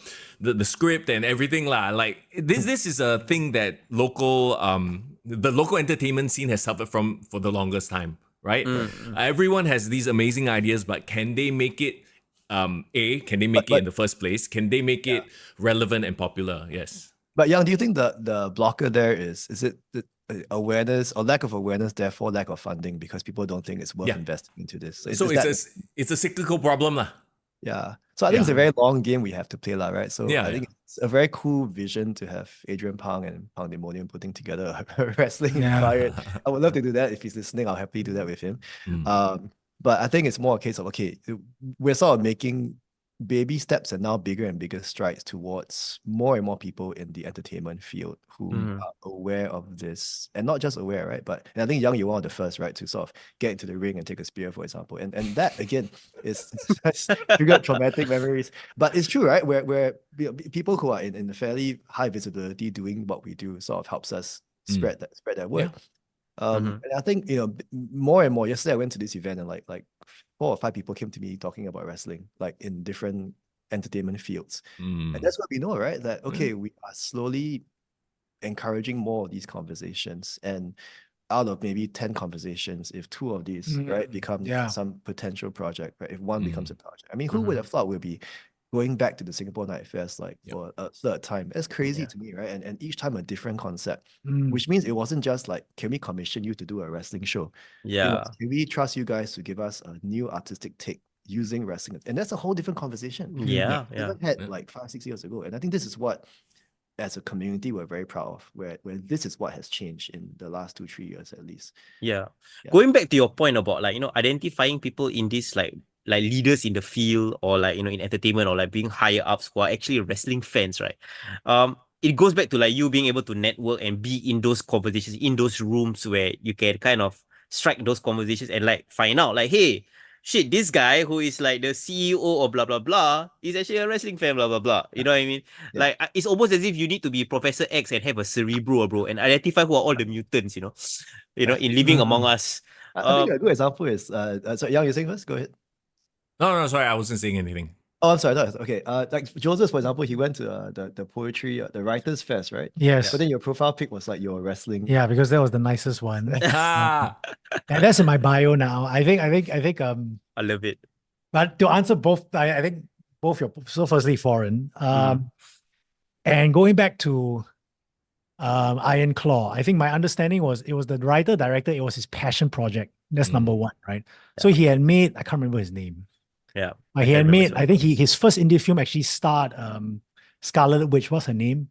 script and everything lah. Like this is a thing that the local entertainment scene has suffered from for the longest time, right? Everyone has these amazing ideas, but can they make it can they make it in the first place? Can they make it relevant and popular? Yes. But Young, do you think the blocker there is it the awareness or lack of awareness, therefore lack of funding, because people don't think it's worth investing into this? So it's a cyclical problem lah. Yeah. So I think it's a very long game we have to play, right? So Yeah, I think it's a very cool vision to have Adrian Pang and Pandemonium putting together a wrestling inspired. I would love to do that. If he's listening, I'll happily do that with him. But I think it's more a case of, okay, we're sort of making baby steps and now bigger and bigger strides towards more and more people in the entertainment field who are aware of this, and not just aware, right? But I think Young, you're one of the first, right, to sort of get into the ring and take a spear, for example, and that again is triggered traumatic memories. But it's true, right? Where people who are in a fairly high visibility doing what we do sort of helps us spread that word. And I think more and more. Yesterday I went to this event and like 4 or 5 people came to me talking about wrestling, like in different entertainment fields. And that's what we know, right? That okay, we are slowly encouraging more of these conversations, and out of maybe 10 conversations, if 2 of these right become some potential project, right? If 1 becomes a project, I mean, who would have thought we'll be going back to the Singapore Night Fest for a 3rd time? That's crazy to me, right? And each time a different concept, which means it wasn't just like, can we commission you to do a wrestling show? It was, can we trust you guys to give us a new artistic take using wrestling? And that's a whole different conversation. We had like 5-6 years ago. And I think this is what, as a community, we're very proud of, where this is what has changed in the last 2-3 years at least. Going back to your point about like identifying people in this like leaders in the field, or like in entertainment, or like being higher ups who are actually wrestling fans, right? It goes back to like you being able to network and be in those conversations, in those rooms where you can kind of strike those conversations and like find out like, hey, shit, this guy who is like the CEO of blah blah blah is actually a wrestling fan, blah blah blah. You know what I mean? Like it's almost as if you need to be Professor X and have a cerebro, bro, and identify who are all the mutants, in Living Among Us. I think a good example is so Young, you're saying first? Go ahead. No, sorry, I wasn't saying anything. Oh, I'm sorry. Okay. Like Joseph, for example, he went to the poetry, the Writers' Fest, right? Yes. But then your profile pic was like your wrestling. Yeah, because that was the nicest one. And that's in my bio now. I think I love it. But to answer both, I think both so firstly, foreign. And going back to Iron Claw, I think my understanding was it was the writer director. It was his passion project. That's number one, right? So he had made, I can't remember his name. Yeah. But he had made, I think his first indie film actually starred Scarlet Witch. What's her name?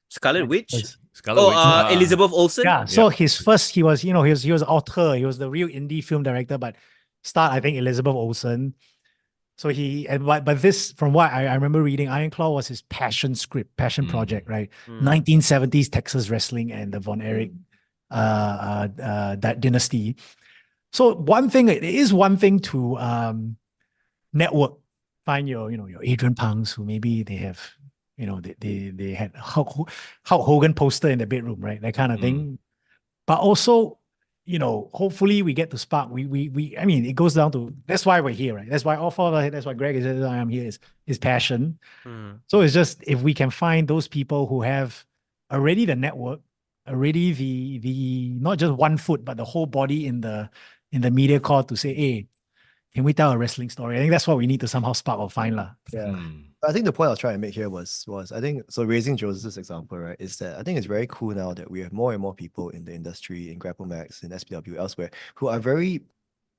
Scarlet Witch. Scarlet Witch. Elizabeth Olsen. Yeah. So his first, he was author. He was the real indie film director, but starred, I think, Elizabeth Olsen. So but this, from what I remember reading, Iron Claw was his passion project, right? 1970s Texas wrestling and the Von Erich that dynasty. So it is one thing to network, find your Adrian Punks who maybe they have, they had Hulk Hogan poster in the bedroom, right? That kind of thing. But also, hopefully we get to spark. I mean, it goes down to, that's why we're here, right? That's why all four of us, that's why Greg is here, I am here, is passion. So it's just, if we can find those people who have already the network, already the not just one foot, but the whole body in the media call to say, hey, can we tell a wrestling story? I think that's what we need to somehow spark or find lah. Yeah. I think the point I was trying to make here was I think, so raising Joseph's example, right, is that I think it's very cool now that we have more and more people in the industry, in Grapplemax, in SPW, elsewhere, who are very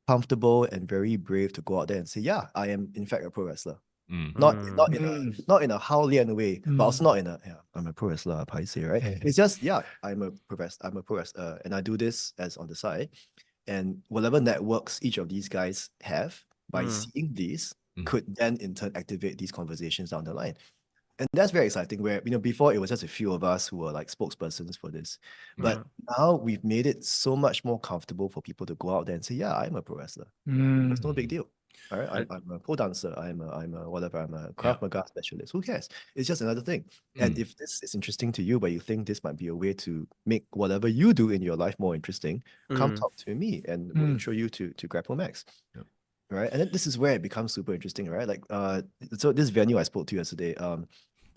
comfortable and very brave to go out there and say, yeah, I am in fact a pro wrestler. Not in a Howlian way, but also not in a, yeah, I'm a pro wrestler, I say, right? It's just, yeah, I'm a pro wrestler, and I do this as on the side. And whatever networks each of these guys have by seeing these could then in turn activate these conversations down the line. And that's very exciting, where, before it was just a few of us who were like spokespersons for this. But now we've made it so much more comfortable for people to go out there and say, yeah, I'm a pro wrestler. It's no big deal. All right, I'm a pole dancer. I'm a whatever. I'm a Krav Maga specialist. Who cares? It's just another thing. And if this is interesting to you, but you think this might be a way to make whatever you do in your life more interesting, come talk to me, and we'll intro you to Grapplemax. Right, and then this is where it becomes super interesting, right? Like, so this venue I spoke to yesterday,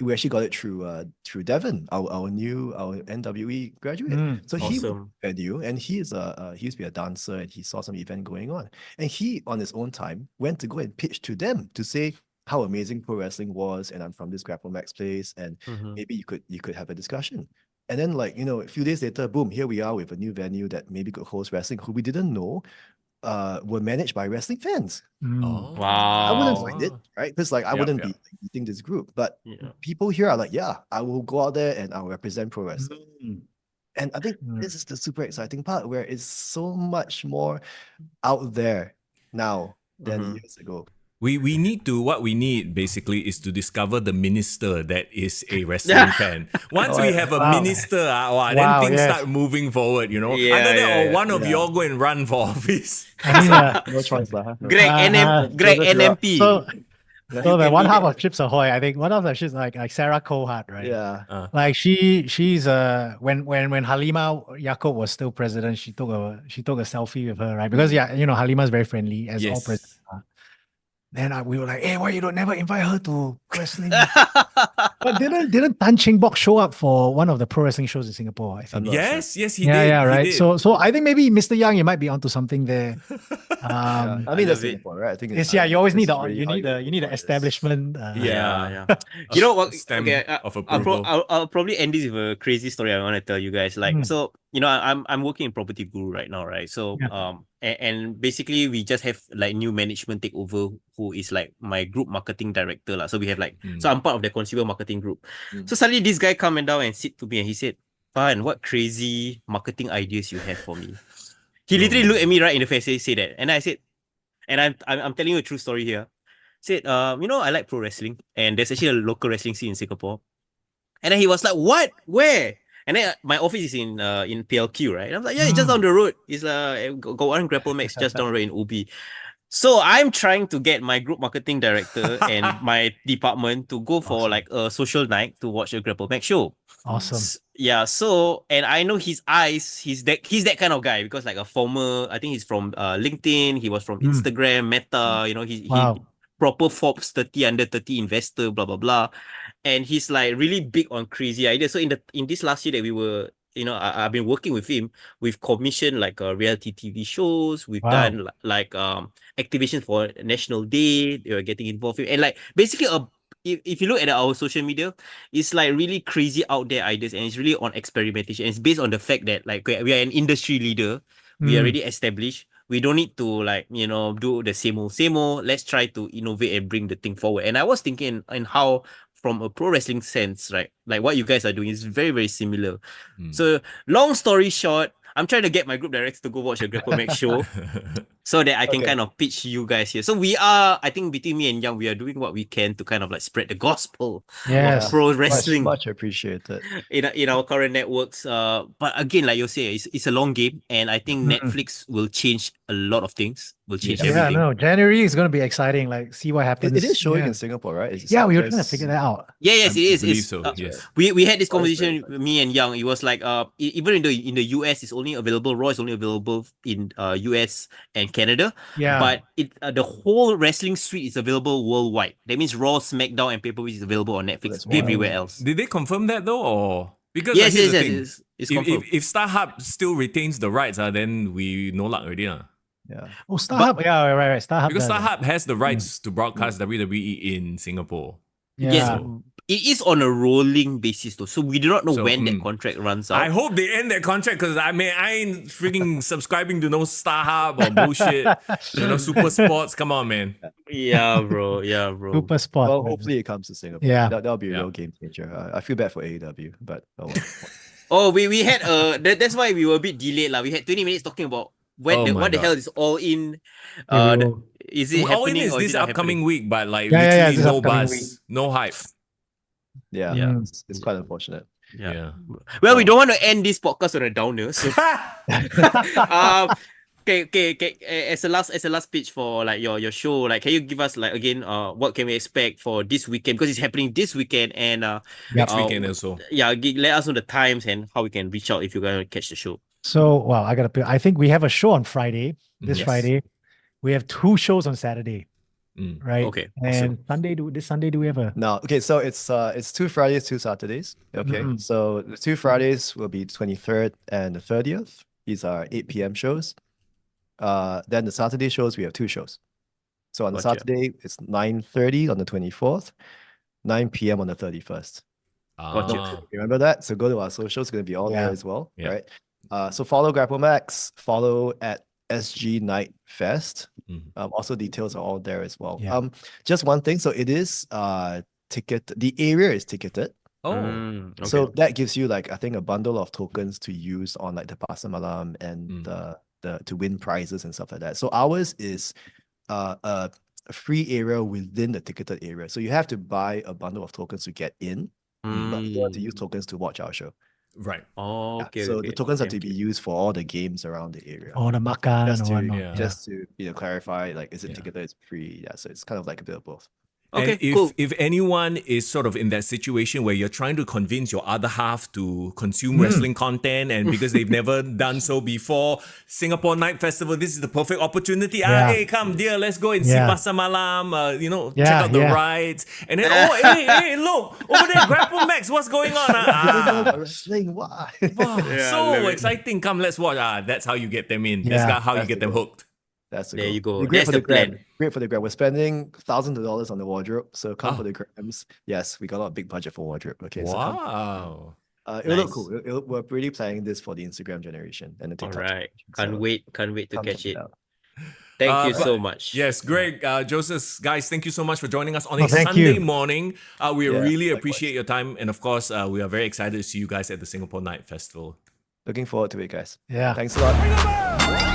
we actually got it through Devon, our NWE graduate. So he went to the venue, and he used to be a dancer, and he saw some event going on, and he on his own time went to go and pitch to them to say how amazing pro wrestling was, and I'm from this Grapplemax place, and maybe you could have a discussion. And then, like, a few days later, boom, here we are with a new venue that maybe could host wrestling, who we didn't know were managed by wrestling fans. Wow. I wouldn't find it, right? Because I wouldn't be leading this group. But people here are like, yeah, I will go out there and I'll represent pro wrestling. And I think this is the super exciting part, where it's so much more out there now than years ago. We need basically is to discover the minister that is a wrestling fan. Once we have a minister, then things start moving forward, Either that or one of y'all go and run for office. I mean, No choice, huh? No. Greg NMP. So the one half of Chips Ahoy, I think one of them, she's like Sarah Cohart, right? Yeah. Like she's when Halima Yacob was still president, she took a selfie with her, right? Because Halima is very friendly, as all presidents are. Then we were like, hey, why you don't never invite her to wrestling? But didn't Tan Cheng Bok show up for one of the pro wrestling shows in Singapore? I think. Yes, he did. Yeah, right. He did. So I think maybe Mr. Young, you might be onto something there. I mean, that's Singapore, right? I think it's you always need you need the establishment. Yeah. You know what? Stamp Okay, of approval. I'll probably end this with a crazy story I want to tell you guys. Like, so I'm working in Property Guru right now, right? So and basically we just have like new management take over, who is like my group marketing director lah. So we have like so I'm part of the consumer marketing group. So suddenly this guy come and down and sit to me and he said, "Fahn, what crazy marketing ideas you have for me?" He literally looked at me right in the face, say that, and I said, and I'm telling you a true story here. Said, I like pro wrestling, and there's actually a local wrestling scene in Singapore. And then he was like, "What? Where?" And then my office is in PLQ, right? And I'm like, "Yeah, it's just down the road. It's got one Grapplemax just down the road in Ubi." So I'm trying to get my group marketing director and my department to go for like a social night to watch a Grapplemax show. Awesome. Yeah. So, and I know his eyes. He's that kind of guy, because like a former, I think he's from LinkedIn. He was from Instagram, Meta. He proper Forbes 30 under 30 investor, blah blah blah. And he's like really big on crazy ideas. So in this last year that we were, I've been working with him. We've commissioned like reality TV shows. We've done like activation for National Day. They were getting involved in, and like basically if you look at our social media, it's like really crazy out there ideas, and it's really on experimentation. And it's based on the fact that like we are an industry leader, we are Mm. already established. We don't need to like do the same old same old. Let's try to innovate and bring the thing forward. And I was thinking in how from a pro wrestling sense, right, like what you guys are doing is very very similar. So long story short, I'm trying to get my group directors to go watch a Grapplemax show so that I can Okay. kind of pitch you guys here. So we are, I think between me and Young, we are doing what we can to kind of like spread the gospel Yes. of pro Much, wrestling much appreciated. in our current networks. But again, like you say, it's a long game, and I think Netflix will change a lot of things. Will change Yes. Yeah, everything. no, January is going to be exciting. Like, see what happens. It is showing Yeah. in Singapore, right? It's Yeah, we were trying to just- figure that out. Yeah, yes, it is. believe It's, so, yes. We had this Oh, it's very conversation, me and Young. It was like even in the US, it's only available. Raw is only available in US and Canada. Yeah. But the whole wrestling suite is available worldwide. That means Raw, SmackDown, and pay-per-view is available on Netflix That's wild. everywhere else. Did they confirm that though, or because Yes, here's yes, the yes. thing. It's If, confirmed. if StarHub still retains the rights, then we no luck already. Yeah. Oh, StarHub. Yeah, right. StarHub. Because does it. StarHub has the rights to broadcast WWE in Singapore. Yeah. Yes, it is on a rolling basis though, so we do not know So, when that contract runs out. I hope they end that contract because I ain't freaking subscribing to no StarHub or bullshit. Super Sports. Come on, man. Yeah, bro. Yeah, bro. Super spot. Well, hopefully it comes to Singapore. Yeah. That'll be a Yeah. real game changer. I feel bad for AEW, but oh well. Oh, we had that's why we were a bit delayed lah. We had 20 minutes talking about Oh my what the God. hell is All In. Yeah, we The- will. is it All In happening is or this is it not upcoming happening? week, but like Yeah, literally this no upcoming buzz, no hype. Yeah, Yeah. it's quite unfortunate. Yeah. Well, we don't want to end this podcast on a downer. So okay. As a last pitch for like your show, like can you give us like again what can we expect for this weekend, because it's happening this weekend, and Next weekend also. yeah, let us know the times and how we can reach out if you're gonna catch the show. So, well, I think we have a show on Friday. This Yes. Friday, we have 2 shows on Saturday, right? Okay, And this Sunday, do we have a? No, okay, so it's 2 Fridays, 2 Saturdays. Okay, Mhm. so the 2 Fridays will be 23rd and the 30th. These are 8 p.m. shows. Then the Saturday shows, we have 2 shows. So on the Gotcha. Saturday, it's 9:30 on the 24th, 9 p.m. on the 31st. Ah, Remember that? So go to our socials, it's going to be all there Yeah. as well, Yeah. right? So follow Grapplemax, follow at SG Night Fest. Mhm. Also details are all there as well. Yeah. Just one thing. So it is ticket. The area is ticketed. oh, Okay. So that gives you like I think a bundle of tokens to use on like the Pasar Malam and the to win prizes and stuff like that. So ours is a free area within the ticketed area. So you have to buy a bundle of tokens to get in, but you have to use tokens to watch our show. right. Oh, Yeah, okay. so okay, the tokens okay, have to be okay. used for all the games around the area. Or the makan Just or to whatnot. yeah. just to clarify, like is it Yeah. ticketed? It's free. Yeah, so it's kind of like a bit of both. Okay, And if cool. if anyone is sort of in that situation where you're trying to convince your other half to consume wrestling content, and because they've never done so before, Singapore Night Festival, this is the perfect opportunity. Yeah. Hey, come dear, let's go and see Yeah. Pasar Malam. Check Yeah, out the yeah. rides, and then hey, look over there, Grapplemax, what's going on? Wrestling, why? Wow, Yeah, so love it. exciting! Come, let's watch. That's how you get them in. Yeah. That's how you That's get the them goal. hooked. That's the There goal. you go. Great That's for the the grab. plan. Great for the grab. We're spending thousands of dollars on the wardrobe, so come Ah. for the grabs. Yes, we got a big budget for wardrobe. Okay, so come. Wow. It'll look Nice. cool. We're really planning this for the Instagram generation and the All TikTok. right. generation, Can't wait to come catch check it. out. Thank you but- so much. Yes, Greg, Joseph, guys, thank you so much for joining us on Oh, a thank Sunday you. morning. We Yeah, really likewise. appreciate your time. And of course, we are very excited to see you guys at the Singapore Night Festival. Looking forward to it, guys. Yeah. Thanks a lot.